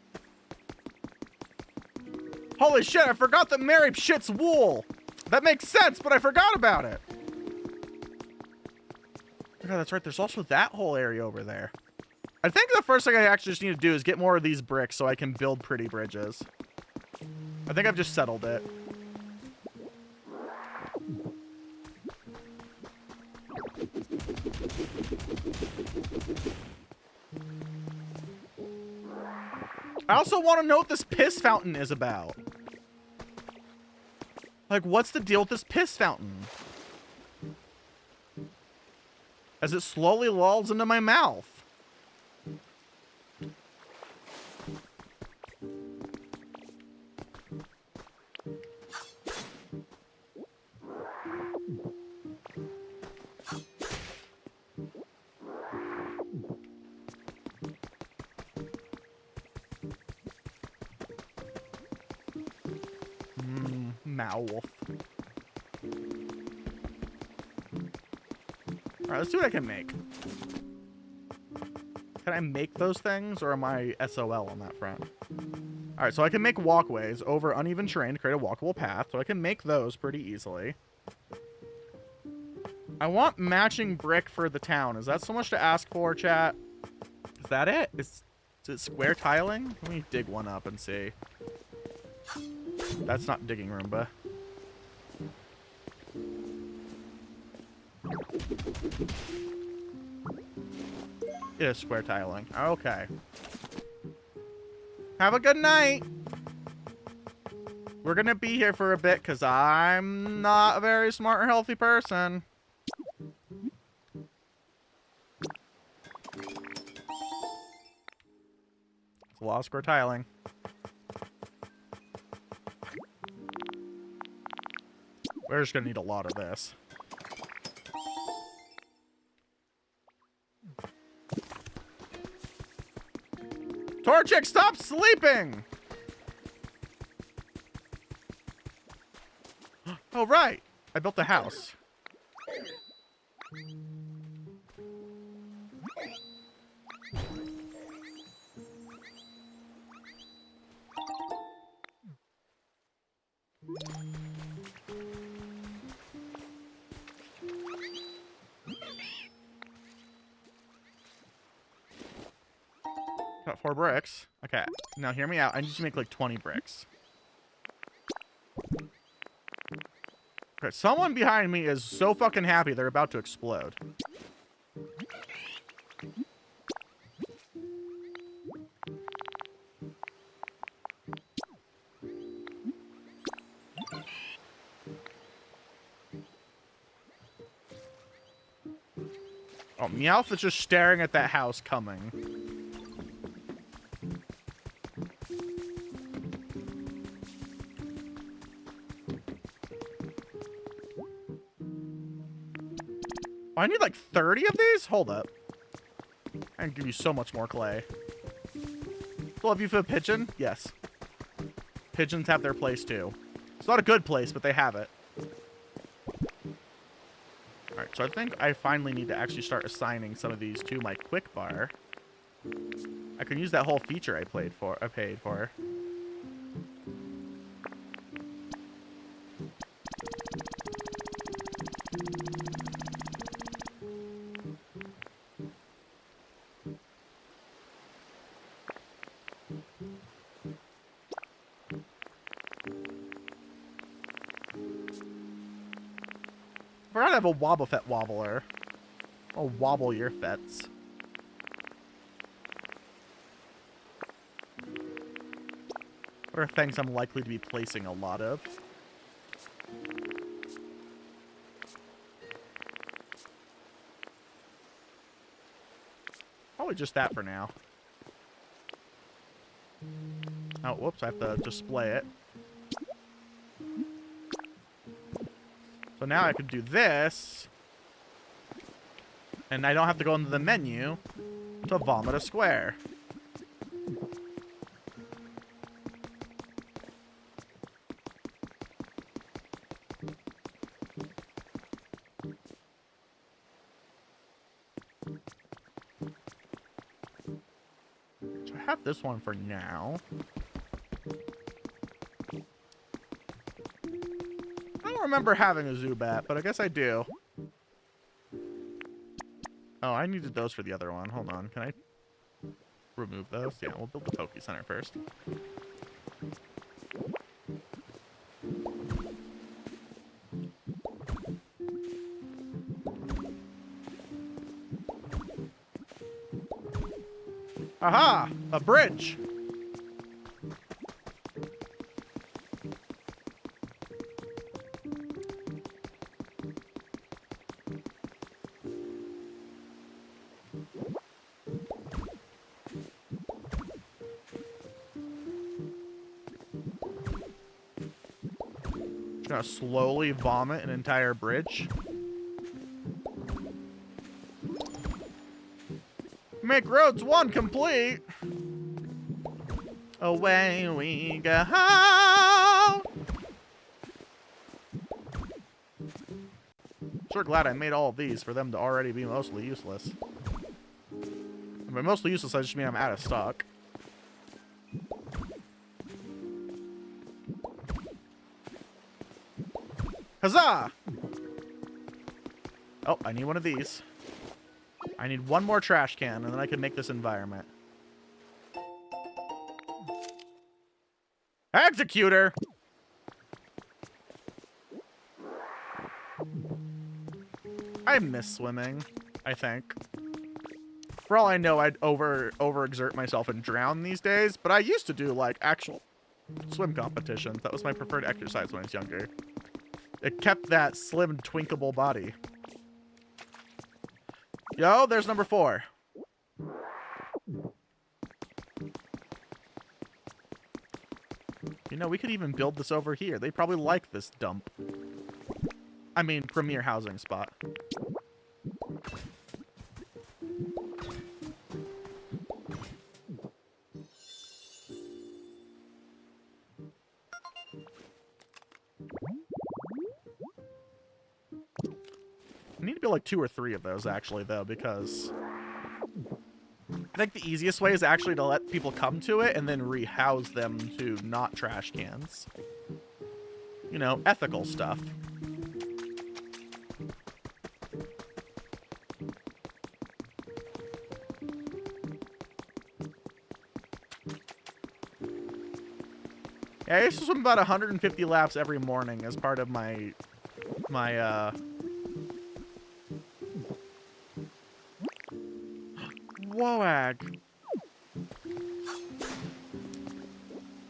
Holy shit, I forgot that Mary shits wool. That makes sense, but I forgot about it. Oh God, that's right. There's also that whole area over there. I think the first thing I actually just need to do is get more of these bricks so I can build pretty bridges. I think I've just settled it. I also want to know what this piss fountain is about. Like, what's the deal with this piss fountain? As it slowly lulls into my mouth. Mouth. Alright, let's see what I can make. Can I make those things, or am I SOL on that front? Alright, so I can make walkways over uneven terrain to create a walkable path, so I can make those pretty easily. I want matching brick for the town. Is that so much to ask for, chat? Is that it? Is it square tiling? Let me dig one up and see. That's not digging Roomba. It is square tiling. Okay. Have a good night. We're gonna be here for a bit because I'm not a very smart or healthy person. It's a lot of square tiling. We're just gonna need a lot of this. Torchic, stop sleeping! Oh, right. I built a house. Got 4 bricks. Okay, now hear me out. I need to make like 20 bricks. Okay, someone behind me is so fucking happy they're about to explode. Oh, Meowth is just staring at that house coming. Oh, I need like 30 of these? Hold up. I can give you so much more clay. Still have you for a pigeon? Yes. Pigeons have their place too. It's not a good place, but they have it. Alright, so I think I finally need to actually start assigning some of these to my quick bar. I can use that whole feature I paid for. I forgot I have a Wobbuffet wobbler. I'll wobble your fets. What are things I'm likely to be placing a lot of? Probably just that for now. Oh, whoops, I have to display it. So now I could do this. And I don't have to go into the menu to vomit a square. So I have this one for now. I don't remember having a Zubat, but I guess I do. Oh, I needed those for the other one. Hold on. Can I remove those? Yeah, we'll build the Poke Center first. Aha! A bridge! Just gonna slowly vomit an entire bridge. Make roads 1 complete. Away we go. Sure glad I made all of these for them to already be mostly useless. And by mostly useless, I just mean I'm out of stock. Huzzah! Oh, I need one of these. I need one more trash can, and then I can make this environment. Executor! I miss swimming, I think. For all I know, I'd overexert myself and drown these days, but I used to do, like, actual swim competitions. That was my preferred exercise when I was younger. It kept that slim, twinkable body. Yo, there's number 4. You know, we could even build this over here. They probably like this dump. I mean, premier housing spot. I need to build like 2 or 3 of those, actually, though, because I think the easiest way is actually to let people come to it and then rehouse them to not trash cans. You know, ethical stuff. Yeah, I used to swim about 150 laps every morning as part of my Whoag.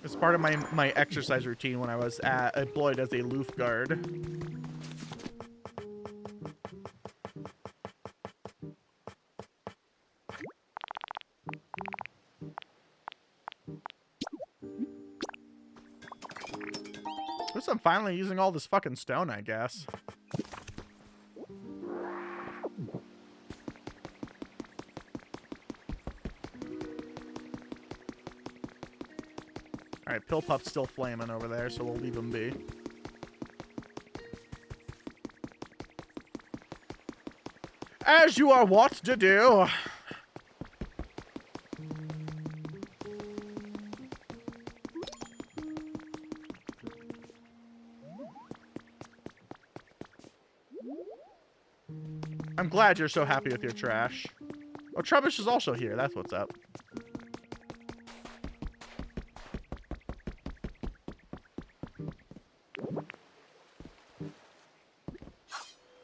It's part of my exercise routine when I was employed as a loof guard. Guess I'm finally using all this fucking stone, I guess. Alright, Pillpup's still flaming over there, so we'll leave him be. As you are wont to do. I'm glad you're so happy with your trash. Oh, Trubbish is also here. That's what's up.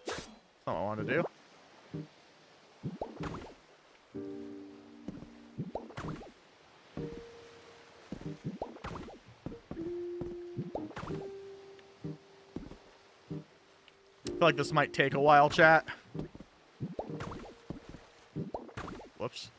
That's not what I wanted to do. I feel like this might take a while, chat. Whoops.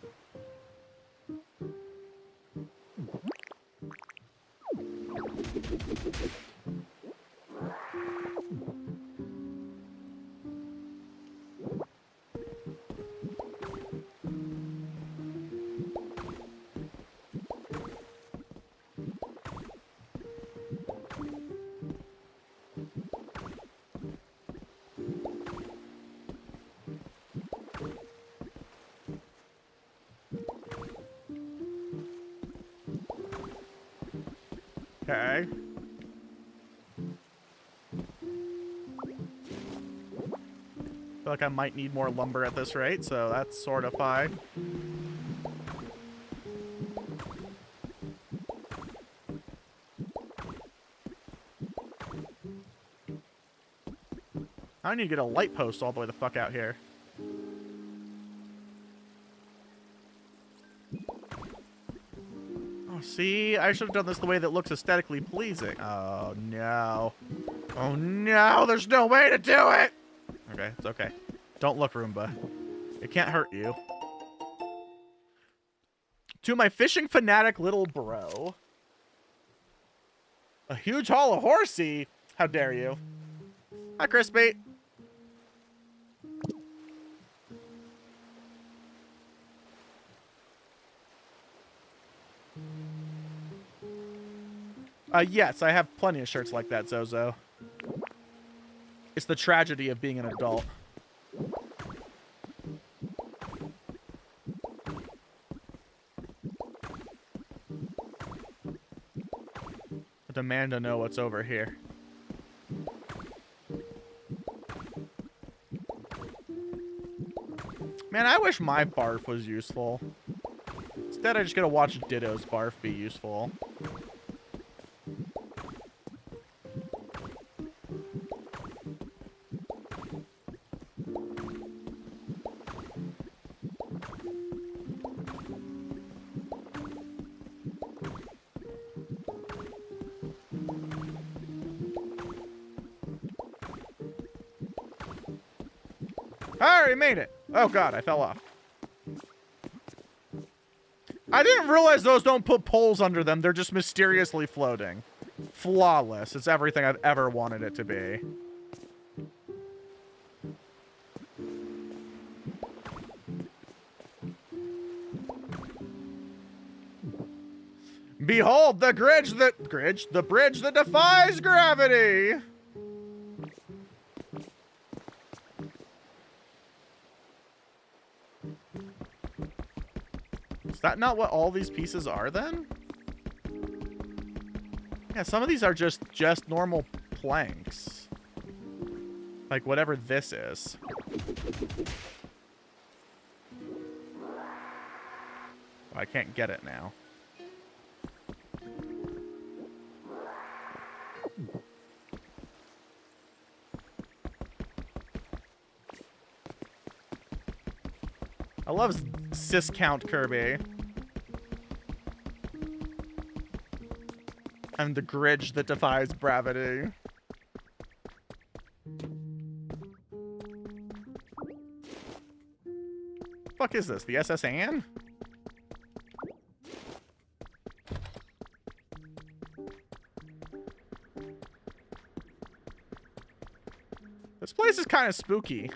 Okay. Feel like I might need more lumber at this rate, so that's sort of fine. I need to get a light post all the way the fuck out here. Oh, see? I should have done this the way that looks aesthetically pleasing. Oh, no. Oh, no! There's no way to do it! Okay, it's okay. Don't look, Roomba. It can't hurt you. To my fishing fanatic little bro. A huge haul of horsey? How dare you? Hi, Crispy. Yes, I have plenty of shirts like that, Zozo. It's the tragedy of being an adult. I demand to know what's over here. Man, I wish my barf was useful. Instead, I just gotta watch Ditto's barf be useful. I already made it. Oh god, I fell off. I didn't realize those don't put poles under them. They're just mysteriously floating. Flawless. It's everything I've ever wanted it to be. Behold the bridge that defies gravity. Is that not what all these pieces are then? Yeah, some of these are just normal planks. Like whatever this is. I can't get it now. I love Syscount Kirby. And the bridge that defies gravity. Fuck is this? The SS Anne? This place is kind of spooky.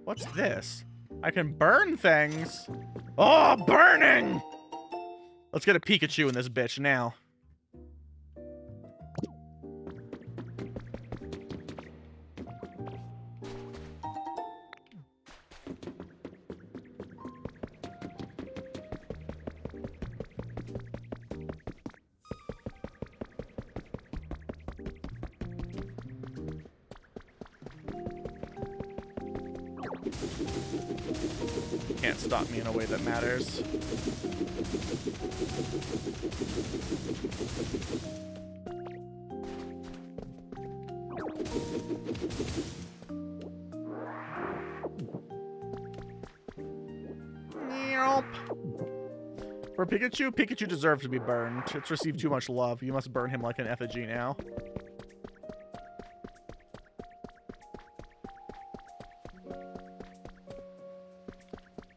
What's this? I can burn things. Oh, burning! Let's get a Pikachu in this bitch now. Can't stop me in a way that matters. Yelp. For Pikachu, Pikachu deserves to be burned. It's received too much love. You must burn him like an effigy now.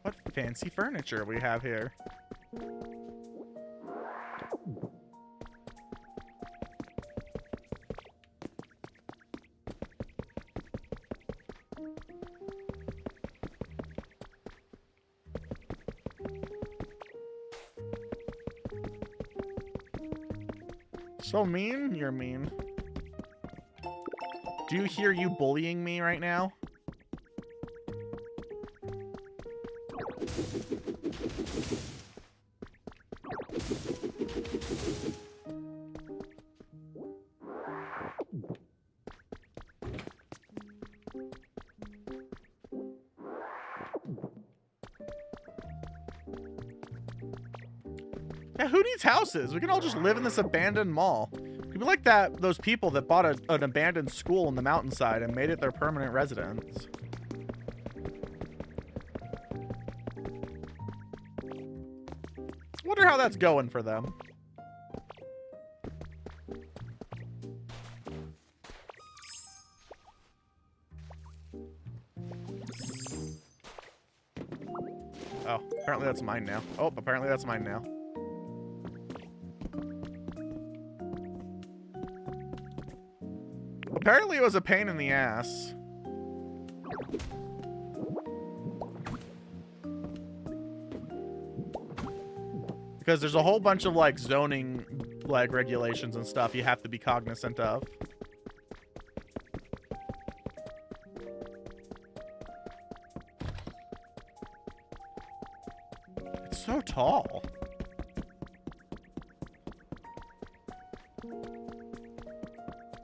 What fancy furniture we have here. So mean? You're mean. Do you hear you bullying me right now? Yeah, who needs houses? We can all just live in this abandoned mall. Could be like those people that bought an abandoned school in the mountainside and made it their permanent residence. Wonder how that's going for them. Oh, apparently that's mine now. Oh, apparently that's mine now. Apparently it was a pain in the ass. Because there's a whole bunch of, like, zoning, like, regulations and stuff you have to be cognizant of. It's so tall.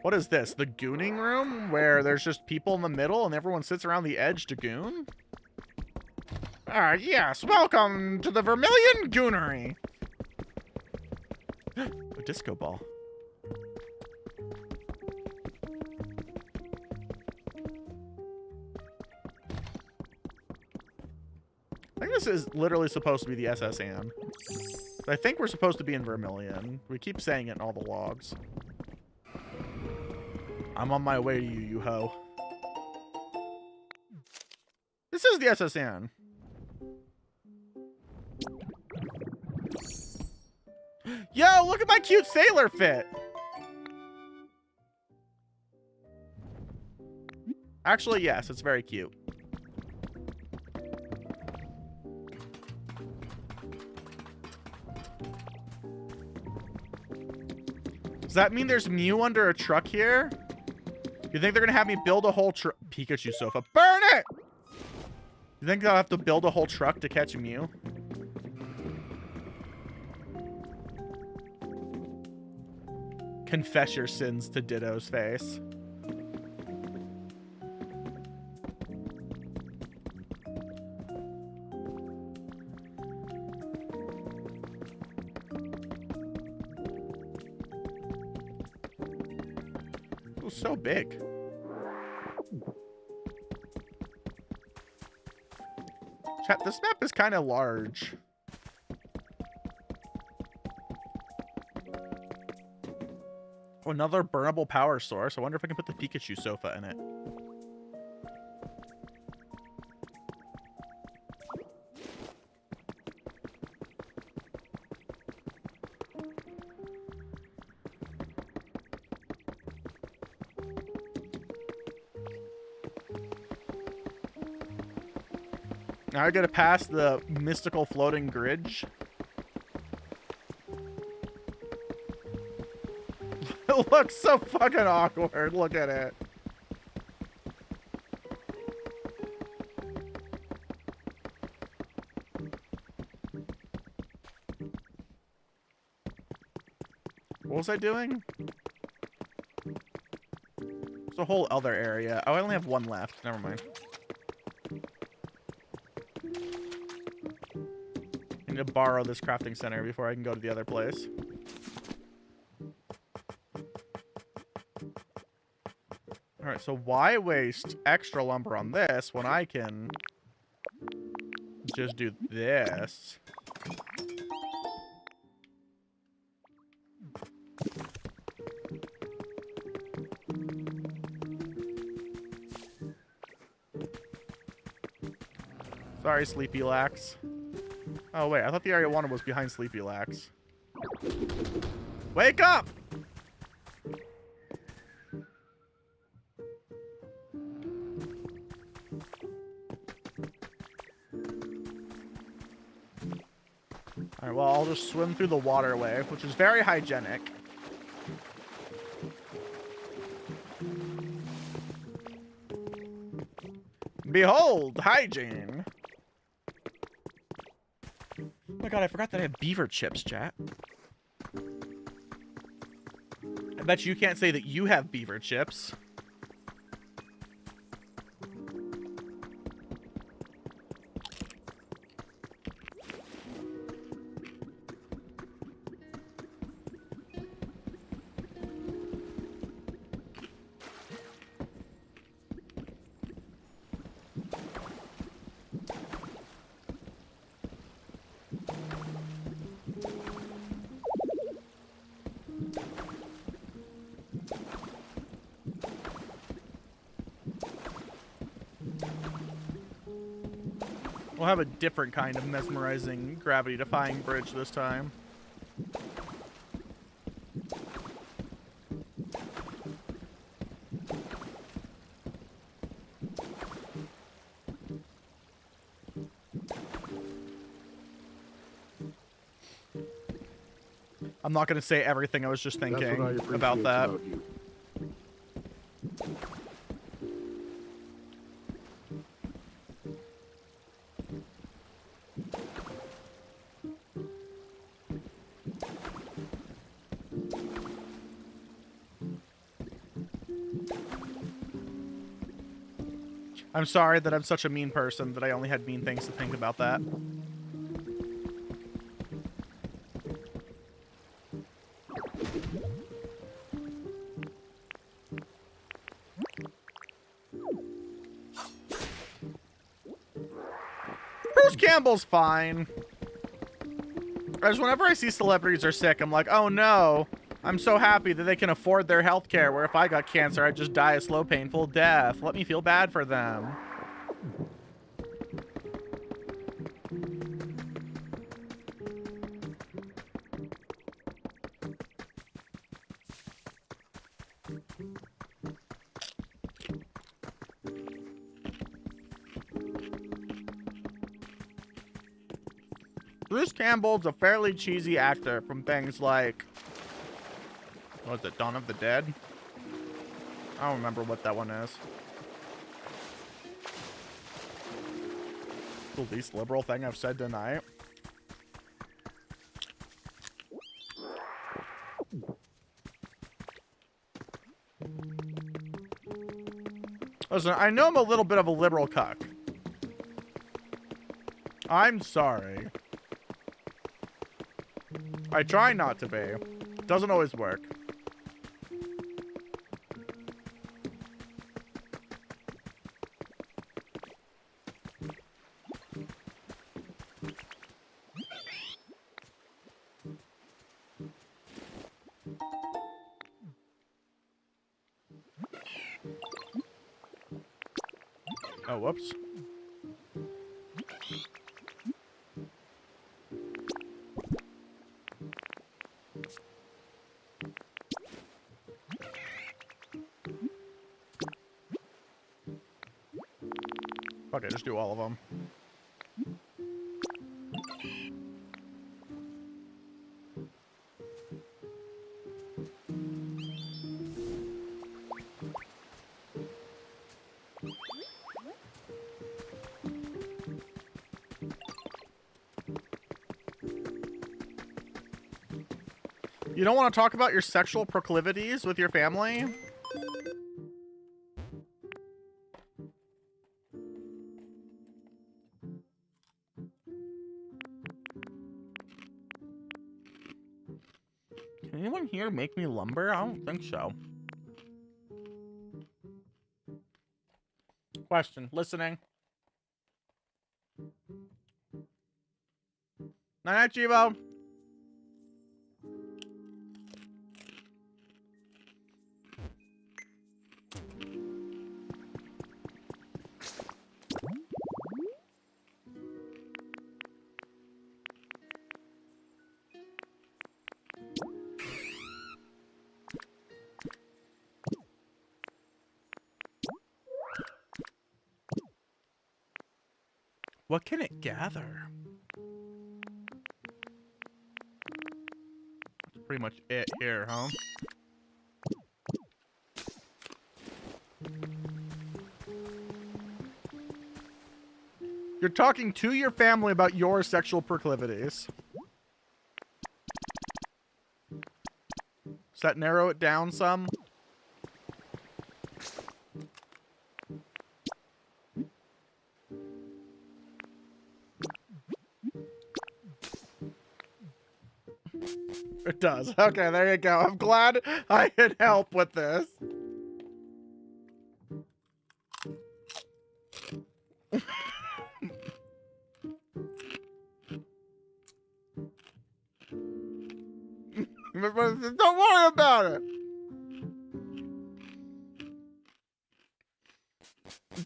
What is this? The gooning room? Where there's just people in the middle and everyone sits around the edge to goon? Yes, welcome to the Vermilion Goonery. A disco ball. I think this is literally supposed to be the SSN. I think we're supposed to be in Vermilion. We keep saying it in all the logs. I'm on my way to you, you ho. This is the SSN. Yo, look at my cute sailor fit. Actually, yes, it's very cute. Does that mean there's Mew under a truck here? You think they're gonna have me build a whole Pikachu sofa? Burn it! You think I'll have to build a whole truck to catch a Mew? Confess your sins to Ditto's face. It was so big. Chat, this map is kind of large. Oh, another burnable power source. I wonder if I can put the Pikachu sofa in it. Now I gotta pass the mystical floating bridge. It looks so fucking awkward. Look at it. What was I doing? There's a whole other area. Oh, I only have one left. Never mind. I need to borrow this crafting center before I can go to the other place. Alright, so why waste extra lumber on this when I can just do this? Sorry, Sleepy Lax. Oh, wait. I thought the area I wanted was behind Sleepy Lax. Wake up! Alright, well, I'll just swim through the waterway, which is very hygienic. Behold, hygiene! Oh my god, I forgot that I have beaver chips, chat. I bet you can't say that you have beaver chips. We'll have a different kind of mesmerizing, gravity-defying bridge this time. I'm not going to say everything I was just That's what I thinking appreciate about that. about you. I'm sorry that I'm such a mean person that I only had mean things to think about that. Bruce Campbell's fine. As whenever I see celebrities are sick, I'm like, oh no. I'm so happy that they can afford their health care, where if I got cancer, I'd just die a slow, painful death. Let me feel bad for them. Bruce Campbell's a fairly cheesy actor from things like, what was it, Dawn of the Dead? I don't remember what that one is. The least liberal thing I've said tonight. Listen, I know I'm a little bit of a liberal cuck. I'm sorry. I try not to be. Doesn't always work. Oh, whoops. Okay, just do all of them. You don't want to talk about your sexual proclivities with your family? Can anyone here make me lumber? I don't think so. Question. Listening. Night, Chivo. What can it gather? That's pretty much it here, huh? You're talking to your family about your sexual proclivities. Does that narrow it down some? It does. Okay, there you go. I'm glad I could help with this. Don't worry about it.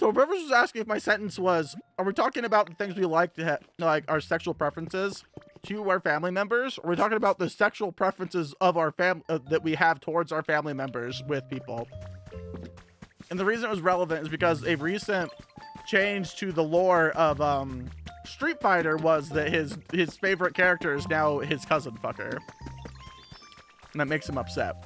So Rivers was asking if my sentence was, are we talking about the things we like to like our sexual preferences to our family members? Or are we talking about the sexual preferences of our that we have towards our family members with people? And the reason it was relevant is because a recent change to the lore of Street Fighter was that his favorite character is now his cousin fucker. And that makes him upset.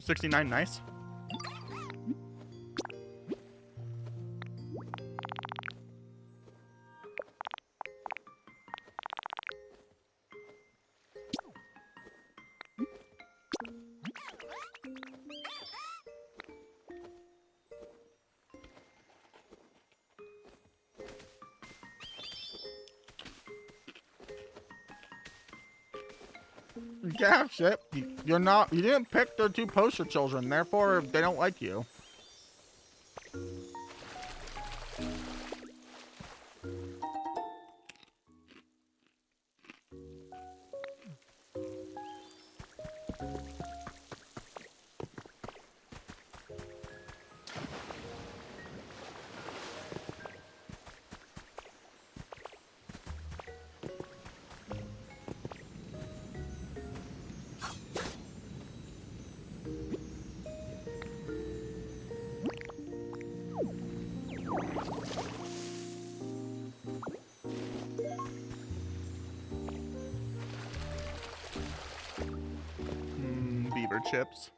$69, nice. Yeah, shit. You didn't pick the two poster children, therefore they don't like you. Beaver chips.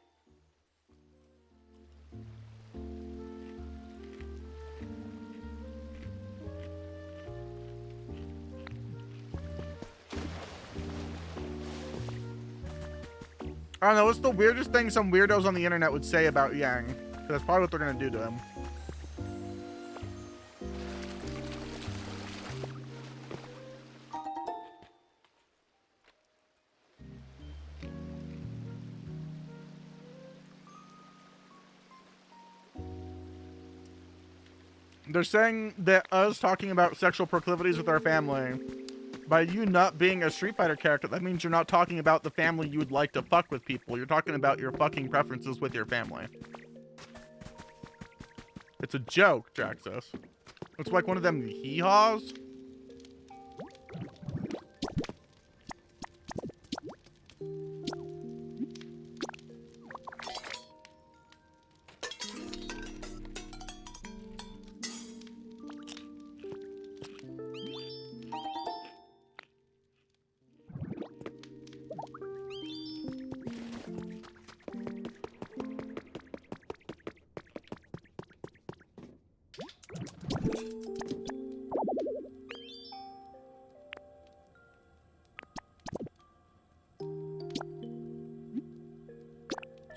I don't know, what's the weirdest thing some weirdos on the internet would say about Yang? That's probably what they're gonna do to him. They're saying that us talking about sexual proclivities with our family, by you not being a Street Fighter character, that means you're not talking about the family you would like to fuck with people. You're talking about your fucking preferences with your family. It's a joke, Draxus. It's like one of them hee-haws.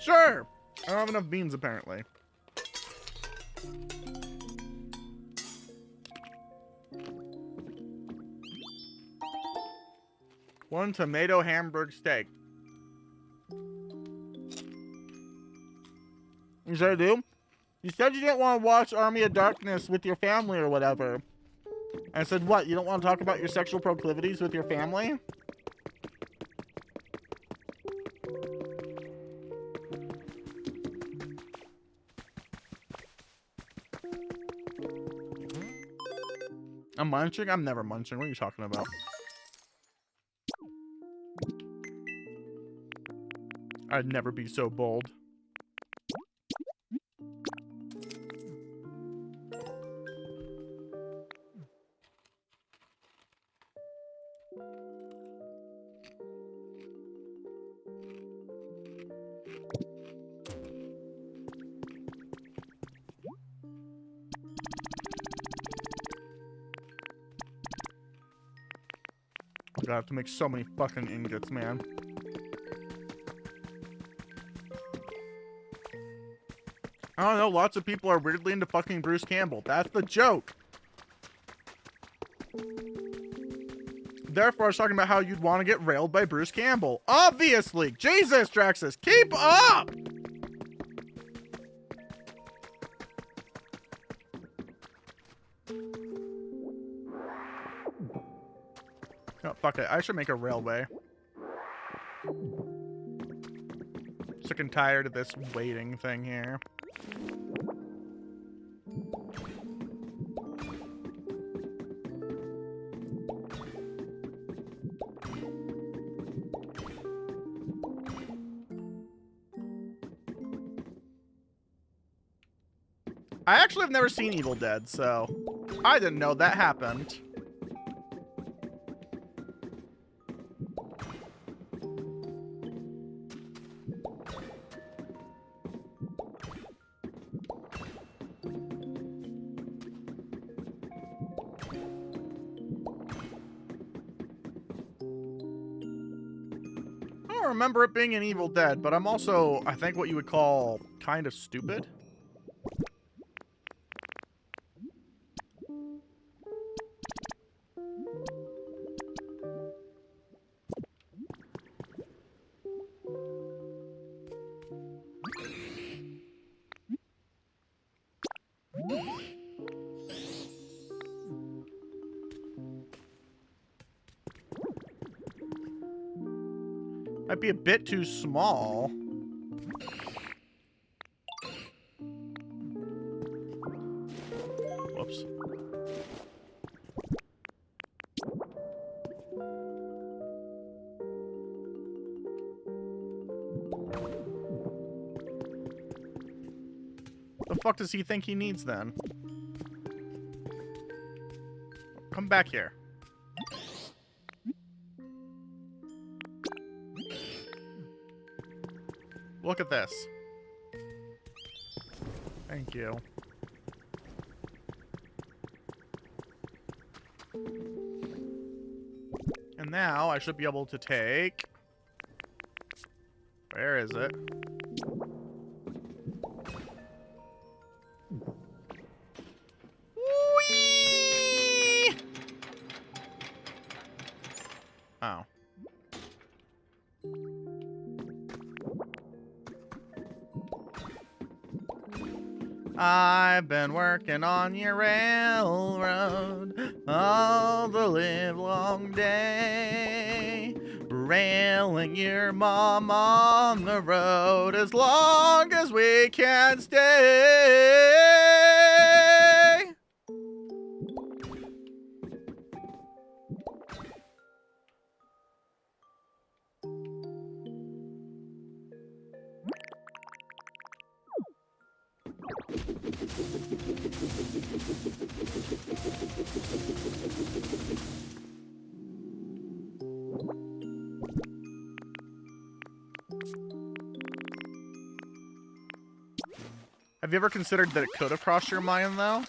Sure! I don't have enough beans, apparently. One tomato hamburg steak. You said I do? You said you didn't want to watch Army of Darkness with your family or whatever. I said, what? You don't want to talk about your sexual proclivities with your family? I'm munching? I'm never munching. What are you talking about? I'd never be so bold. I have to make so many fucking ingots, man. I don't know, lots of people are weirdly into fucking Bruce Campbell. That's the joke. Therefore, I was talking about how you'd want to get railed by Bruce Campbell. Obviously! Jesus, Draxus, keep up! Oh, fuck it. I should make a railway. sick and tired of this waiting thing here. I actually have never seen Evil Dead, so I didn't know that happened. I don't remember it being an Evil Dead, but I'm also, I think, what you would call kind of stupid. Might be a bit too small. Whoops. The fuck does he think he needs then? Come back here. Look at this. Thank you. And now I should be able to take... Where is it? Whee! Oh. I've been working on your railroad all the livelong day, railing your mom on the road as long as we can stay. Have you ever considered that it could have crossed your mind, though?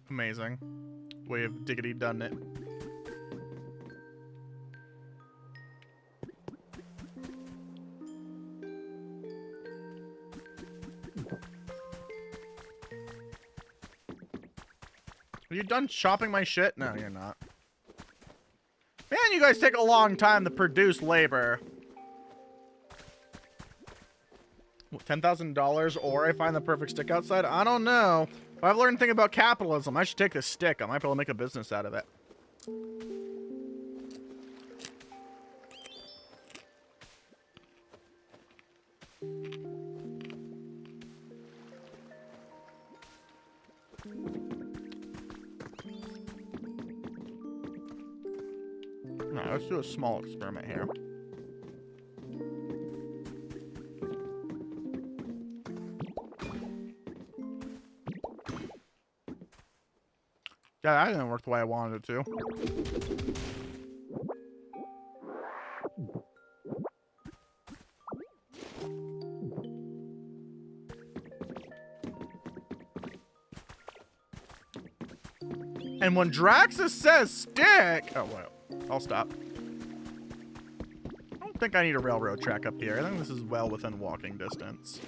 Amazing. Way of diggity done it. Are you done chopping my shit? No, you're not. Man, you guys take a long time to produce labor. $10,000 or I find the perfect stick outside? I don't know. If I've learned anything about capitalism, I should take this stick. I might be able to make a business out of it. No, let's do a small experiment here. Yeah, that didn't work the way I wanted it to. And when Draxus says stick... Oh, well, I'll stop. I don't think I need a railroad track up here. I think this is well within walking distance.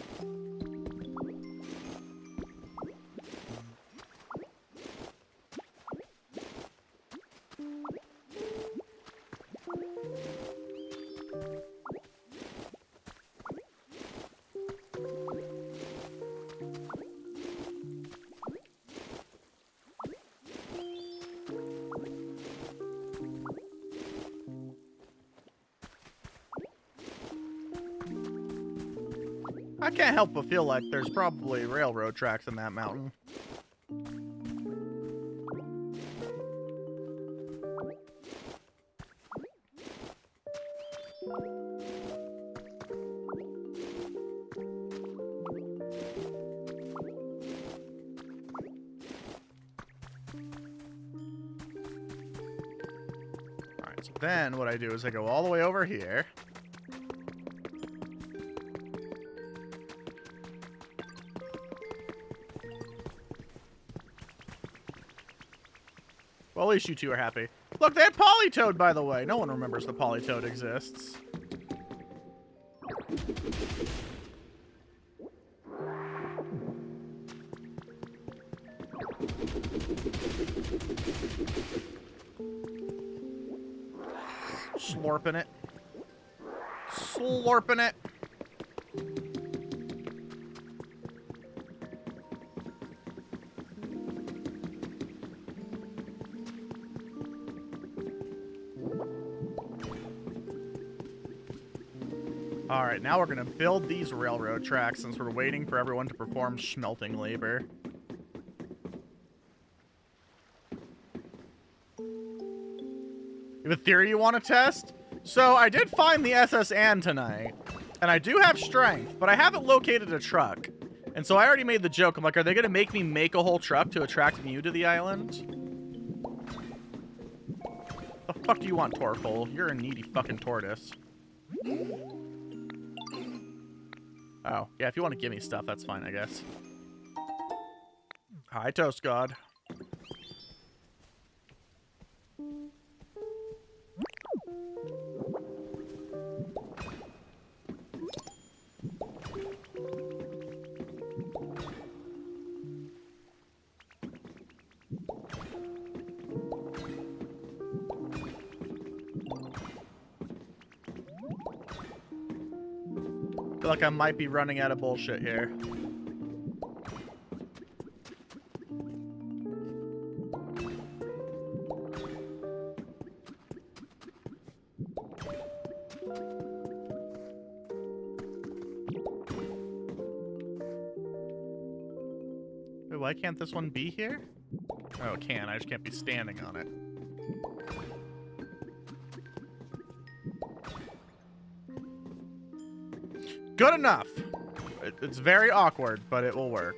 I can't help but feel like there's probably railroad tracks in that mountain. Alright, so then what I do is I go all the way over here. Well, at least you two are happy. Look, they had Polytoad, by the way. No one remembers the Polytoad exists. Slurping it. Slurping it. Alright, now we're gonna build these railroad tracks since we're waiting for everyone to perform smelting labor. You have a theory you want to test? So, I did find the SS Anne tonight, and I do have strength, but I haven't located a truck. And so I already made the joke. I'm like, are they gonna make me make a whole truck to attract you to the island? The fuck do you want, Torkoal? You're a needy fucking tortoise. Oh, yeah, if you want to give me stuff, that's fine, I guess. Hi, Toast God. I feel like I might be running out of bullshit here. Wait, why can't this one be here? Oh, it can. I just can't be standing on it. Good enough. It's very awkward, but it will work.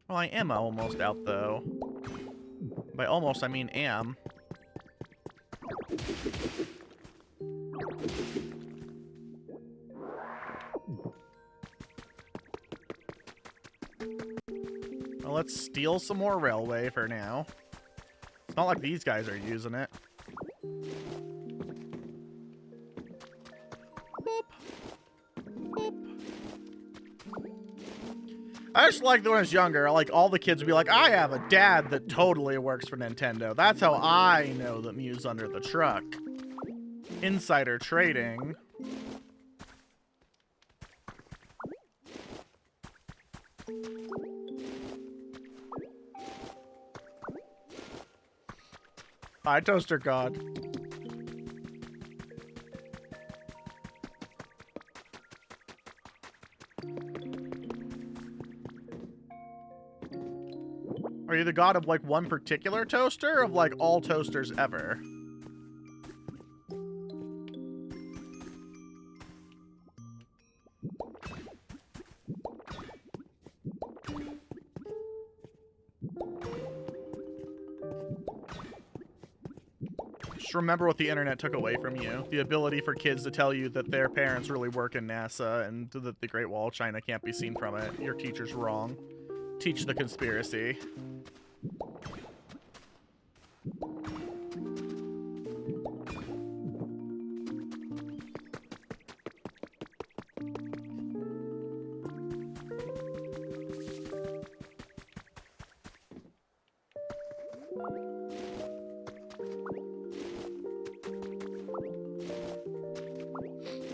Well, I am almost out, though. By almost, I mean am. Well, let's steal some more railway for now. It's not like these guys are using it. I just like that when I was younger, like all the kids would be like, I have a dad that totally works for Nintendo. That's how I know that Mew's under the truck. Insider trading. Hi, Toaster God. Are you the god of, like, one particular toaster, or of, like, all toasters ever? Just remember what the internet took away from you. The ability for kids to tell you that their parents really work in NASA and that the Great Wall of China can't be seen from it. Your teacher's wrong. Teach the conspiracy.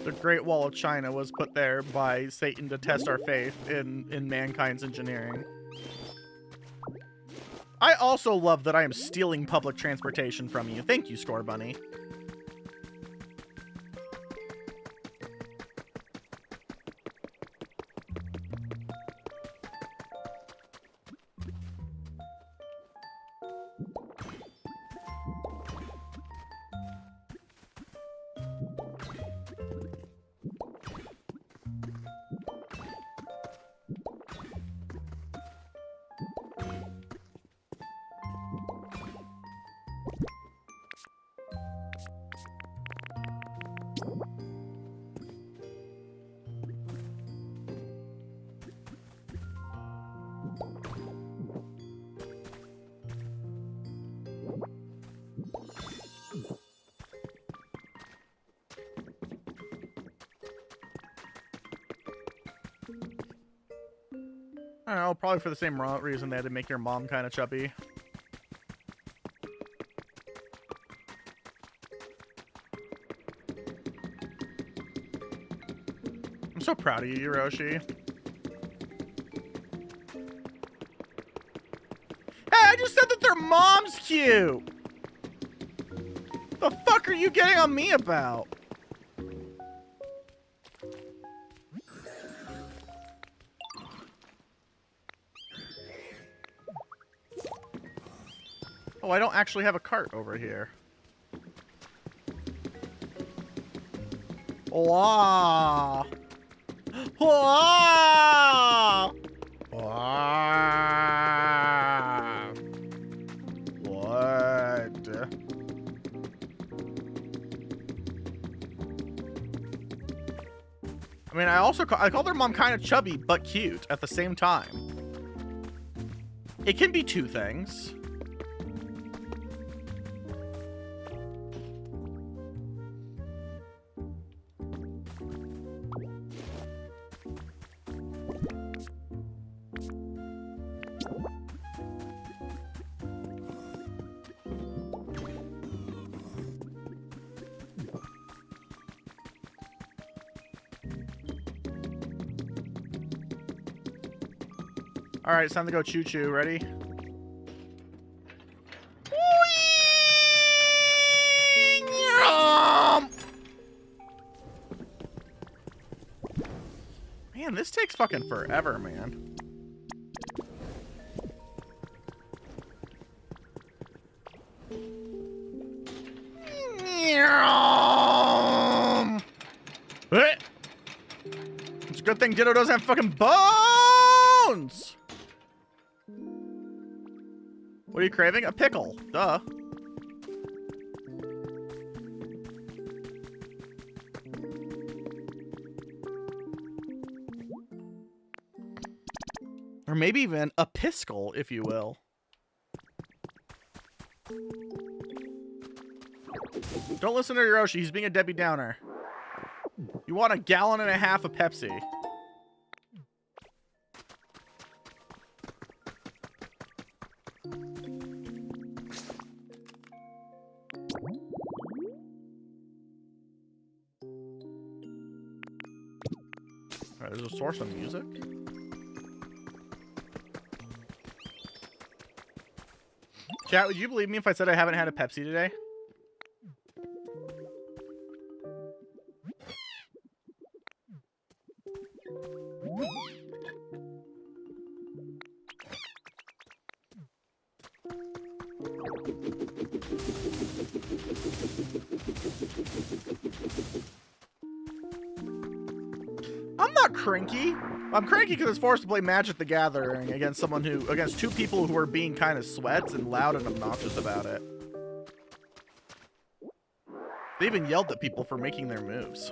The Great Wall of China was put there by Satan to test our faith in mankind's engineering. I also love that I am stealing public transportation from you. Thank you, Score Bunny. I don't know, probably for the same reason they had to make your mom kind of chubby. I'm so proud of you, Hiroshi. Hey, I just said that their mom's cute! The fuck are you getting on me about? Oh, I don't actually have a cart over here. Wow. Wow. Wow. What? I mean, I call their mom kind of chubby but cute at the same time. It can be two things. All right, it's time to go choo-choo. Ready? Man, this takes fucking forever, man. It's a good thing Ditto doesn't have fucking bones! What are you craving? A pickle. Duh. Or maybe even a piskel, if you will. Don't listen to Hiroshi. He's being a Debbie Downer. You want 1.5 gallons of Pepsi. Alright, there's a source of music. Chat, would you believe me if I said I haven't had a Pepsi today? I'm not cranky. I'm cranky because I was forced to play Magic the Gathering against two people who were being kind of sweats and loud and obnoxious about it. They even yelled at people for making their moves.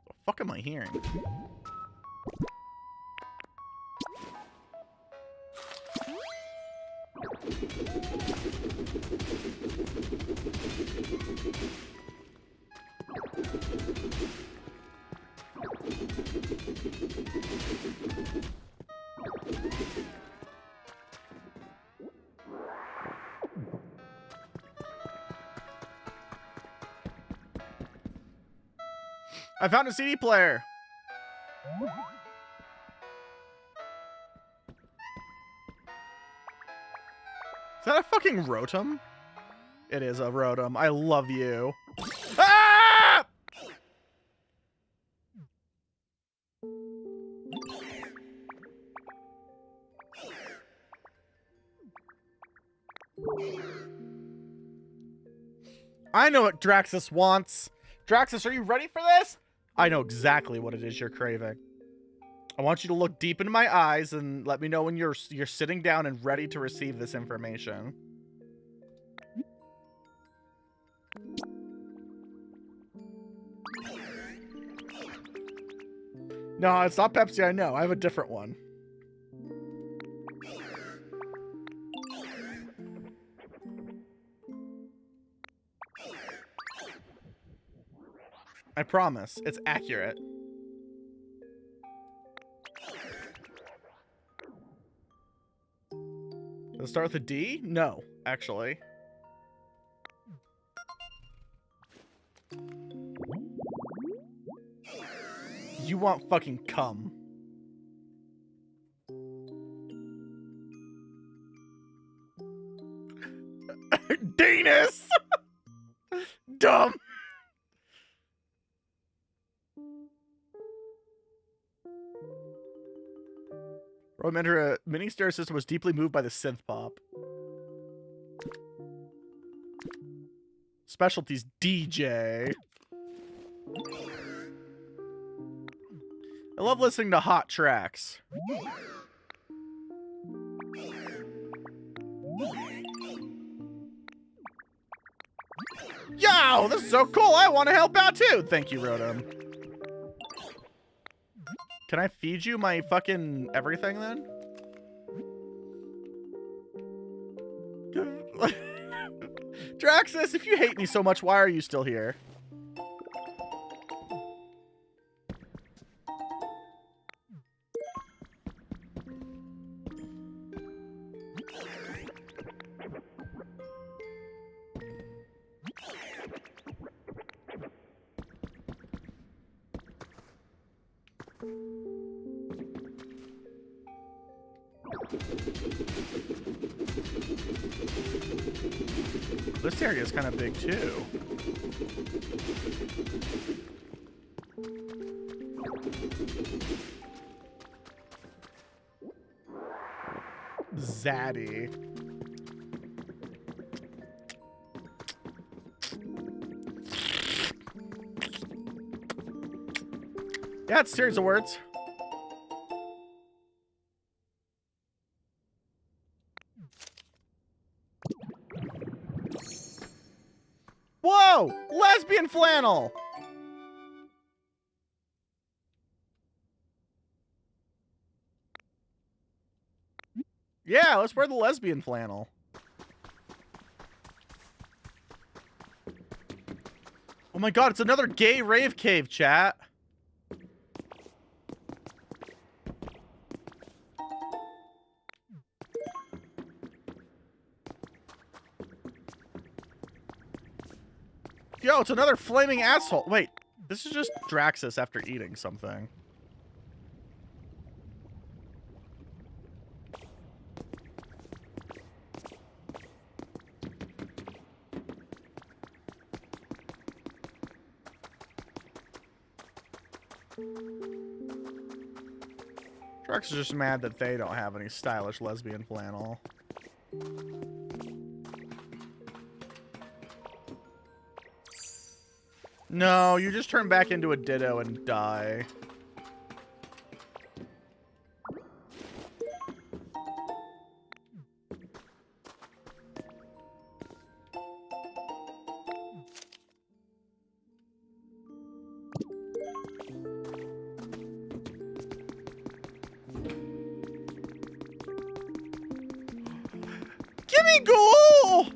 The fuck am I hearing? I found a CD player. Is that a fucking Rotom? It is a Rotom. I love you. Ah! I know what Draxus wants. Draxus, are you ready for this? I know exactly what it is you're craving. I want you to look deep into my eyes and let me know when you're sitting down and ready to receive this information. No, it's not Pepsi, I know. I have a different one. I promise, it's accurate. Does it start with a D? No, actually. You want fucking cum. Danus! Dumb! Remember, a mini stereo system was deeply moved by the synth pop. Specialties DJ. I love listening to hot tracks. Yo, this is so cool. I want to help out too. Thank you, Rotom. Can I feed you my fucking everything then? Draxus, if you hate me so much, why are you still here? This area is kind of big too. Zaddy. Yeah, it's a series of words. Whoa! Lesbian flannel! Yeah, let's wear the lesbian flannel. Oh my god, it's another gay rave cave, chat. Yo, it's another flaming asshole. Wait, this is just Draxus after eating something. Draxus is just mad that they don't have any stylish lesbian flannel. No, you just turn back into a Ditto and die. Gimme Ghoul!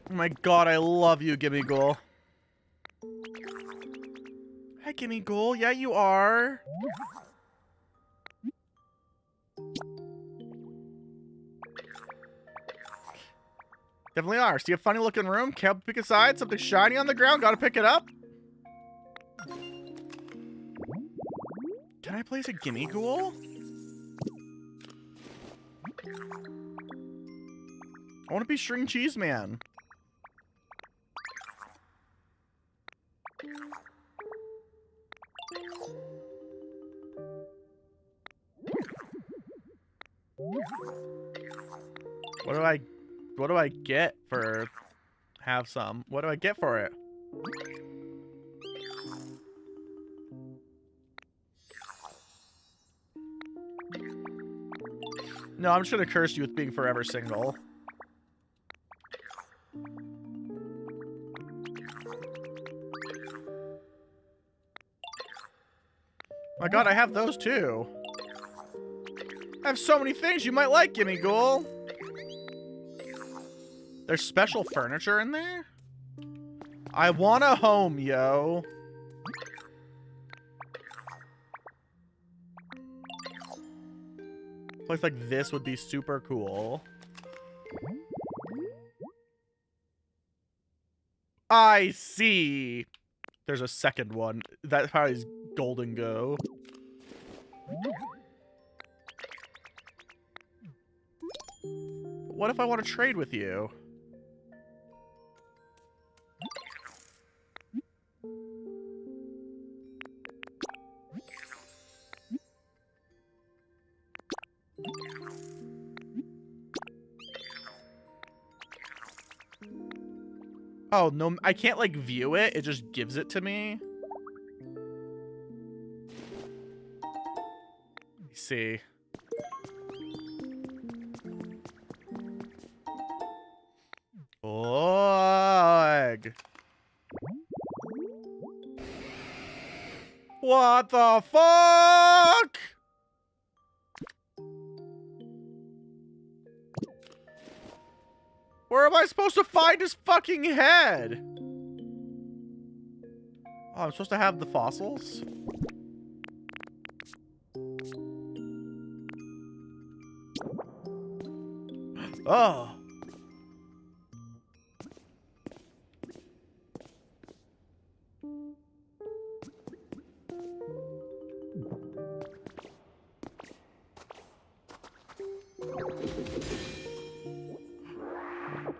Oh my god, I love you, Gimme Ghoul. Hi, Gimme Ghoul. Yeah, you are. Definitely are. See a funny looking room? Can't pick a side? Something shiny on the ground? Gotta pick it up? Can I place a Gimme Ghoul? I want to be String Cheese Man. What do I get for have some? What do I get for it? No, I'm just gonna curse you with being forever single. My god, I have those too. I have so many things you might like, Gimme Ghoul. There's special furniture in there? I want a home, yo. A place like this would be super cool. I see. There's a second one. That probably is Golden Go. What if I want to trade with you? Oh, no, I can't, like, view it. It just gives it to me. Let me see. Ugh. What the fuck? Where am I supposed to find his fucking head? Oh, I'm supposed to have the fossils? Oh.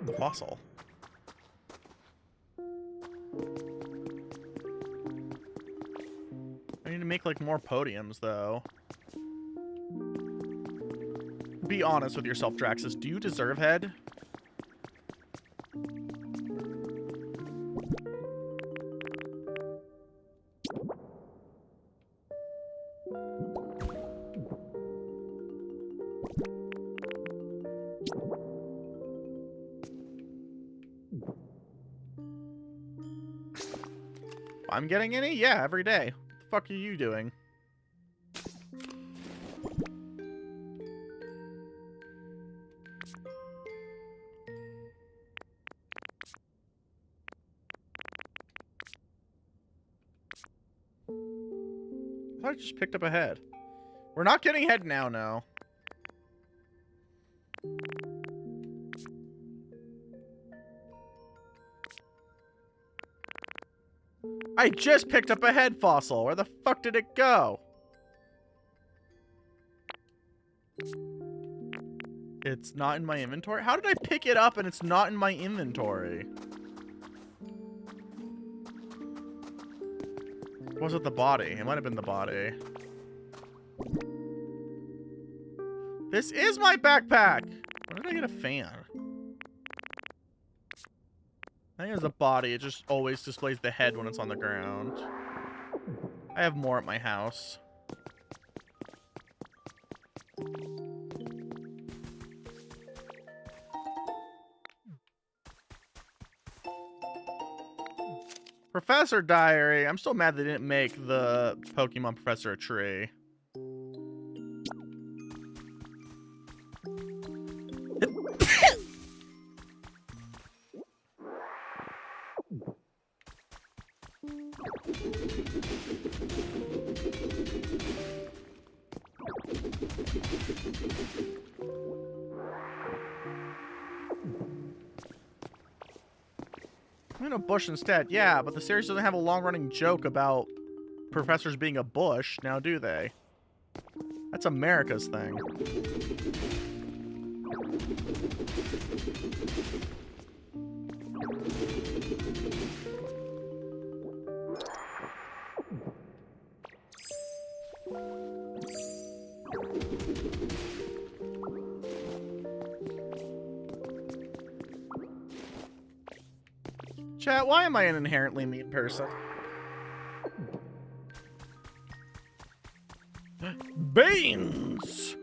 The fossil. I need to make like more podiums though. Be honest with yourself, Draxus. Do you deserve head? I'm getting any? Yeah, every day. What the fuck are you doing? I thought I just picked up a head. We're not getting head now, no. I just picked up a head fossil. Where the fuck did it go? It's not in my inventory? How did I pick it up and it's not in my inventory? Or was it the body? It might have been the body. This is my backpack! Where did I get a fan? I think it was the body. It just always displays the head when it's on the ground. I have more at my house. Professor Diary. I'm still mad they didn't make the Pokemon Professor a tree. I'm in a bush instead. Yeah, but the series doesn't have a long-running joke about professors being a bush, now do they? That's America's thing. Chat, why am I an inherently mean person? Beans!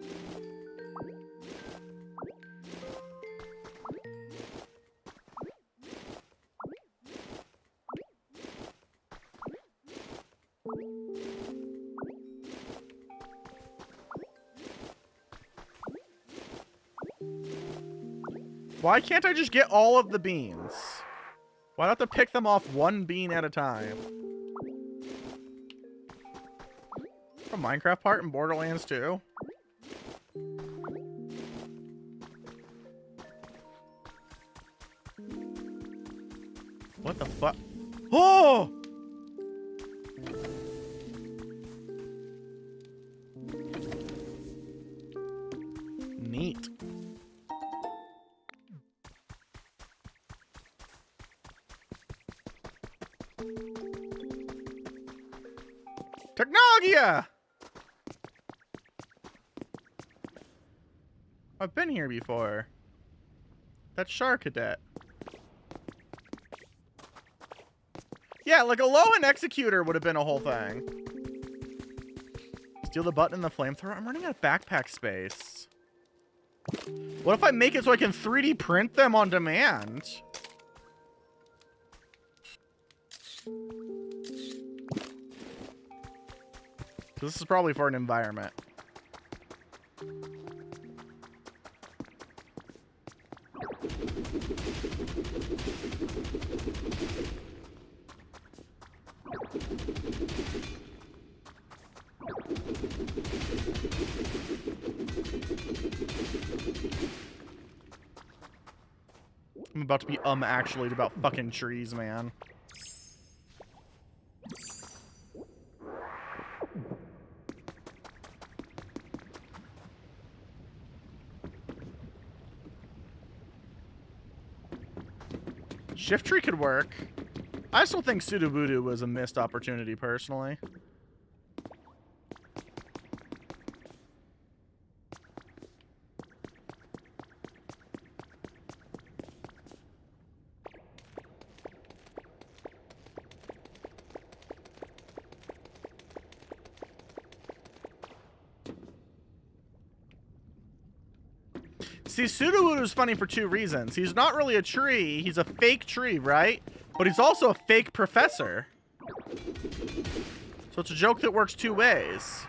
Why can't I just get all of the beans? Why do I have to pick them off one bean at a time? A Minecraft part in Borderlands 2? What the fuck? Oh! Neat. Technologia! I've been here before. That's Shark Cadet. Yeah, like a Lohan Executor would have been a whole thing. Steal the button and the flamethrower. I'm running out of backpack space. What if I make it so I can 3D print them on demand? This is probably for an environment. I'm about to be actually about fucking trees, man. Shift tree could work. I still think Sudobudu was a missed opportunity, personally. See, Sudowoodo's funny for two reasons. He's not really a tree. He's a fake tree, right? But he's also a fake professor. So it's a joke that works two ways.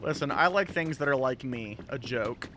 Listen, I like things that are like me. A joke.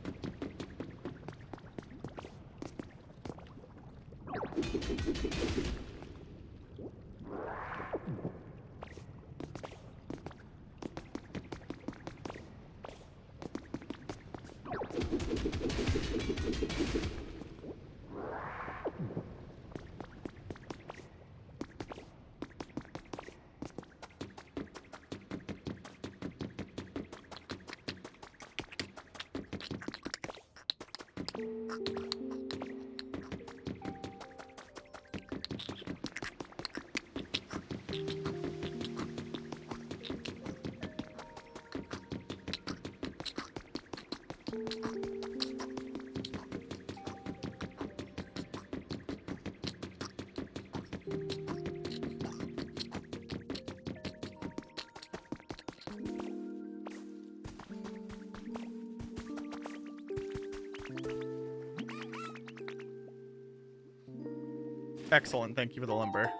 Excellent. Thank you for the lumber.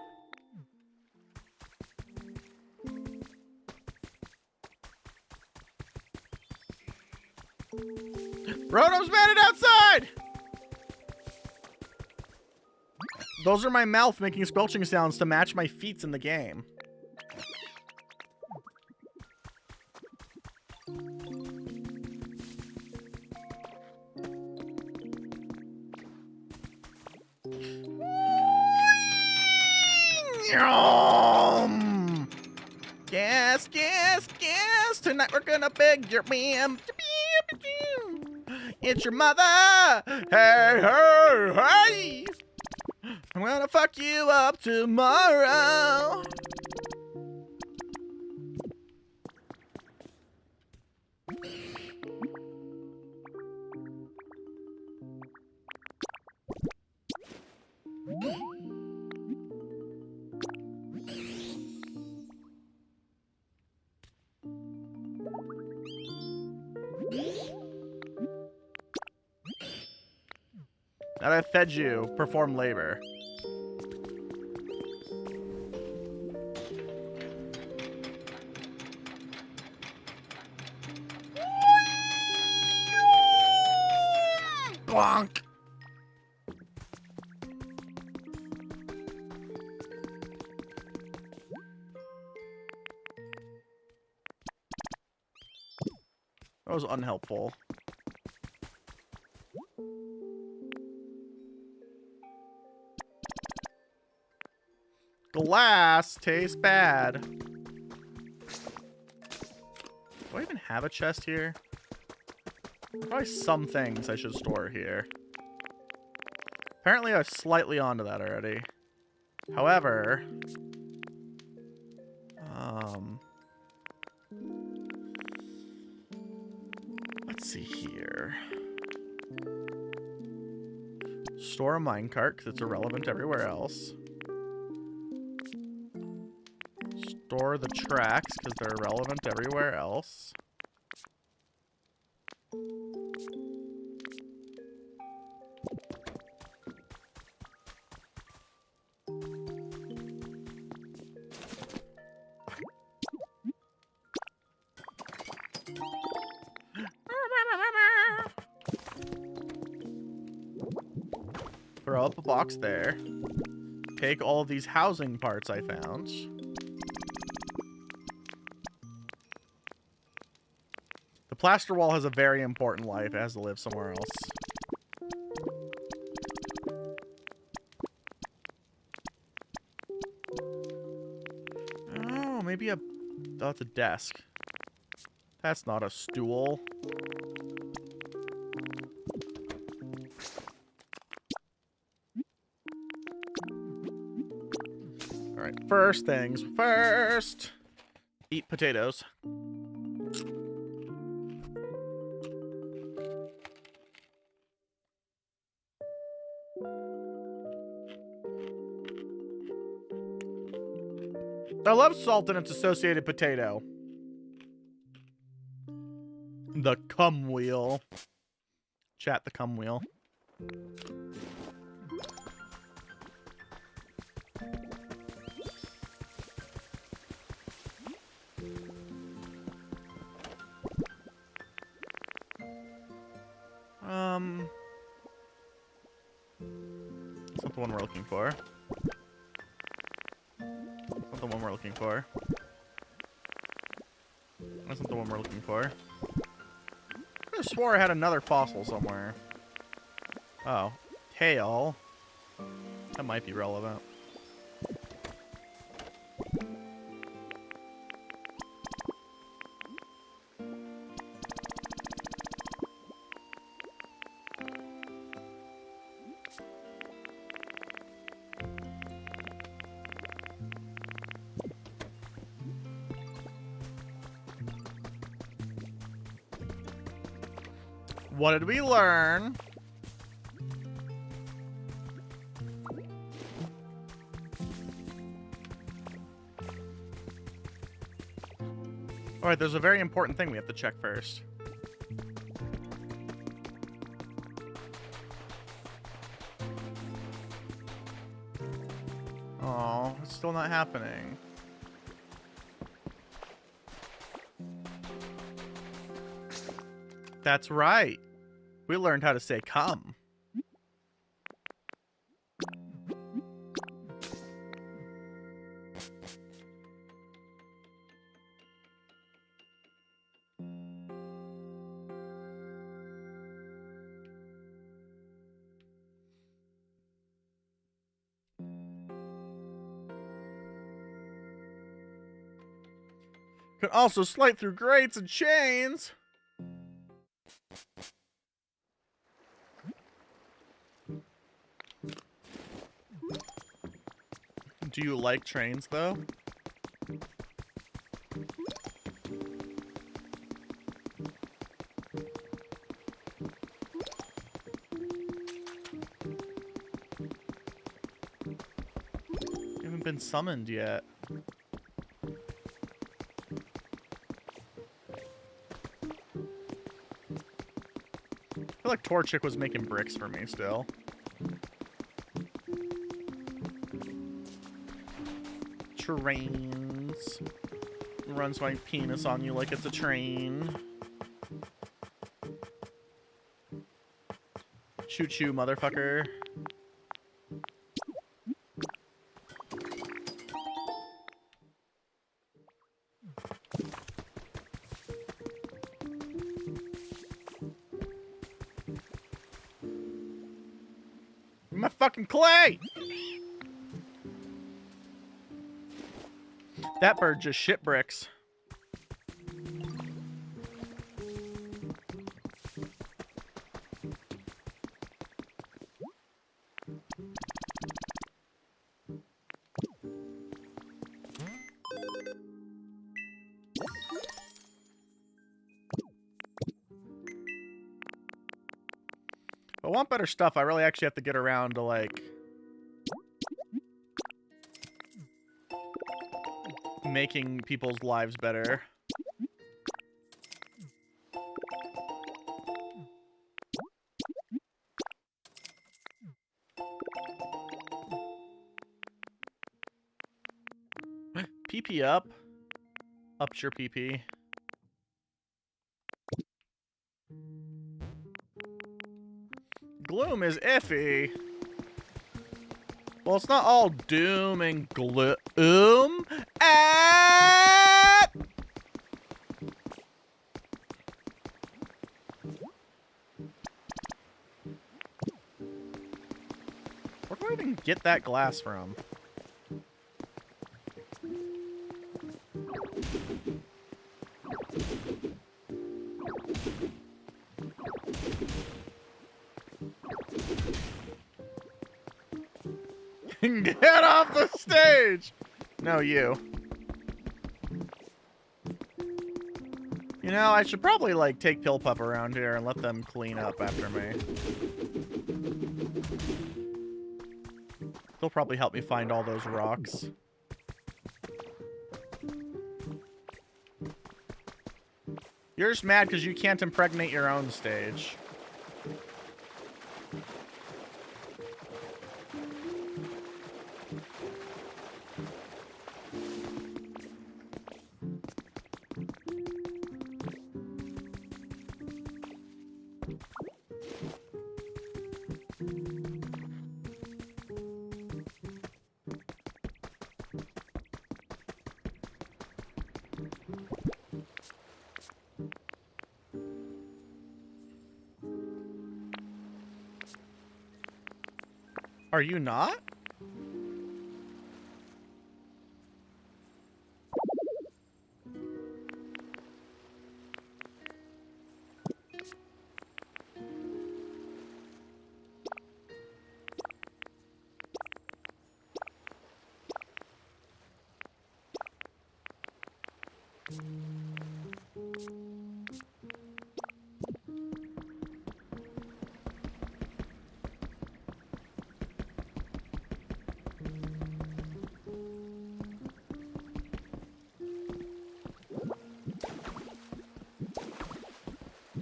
Rotom's mad at outside! Those are my mouth making squelching sounds to match my feet in the game. Gas, gas, gas. Tonight we're gonna beg your man. It's your mother. Hey, hey, hey. I'm gonna fuck you up tomorrow. Now that I fed you, perform labor. Bonk. That was unhelpful. Glass tastes bad. Do I even have a chest here? Probably some things I should store here. Apparently I was slightly onto that already. However, let's see here. Store a minecart because it's irrelevant everywhere else. Store the tracks because they're irrelevant everywhere else. Throw up a box there. Take all of these housing parts I found. The plaster wall has a very important life. It has to live somewhere else. Oh, maybe a... Oh, it's a desk. That's not a stool. Alright, first things first. Eat potatoes. I love salt and its associated potato. The cum wheel. Chat the cum wheel. That's not the one we're looking for. That's not the one we're looking for. That's not the one we're looking for. I swore I had another fossil somewhere. Oh. Tail. That might be relevant. What did we learn? Alright, there's a very important thing we have to check first. Oh, it's still not happening. That's right. We learned how to say come. Can also slide through grates and chains. Do you like trains, though? You haven't been summoned yet. I feel like Torchic was making bricks for me still. Trains. Runs my penis on you like it's a train. Choo-choo, motherfucker. My fucking clay! That bird just shit bricks. If I want better stuff, I really actually have to get around to, like, making people's lives better. PP up. Ups your PP. Gloom is iffy. Well, it's not all doom and gloom. Ah! Where do I even get that glass from? Get off the stage! No, you. You know, I should probably, like, take Pill Pup around here and let them clean up after me. They'll probably help me find all those rocks. You're just mad because you can't impregnate your own stage. Are you not?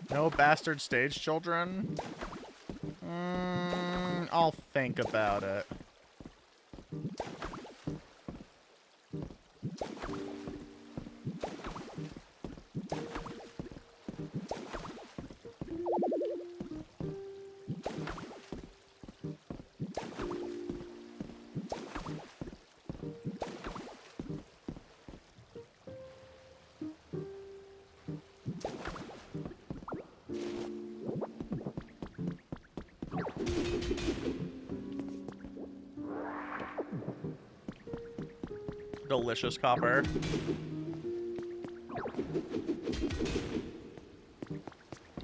No bastard stage children? I'll think about it. Delicious copper.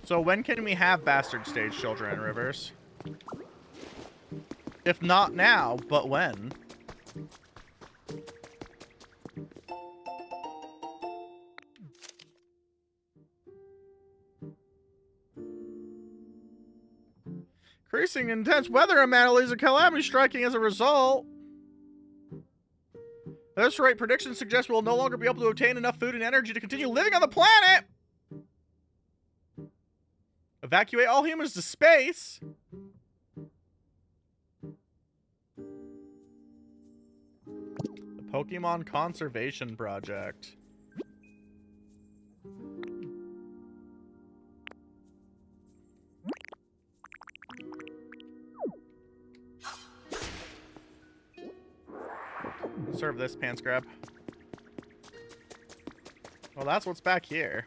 So when can we have bastard stage children, Rivers? If not now, but when? Increasing intense weather anomalies and calamity striking as a result. At this rate, predictions suggest we'll no longer be able to obtain enough food and energy to continue living on the planet. Evacuate all humans to space. The Pokemon Conservation Project. Serve this, pants grab. Well, that's what's back here.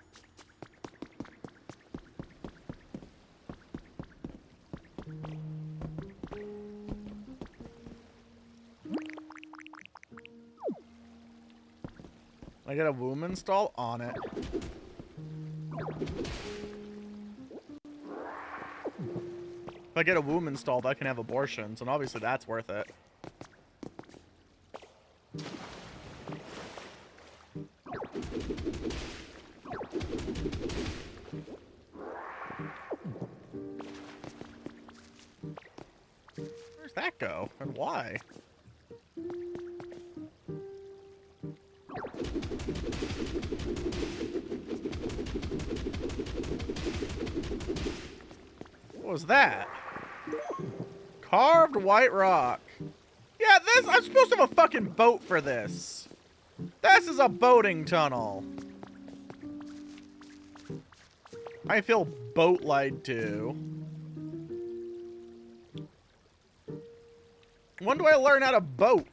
I get a womb install on it. If I get a womb installed, I can have abortions, and obviously that's worth it. Where's that go? And why? What was that? Carved white rock. Yeah, this, I'm supposed to have a fucking boat for this. This is a boating tunnel. I feel boat lied to. When do I learn how to boat?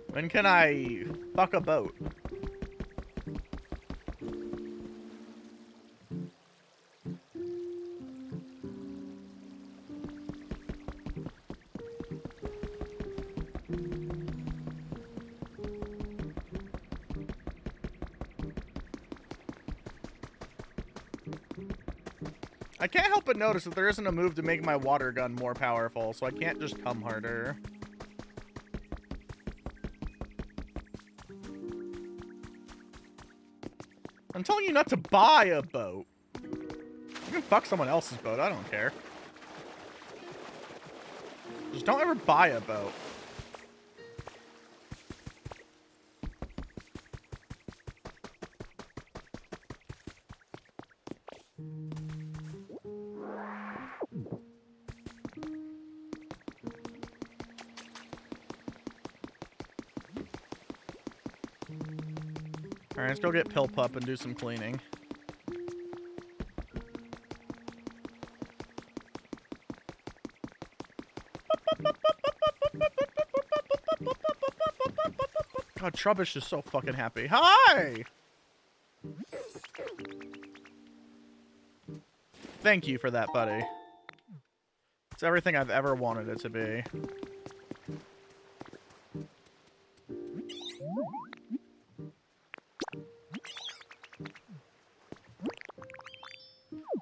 When can I fuck a boat? I can't help but notice that there isn't a move to make my water gun more powerful, so I can't just come harder. I'm telling you not to buy a boat. You can fuck someone else's boat, I don't care. Just don't ever buy a boat. Alright, let's go get Pill Pup and do some cleaning. God, Trubbish is so fucking happy. Hi! Thank you for that, buddy. It's everything I've ever wanted it to be.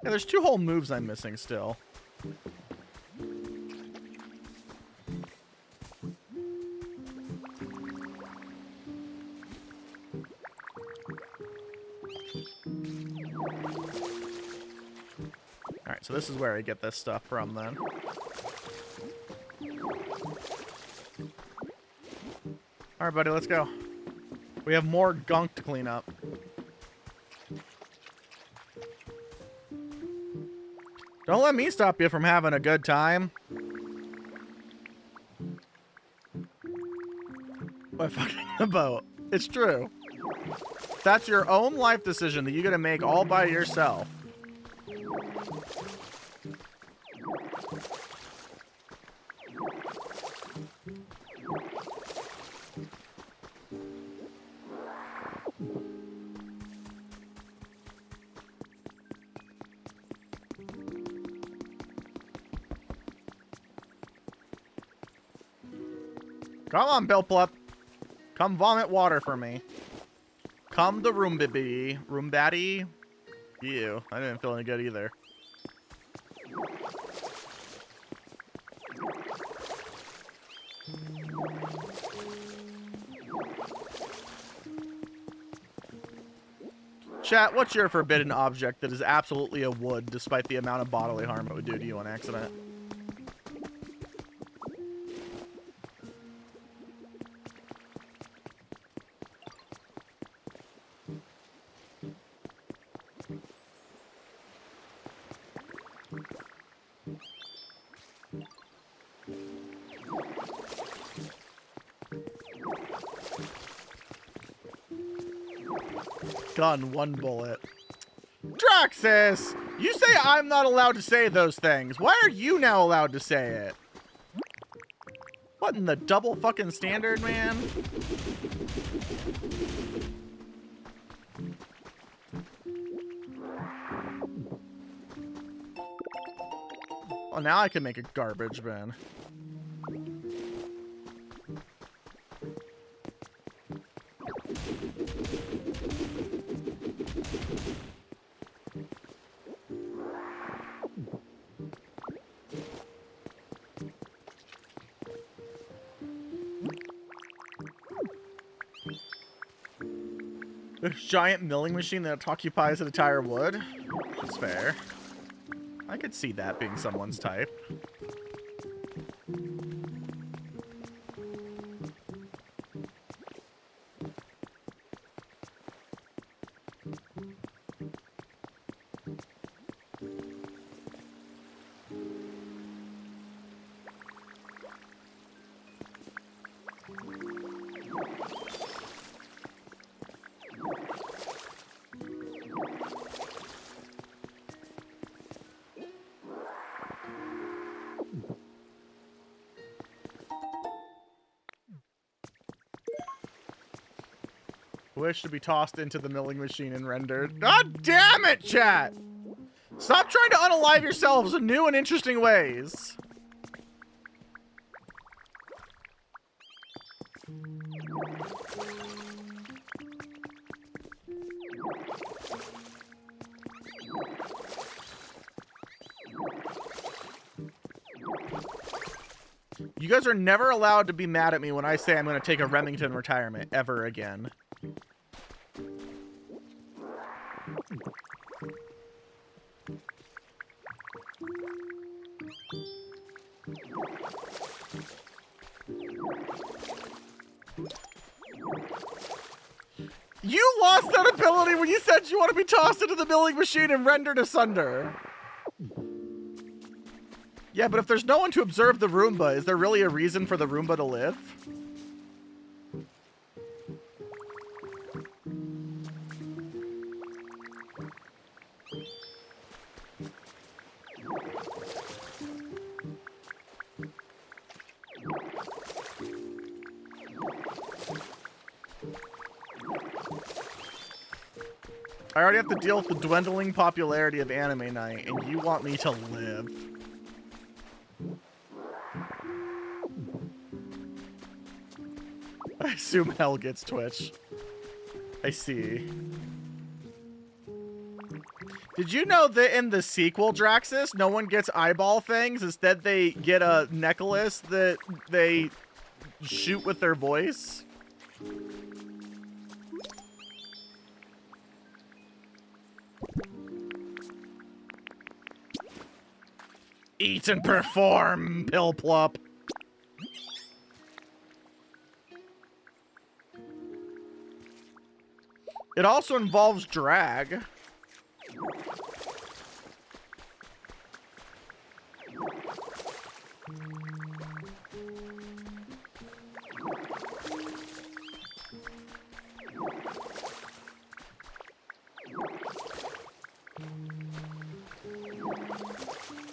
Yeah, there's 2 whole moves I'm missing still. Alright, so this is where I get this stuff from then. Alright, buddy, let's go. We have more gunk to clean up. Don't let me stop you from having a good time. By fucking the boat. It's true. That's your own life decision that you gotta make all by yourself. Come on, Bill Plup. Come vomit water for me. Come the Roomba D. Roomba D. Ew, I didn't feel any good either. Chat, what's your forbidden object that is absolutely a wood despite the amount of bodily harm it would do to you on accident? Gun, one bullet. Draxus! You say I'm not allowed to say those things. Why are you now allowed to say it? What in the double fucking standard, man? Well, now I can make a garbage bin. A giant milling machine that occupies an entire wood? That's fair. I could see that being someone's type. Wish to be tossed into the milling machine and rendered. God damn it, chat! Stop trying to unalive yourselves in new and interesting ways. You guys are never allowed to be mad at me when I say I'm going to take a Remington retirement ever again. You lost that ability when you said you want to be tossed into the milling machine and rendered asunder. Yeah, but if there's no one to observe the Roomba, is there really a reason for the Roomba to live? I already have to deal with the dwindling popularity of Anime Night, and you want me to live. I assume Hell gets Twitch. I see. Did you know that in the sequel, Draxus, no one gets eyeball things? Instead, they get a necklace that they shoot with their voice? Eat and perform, Pill Plup. It also involves drag.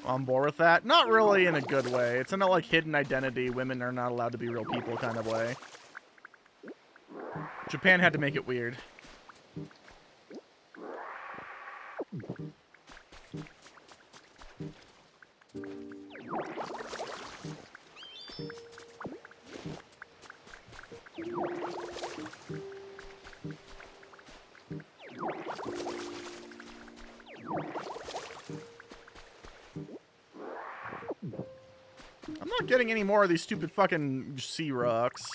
On board with that? Not really in a good way. It's in a like hidden identity, women are not allowed to be real people kind of way. Japan had to make it weird. I'm not getting any more of these stupid fucking sea rocks.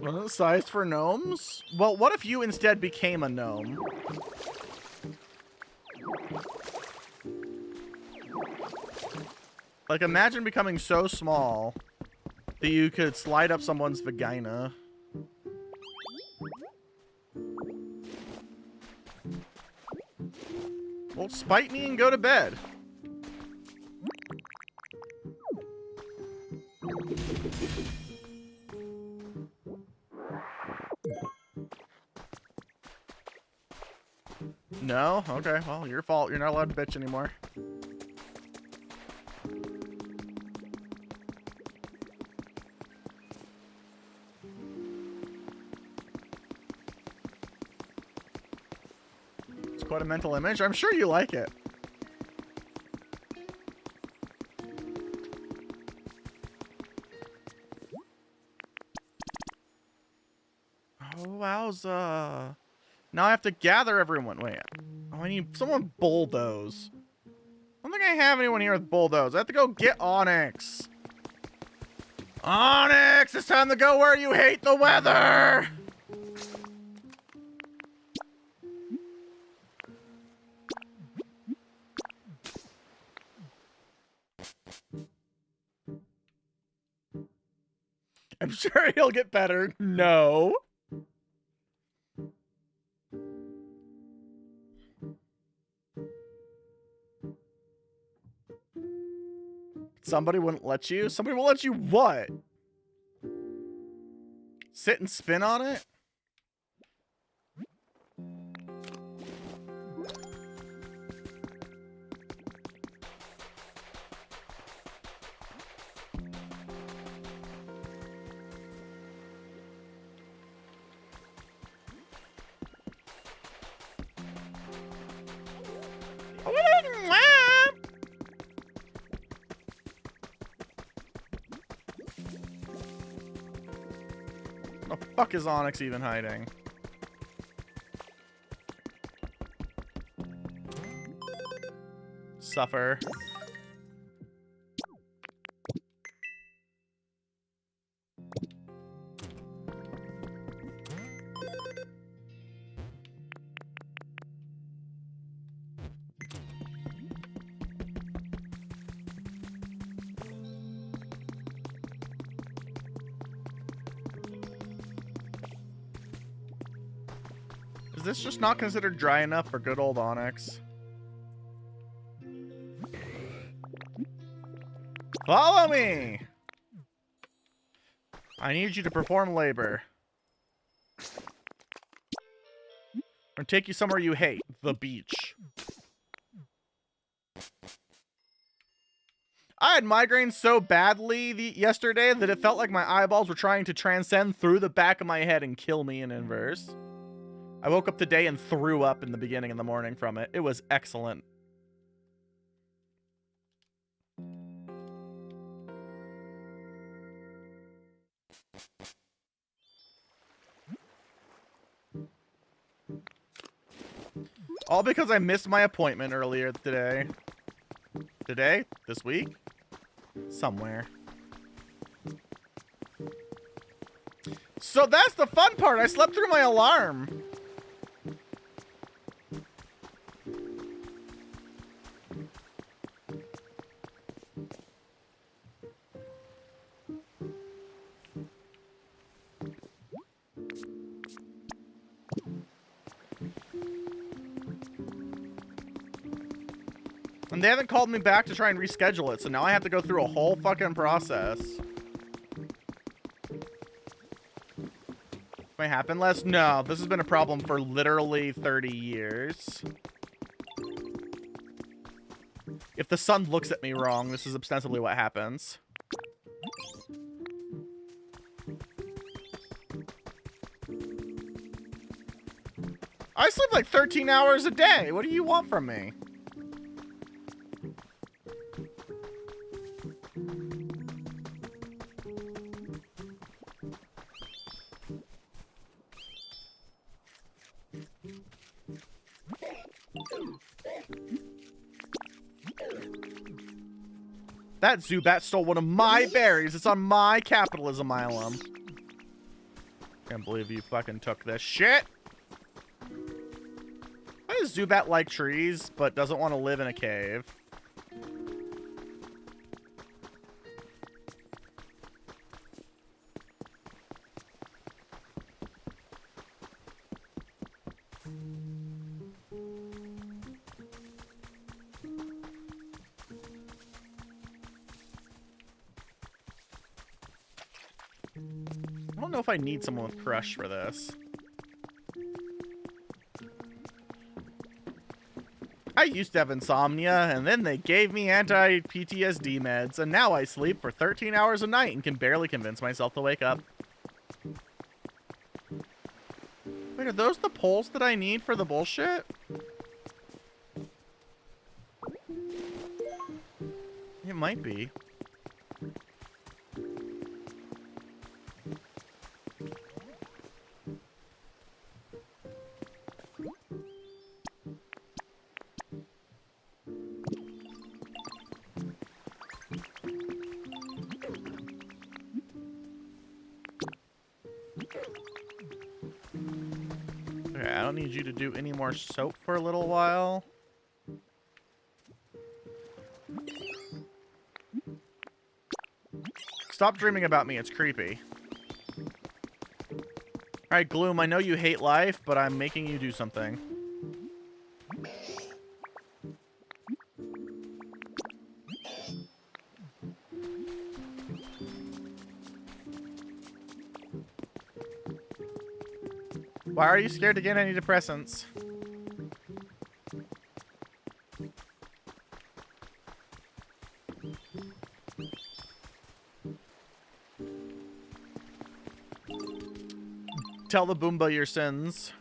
Wasn't it sized for gnomes? Well, what if you instead became a gnome? Like, imagine becoming so small that you could slide up someone's vagina. Well, spite me and go to bed. No? Okay, well, your fault. You're not allowed to bitch anymore. It's quite a mental image. I'm sure you like it. Oh, wowza. Now I have to gather everyone. Wait. Oh, I need someone bulldoze. I don't think I have anyone here with bulldoze. I have to go get Onyx. Onyx, it's time to go where you hate the weather. I'm sure he'll get better. No. Somebody wouldn't let you? Somebody will let you what? Sit and spin on it? Where the fuck is Onyx even hiding? Suffer. Is this just not considered dry enough for good old Onyx? Follow me! I need you to perform labor. I'm gonna take you somewhere you hate. The beach. I had migraines so badly yesterday that it felt like my eyeballs were trying to transcend through the back of my head and kill me in inverse. I woke up today and threw up in the beginning of the morning from it. It was excellent. All because I missed my appointment earlier today. Today? This week? Somewhere. So that's the fun part. I slept through my alarm. And they haven't called me back to try and reschedule it, so now I have to go through a whole fucking process. Might happen less? No, this has been a problem for literally 30 years. If the sun looks at me wrong, this is ostensibly what happens. I sleep like 13 hours a day. What do you want from me? That Zubat stole one of my berries. It's on my capitalism island. Can't believe you fucking took this shit. Why does Zubat like trees, but doesn't want to live in a cave? I don't know if I need someone with crush for this. I used to have insomnia, and then they gave me anti-PTSD meds, and now I sleep for 13 hours a night and can barely convince myself to wake up. Wait, are those the poles that I need for the bullshit? It might be. Okay, I don't need you to do any more soap for a little while. Stop dreaming about me, it's creepy. Alright, Gloom, I know you hate life, but I'm making you do something. Why are you scared to get antidepressants? Tell the Boomba your sins.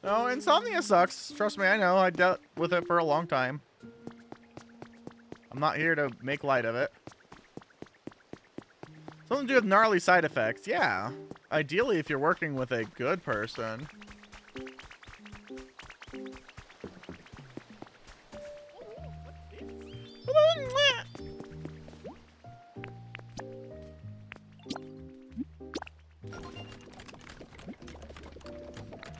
No, insomnia sucks. Trust me, I know. I dealt with it for a long time. I'm not here to make light of it. Something to do with gnarly side effects. Yeah. Ideally, if you're working with a good person.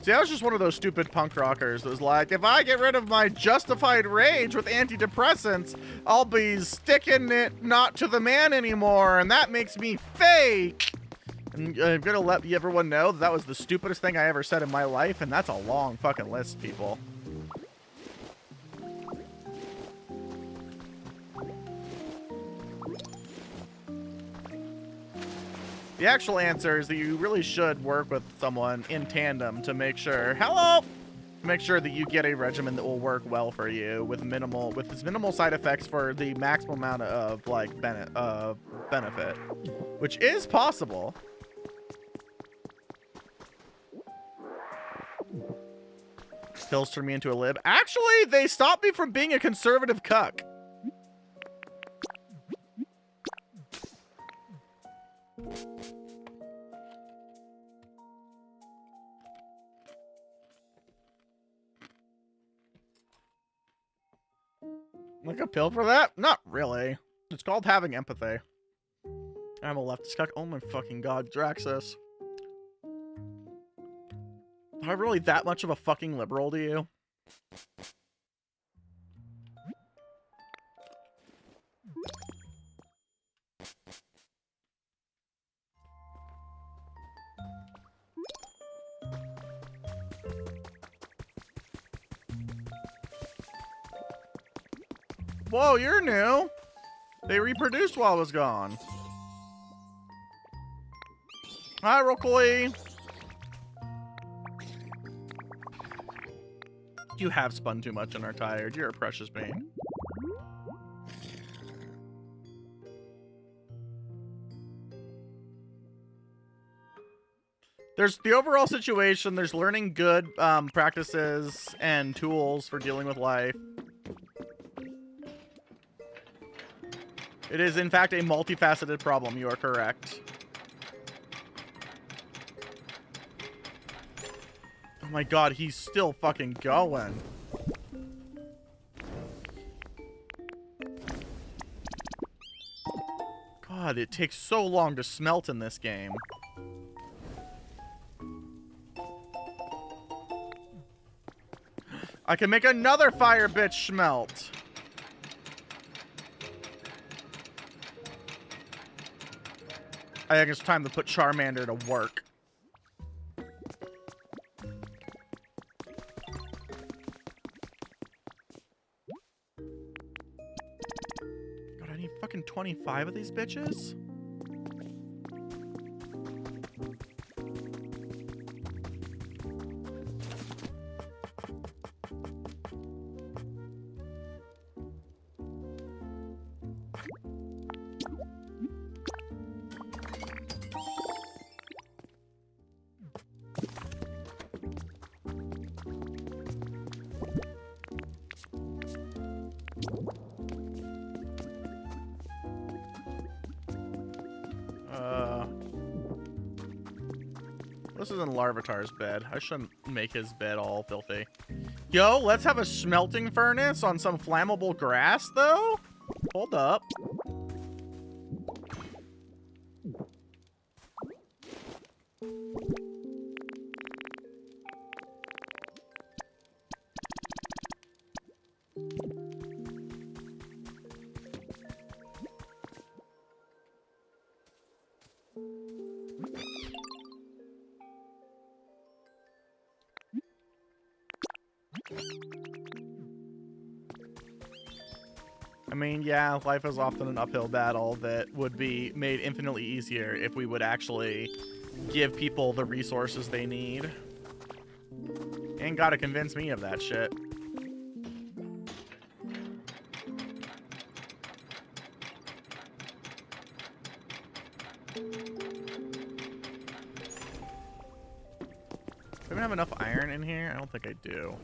See, I was just one of those stupid punk rockers that was like, if I get rid of my justified rage with antidepressants, I'll be sticking it not to the man anymore, and that makes me fake. And I'm gonna let everyone know that was the stupidest thing I ever said in my life, and that's a long fucking list, people. The actual answer is that you really should work with someone in tandem to make sure, make sure that you get a regimen that will work well for you with as minimal side effects for the maximum amount of like benefit, which is possible. Pills turn me into a lib. Actually, they stopped me from being a conservative cuck. Like a pill for that? Not really. It's called having empathy. I'm a leftist cuck. Oh my fucking god, Draxus. Am I really that much of a fucking liberal to you? Whoa, you're new. They reproduced while I was gone. Hi, Rockly. You have spun too much and are tired. You're a precious being. There's the overall situation. There's learning good practices and tools for dealing with life. It is, in fact, a multifaceted problem. You are correct. Oh my god, he's still fucking going. God, it takes so long to smelt in this game. I can make another fire bitch smelt. I think it's time to put Charmander to work. God, I need fucking 25 of these bitches? This isn't Larvitar's bed. I shouldn't make his bed all filthy. Yo, let's have a smelting furnace on some flammable grass, though? Hold up. I mean, yeah, life is often an uphill battle that would be made infinitely easier if we would actually give people the resources they need. Ain't gotta convince me of that shit. Do I have enough iron in here? I don't think I do.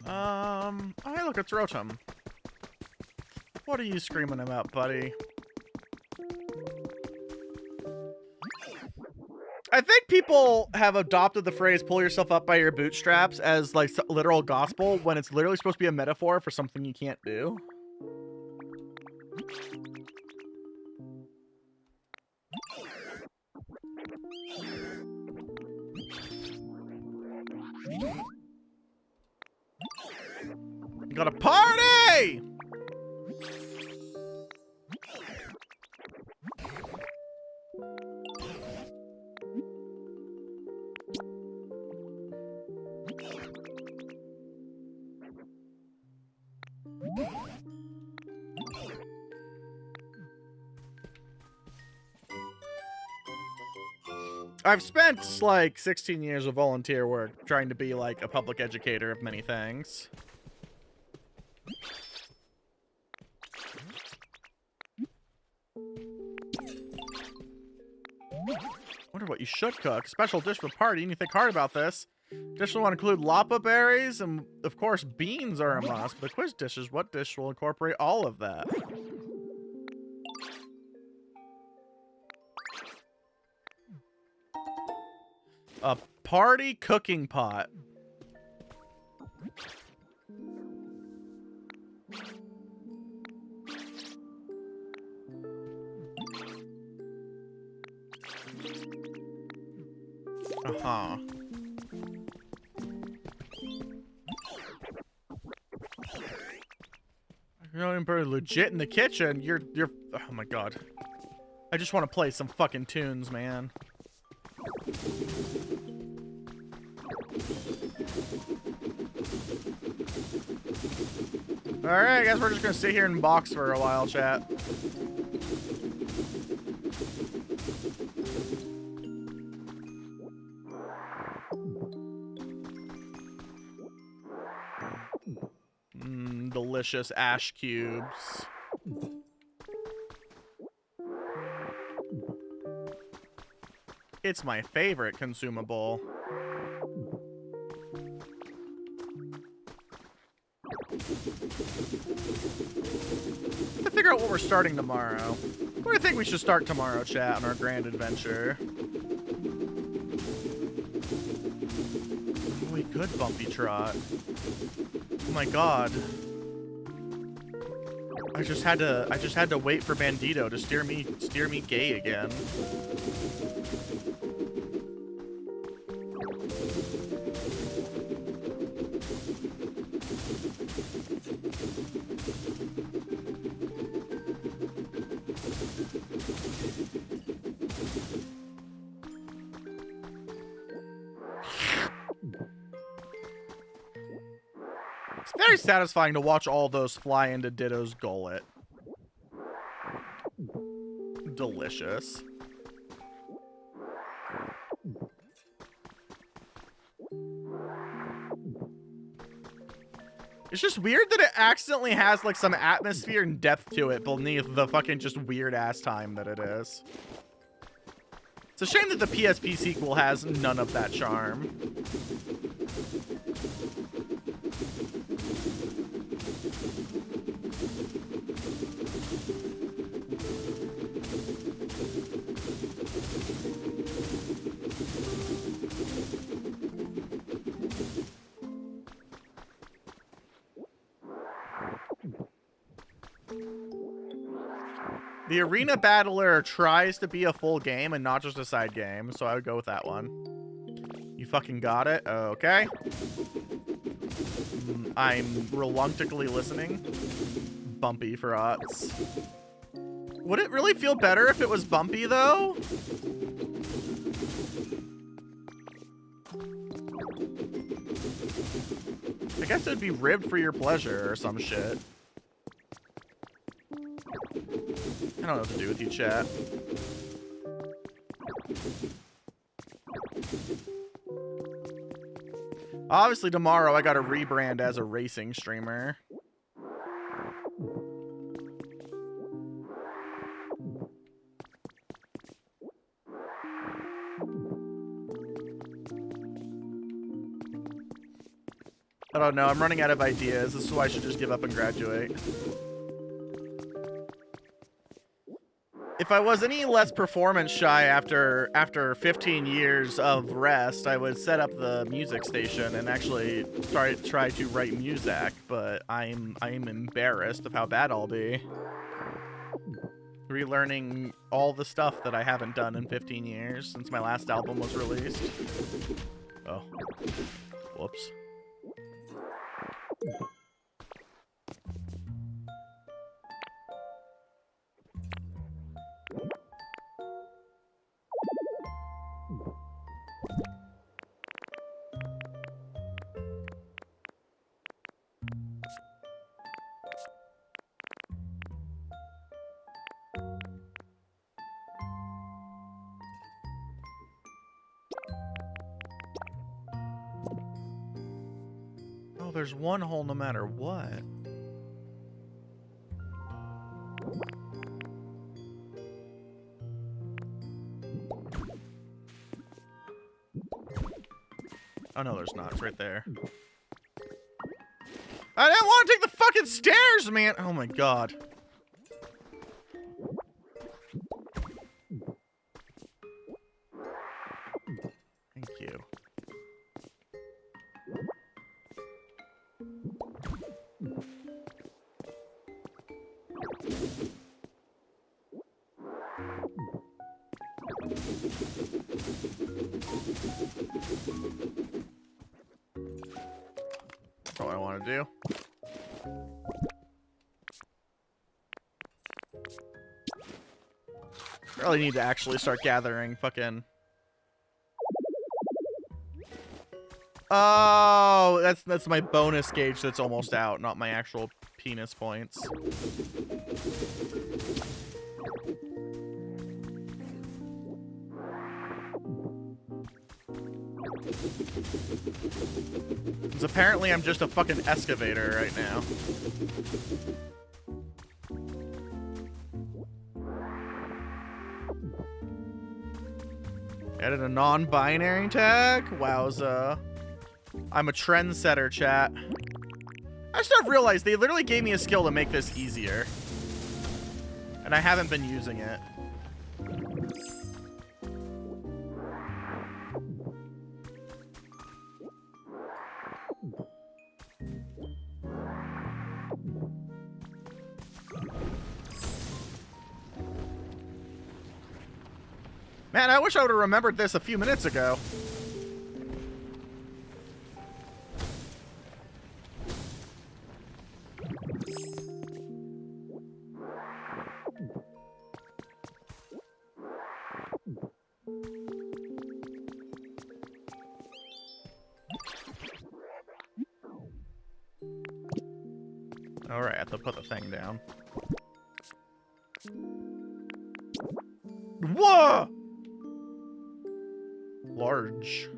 Oh, hey, look, it's Rotom. What are you screaming about, buddy? I think people have adopted the phrase pull yourself up by your bootstraps as like literal gospel when it's literally supposed to be a metaphor for something you can't do. You got a party! I've spent like 16 years of volunteer work trying to be like a public educator of many things. Wonder what you should cook. Special dish for party, and you think hard about this. Dish will include lapa berries, and of course beans are a must. But the quiz dish is what dish will incorporate all of that? A party cooking pot. Uh-huh. know, you're legit in the kitchen. You're. Oh my god. I just want to play some fucking tunes, man. Alright, I guess we're just gonna sit here and box for a while, chat. Delicious ash cubes. It's my favorite consumable. To figure out what we're starting tomorrow. What do you think we should start tomorrow, chat, on our grand adventure? Oh, we could bumpy trot. Oh my god. I just had to wait for Bandito to steer me gay again. It's very satisfying to watch all those fly into Ditto's gullet. Delicious. It's just weird that it accidentally has like some atmosphere and depth to it beneath the fucking just weird ass time that it is. It's a shame that the PSP sequel has none of that charm. The Arena Battler tries to be a full game and not just a side game, so I would go with that one. You fucking got it? Okay. I'm reluctantly listening. Bumpy for Otts. Would it really feel better if it was bumpy, though? I guess it'd be ribbed for your pleasure or some shit. I don't know what to do with you, chat. Obviously, tomorrow I gotta rebrand as a racing streamer. I don't know. I'm running out of ideas. This is why I should just give up and graduate. If I was any less performance shy after 15 years of rest, I would set up the music station and actually try to write music, but I'm embarrassed of how bad I'll be. Relearning all the stuff that I haven't done in 15 years since my last album was released. Oh. Whoops. There's one hole no matter what. Oh no, there's not. It's right there. I didn't want to take the fucking stairs, man. Oh my god. Thank you. That's all I want to do. Really need to actually start gathering fucking... Oh, that's my bonus gauge that's almost out, not my actual penis points. Because apparently I'm just a fucking excavator right now. Added a non-binary tag? Wowza. I'm a trendsetter, chat. I just have realized they literally gave me a skill to make this easier. And I haven't been using it. Man, I wish I would have remembered this a few minutes ago. Alright, I have to put the thing down. Whoa! Large.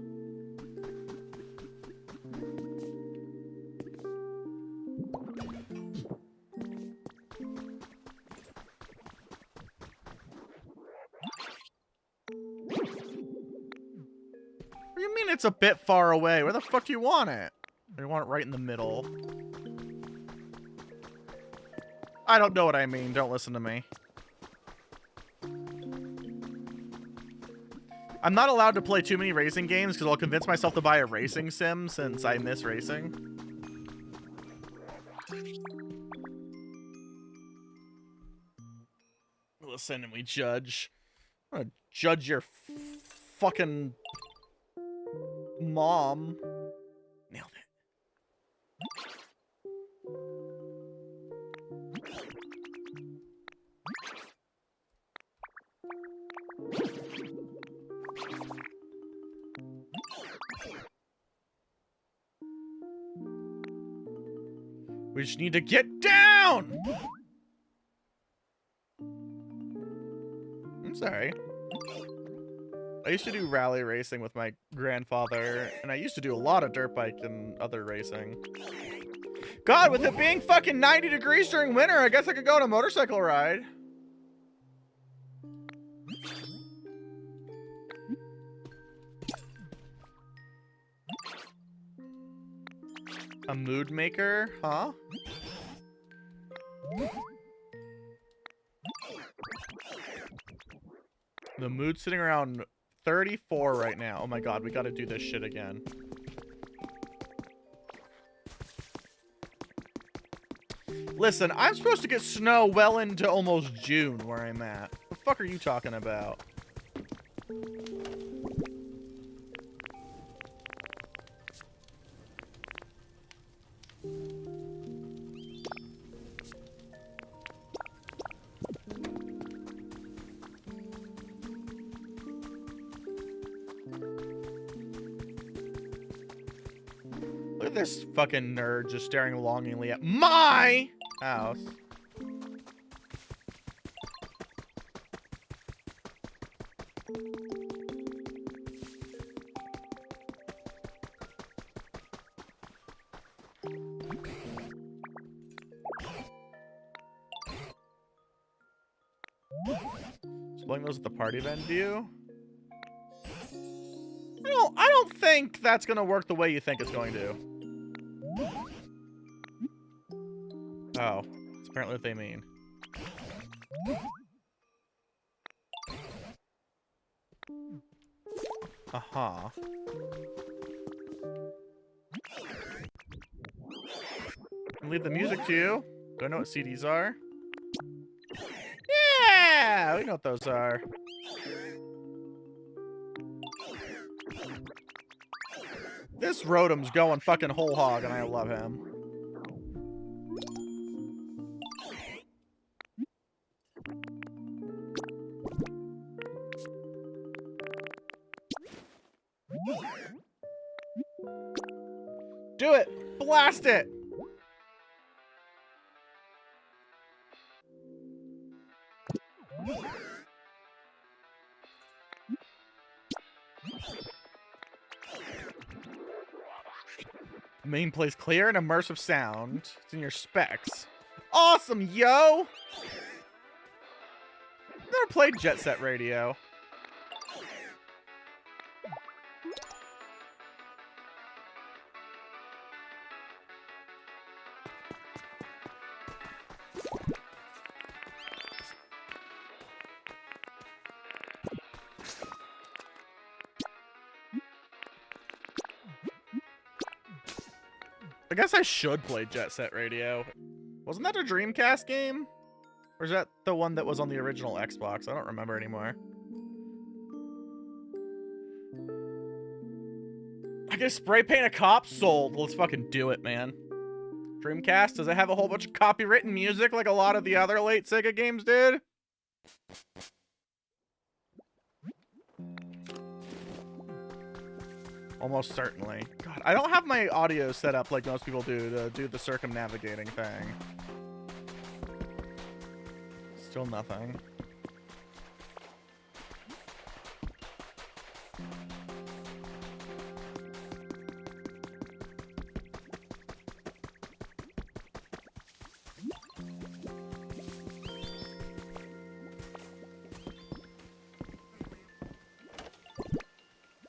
What do you mean it's a bit far away? Where the fuck do you want it? You want it right in the middle. I don't know what I mean. Don't listen to me. I'm not allowed to play too many racing games because I'll convince myself to buy a racing sim since I miss racing. Listen and we judge. I'm gonna judge your fucking mom. Nailed it. We just need to get down! I'm sorry. I used to do rally racing with my grandfather, and I used to do a lot of dirt bike and other racing. God, with it being fucking 90 degrees during winter, I guess I could go on a motorcycle ride. A mood maker? Huh? The mood's sitting around 34 right now. Oh my god, we gotta do this shit again. Listen, I'm supposed to get snow well into almost June where I'm at. What the fuck are you talking about? Look at this fucking nerd just staring longingly at my house. Exploring those at the party event view? I don't think that's gonna work the way you think it's going to. Oh, that's apparently what they mean. Uh-huh. Can leave the music to you. Do I know what CDs are? Yeah, we know what those are. This Rotom's going fucking whole hog, and I love him. Do it! Blast it! Main plays clear and immersive sound. It's in your specs. Awesome, yo! Never played Jet Set Radio. I guess I should play Jet Set Radio. Wasn't that a Dreamcast game? Or is that the one that was on the original Xbox? I don't remember anymore. I can spray paint a cop? Sold. Let's fucking do it, man. Dreamcast, does it have a whole bunch of copywritten music like a lot of the other late Sega games did? Almost certainly. God, I don't have my audio set up like most people do to do the circumnavigating thing. Still nothing.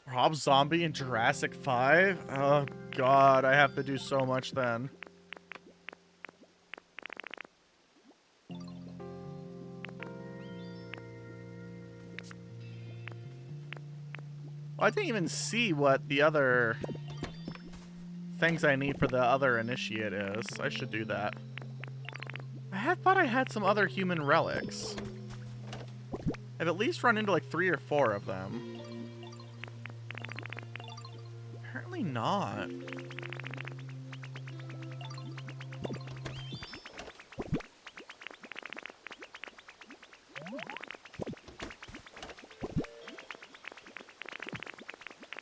Rob Zombie in Jurassic 5? Oh god, I have to do so much then. I didn't even see what the other things I need for the other initiate is. I should do that. I thought I had some other human relics. I've at least run into like 3 or 4 of them. Apparently not.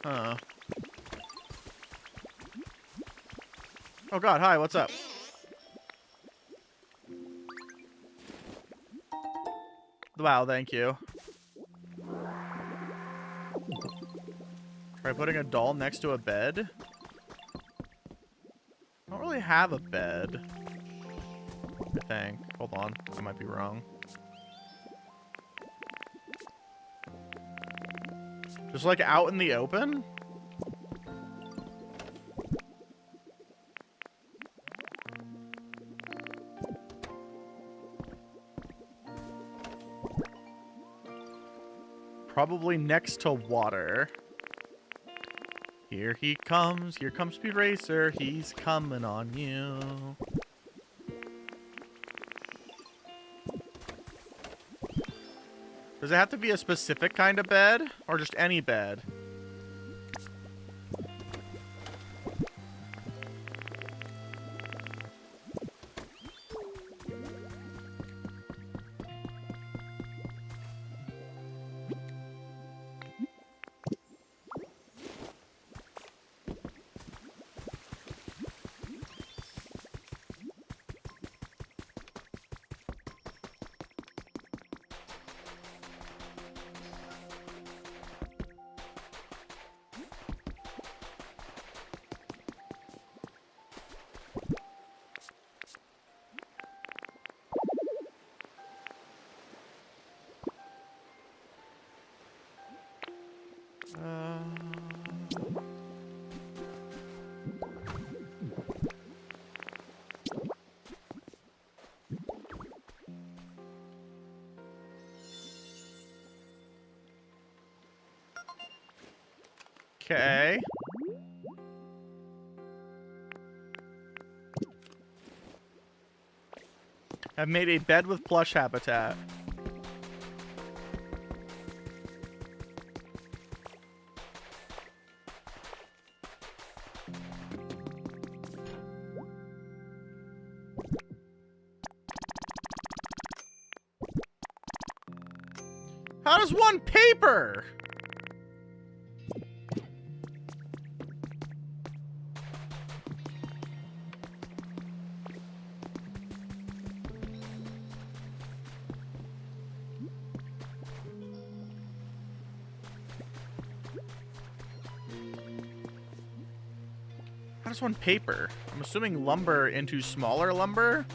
Huh. Oh god, hi, what's up? Wow, thank you. Try putting a doll next to a bed? I don't really have a bed. I think. Hold on, I might be wrong. Just like out in the open? Probably next to water. Here comes Speed Racer, he's coming on you. Does it have to be a specific kind of bed, or just any bed? Okay. I've made a bed with plush habitat. How does one paper? does one paper? I'm assuming lumber into smaller lumber.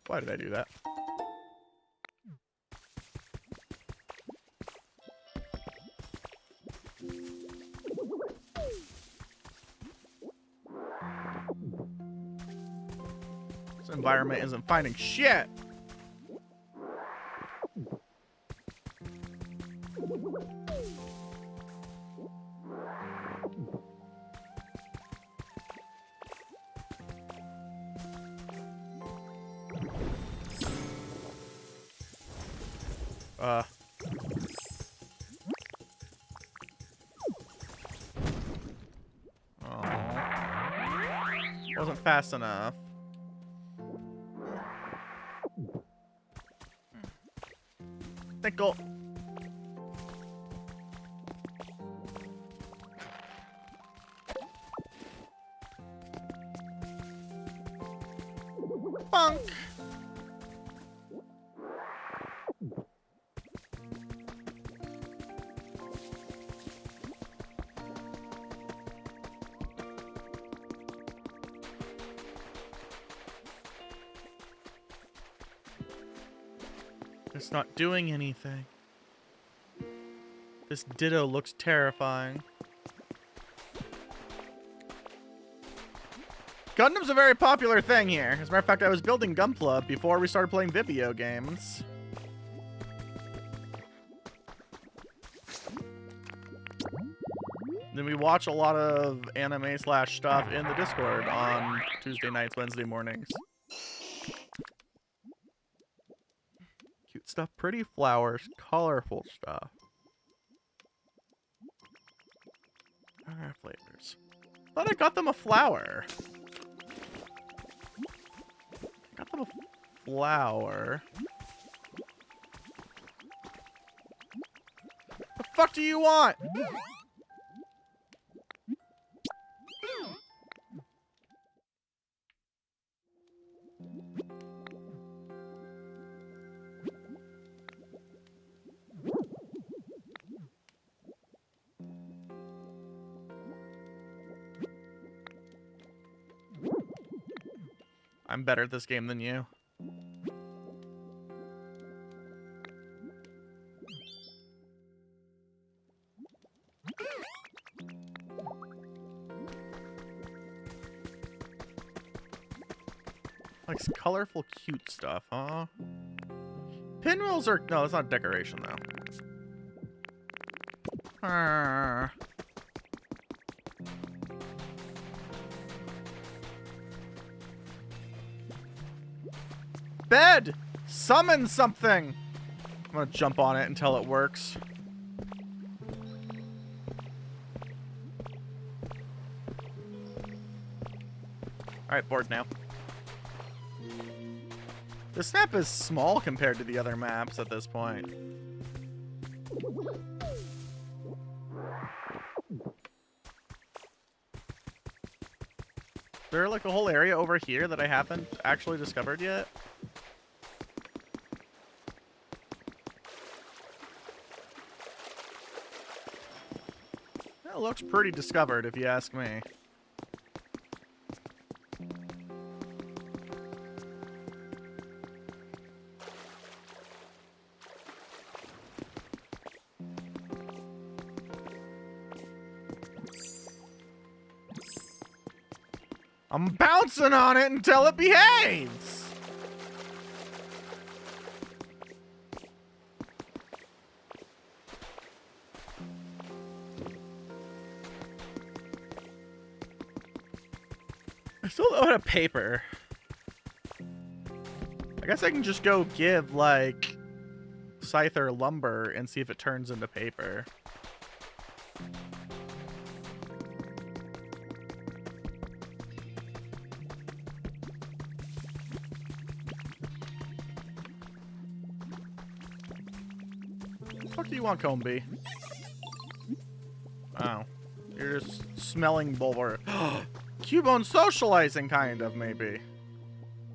Why did I do that? This environment isn't finding shit. Wasn't fast enough. Tickle. Bunk. It's not doing anything. This ditto looks terrifying. Gundam's a very popular thing here. As a matter of fact, I was building Gunpla before we started playing video games. Then we watch a lot of anime slash stuff in the Discord on Tuesday nights, Wednesday mornings. Cute stuff, pretty flowers, colorful stuff. Flavors. Thought I got them a flower. Got them a flower. The fuck do you want? I'm better at this game than you. Like colorful, cute stuff, huh? Pinwheels are... No, that's not decoration, though. Bed! Summon something! I'm gonna jump on it until it works. Alright, bored now. This map is small compared to the other maps at this point. Is there like a whole area over here that I haven't actually discovered yet? That looks pretty discovered if you ask me. I'm bouncing on it until it behaves! I still don't have paper. I guess I can just go give, like, Scyther lumber and see if it turns into paper. What do you want, Combi? Oh. You're just smelling bulwer. Cubone socializing, kind of, maybe.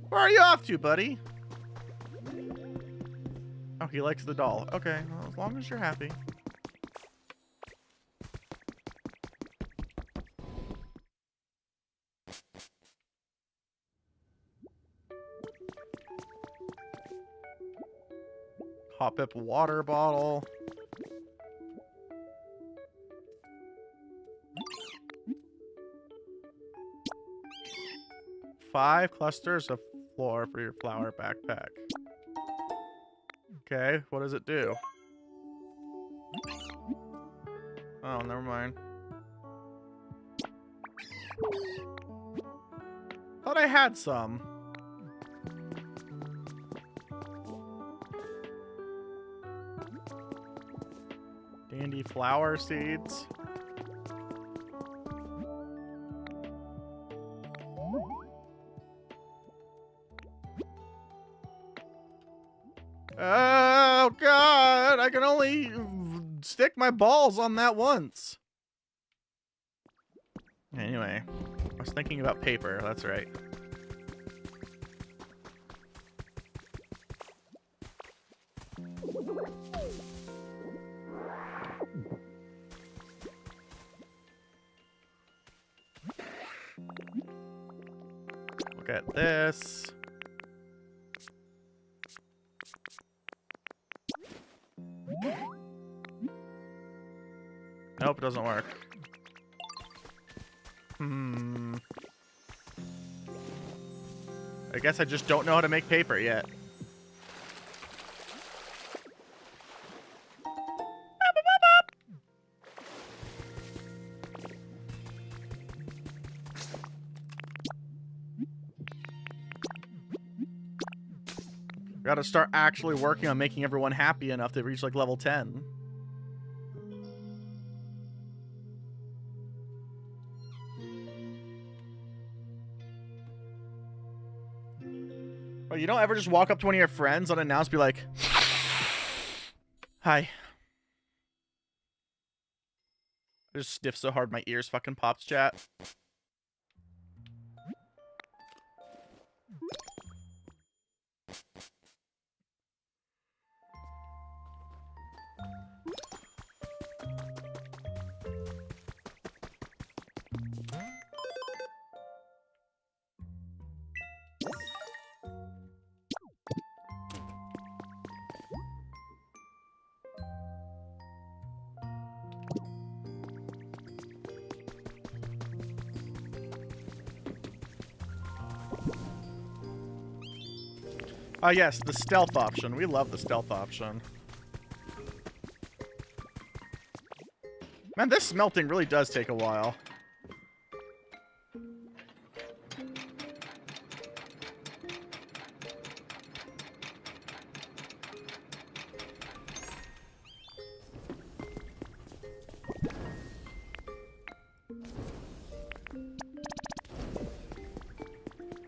Where are you off to, buddy? Oh, he likes the doll. Okay, well, as long as you're happy. Hop up water bottle. Five clusters of floor for your flower backpack. Okay, what does it do? Oh, never mind. Thought I had some. Dandy flower seeds. Oh god, I can only stick my balls on that once. Anyway, I was thinking about paper, that's right. Look at this. Nope, it doesn't work. I guess I just don't know how to make paper yet. Gotta start actually working on making everyone happy enough to reach like level 10. Oh, you don't ever just walk up to one of your friends unannounced, be like, "Hi." I just sniffed so hard my ears fucking popped, chat. Oh yes, the stealth option. We love the stealth option. Man, this smelting really does take a while.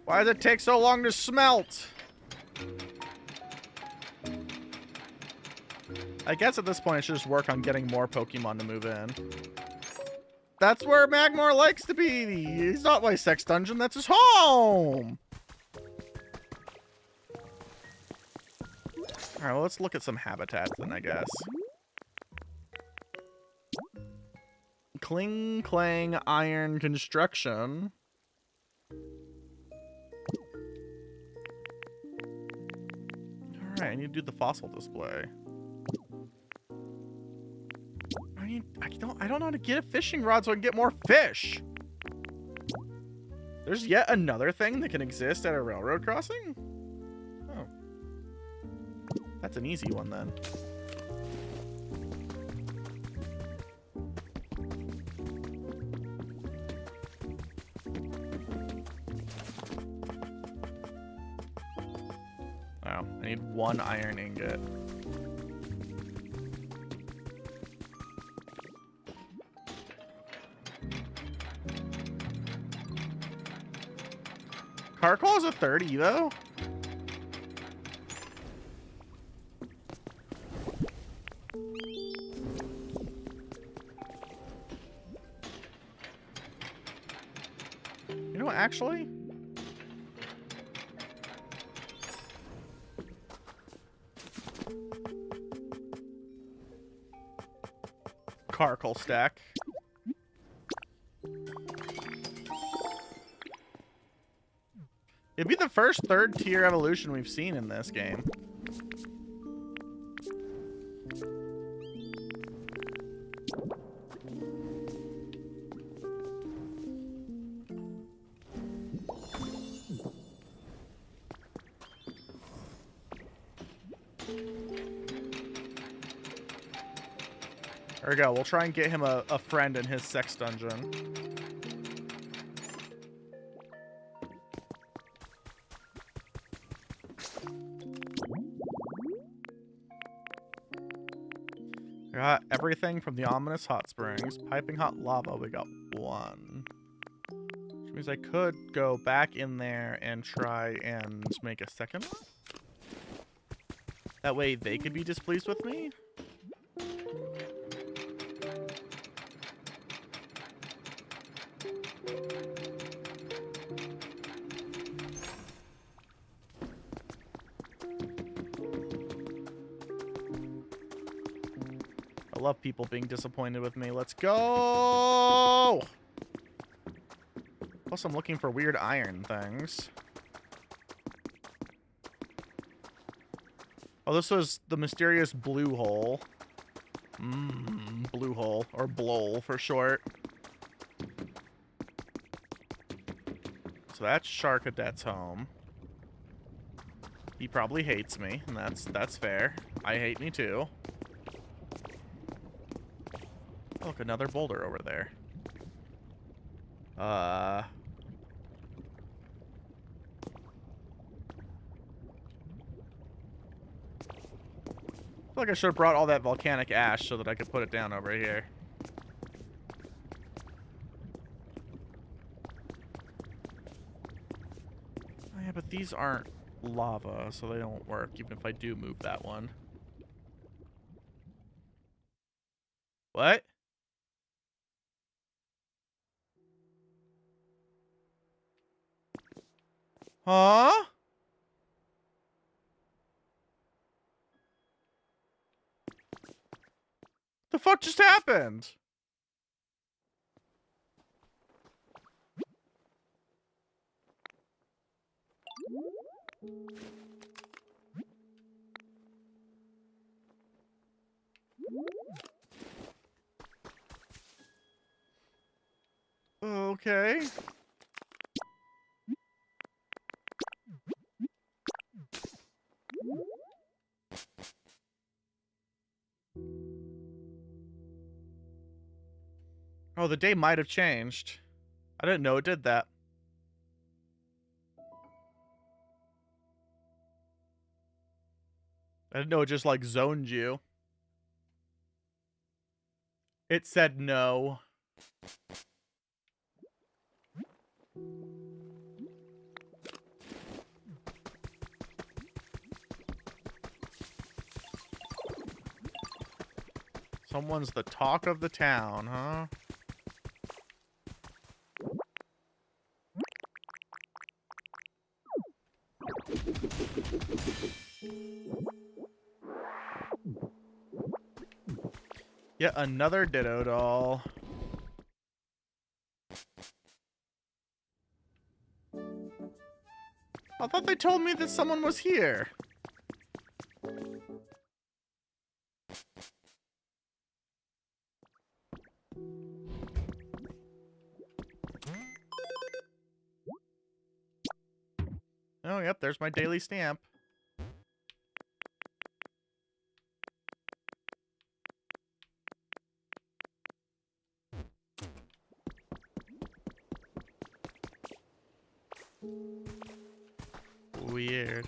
Why does it take so long to smelt? I guess at this point I should just work on getting more Pokemon to move in. That's where Magmar likes to be. He's not my sex dungeon, that's his home. Alright, well, let's look at some habitats then, I guess. Kling Clang Iron Construction. Alright, I need to do the fossil display. I don't know how to get a fishing rod so I can get more fish. There's yet another thing that can exist at a railroad crossing? Oh. That's an easy one then. Wow, I need one iron ingot. Carcoal is a 30 though. You know what, actually? Carkle stack. It'd be the first third tier evolution we've seen in this game. There we go. We'll try and get him a friend in his sex dungeon. Got everything from the ominous hot springs. Piping hot lava, we got 1. Which means I could go back in there and try and make a second one. That way they could be displeased with me. I love people being disappointed with me. Let's go! Plus, I'm looking for weird iron things. Oh, this was the mysterious blue hole. Blue hole. Or blole for short. So that's Sharkadet's home. He probably hates me, and that's fair. I hate me too. Oh, look, another boulder over there. I feel like I should have brought all that volcanic ash so that I could put it down over here. Oh yeah, but these aren't lava, so they don't work, even if I do move that one. What? Huh? The fuck just happened? Okay. Oh, the day might have changed. I didn't know it did that. I didn't know it just, like, zoned you. It said no. Someone's the talk of the town, huh? Yet another Ditto doll. I thought they told me that someone was here. Oh, yep, there's my daily stamp. Weird.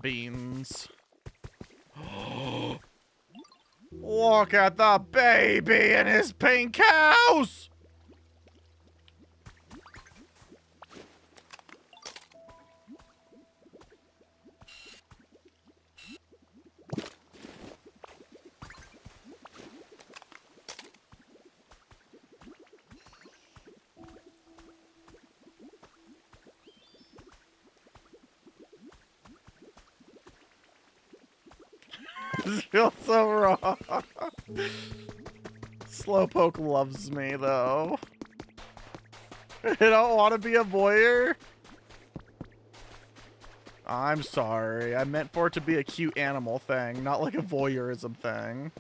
Beans. Look at the baby in his pink house! feels so wrong. Slowpoke loves me, though. I don't want to be a voyeur. I'm sorry. I meant for it to be a cute animal thing, not like a voyeurism thing.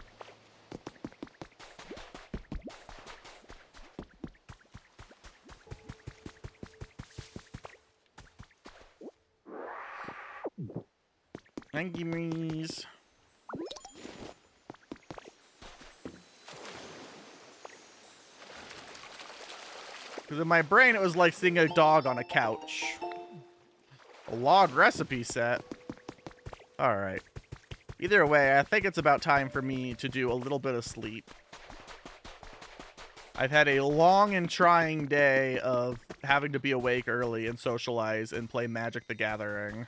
Thank you, Mies. Because in my brain, it was like seeing a dog on a couch. A log recipe set. Alright. Either way, I think it's about time for me to do a little bit of sleep. I've had a long and trying day of having to be awake early and socialize and play Magic the Gathering.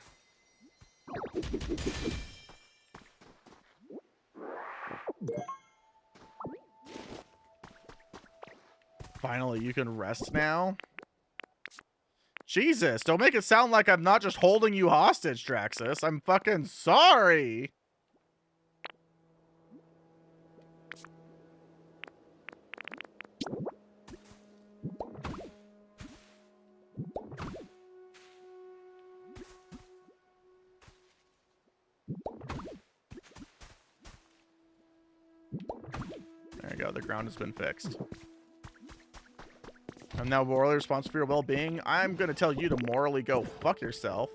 Finally, you can rest now? Jesus, don't make it sound like I'm not just holding you hostage, Draxus. I'm fucking sorry. There you go, the ground has been fixed. I'm now morally responsible for your well-being. I'm gonna tell you to morally go fuck yourself.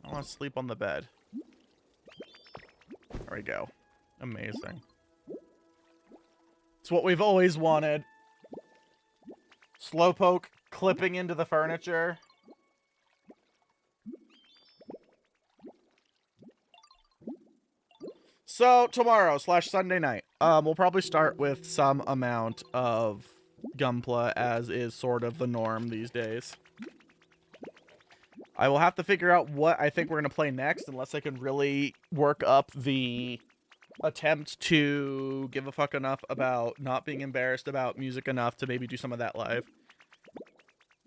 I want to sleep on the bed. There we go. Amazing. It's what we've always wanted. Slowpoke clipping into the furniture. So, tomorrow / Sunday night, we'll probably start with some amount of Gunpla, as is sort of the norm these days. I will have to figure out what I think we're going to play next, unless I can really work up the attempt to give a fuck enough about not being embarrassed about music enough to maybe do some of that live.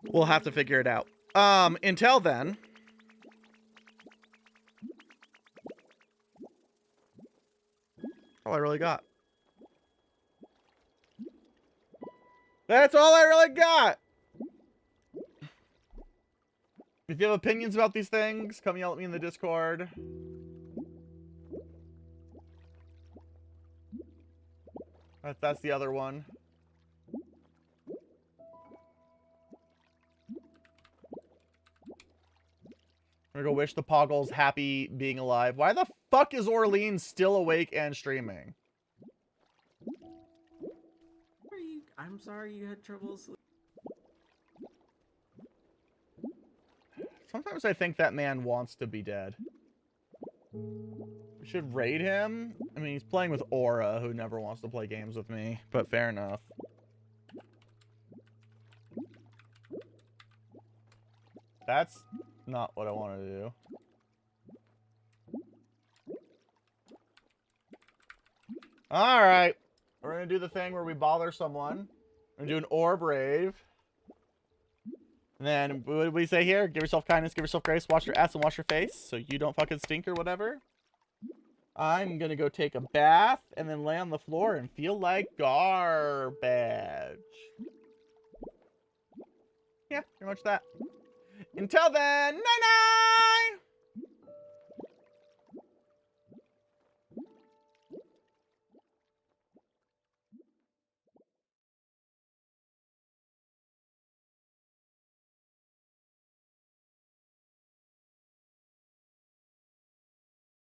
We'll have to figure it out. Until then... all I really got. That's all I really got! If you have opinions about these things, come yell at me in the Discord. That's the other one. I'm gonna go wish the Poggles happy being alive. Why the fuck is Orleans still awake and streaming? I'm sorry you had trouble sleeping. Sometimes I think that man wants to be dead. We should raid him. I mean, he's playing with Aura, who never wants to play games with me, but fair enough. That's not what I want to do. Alright. We're going to do the thing where we bother someone. We're going to do an orb rave. And then, what did we say here? Give yourself kindness, give yourself grace, wash your ass and wash your face, so you don't fucking stink or whatever. I'm going to go take a bath and then lay on the floor and feel like garbage. Yeah, pretty much that. Until then, night-night!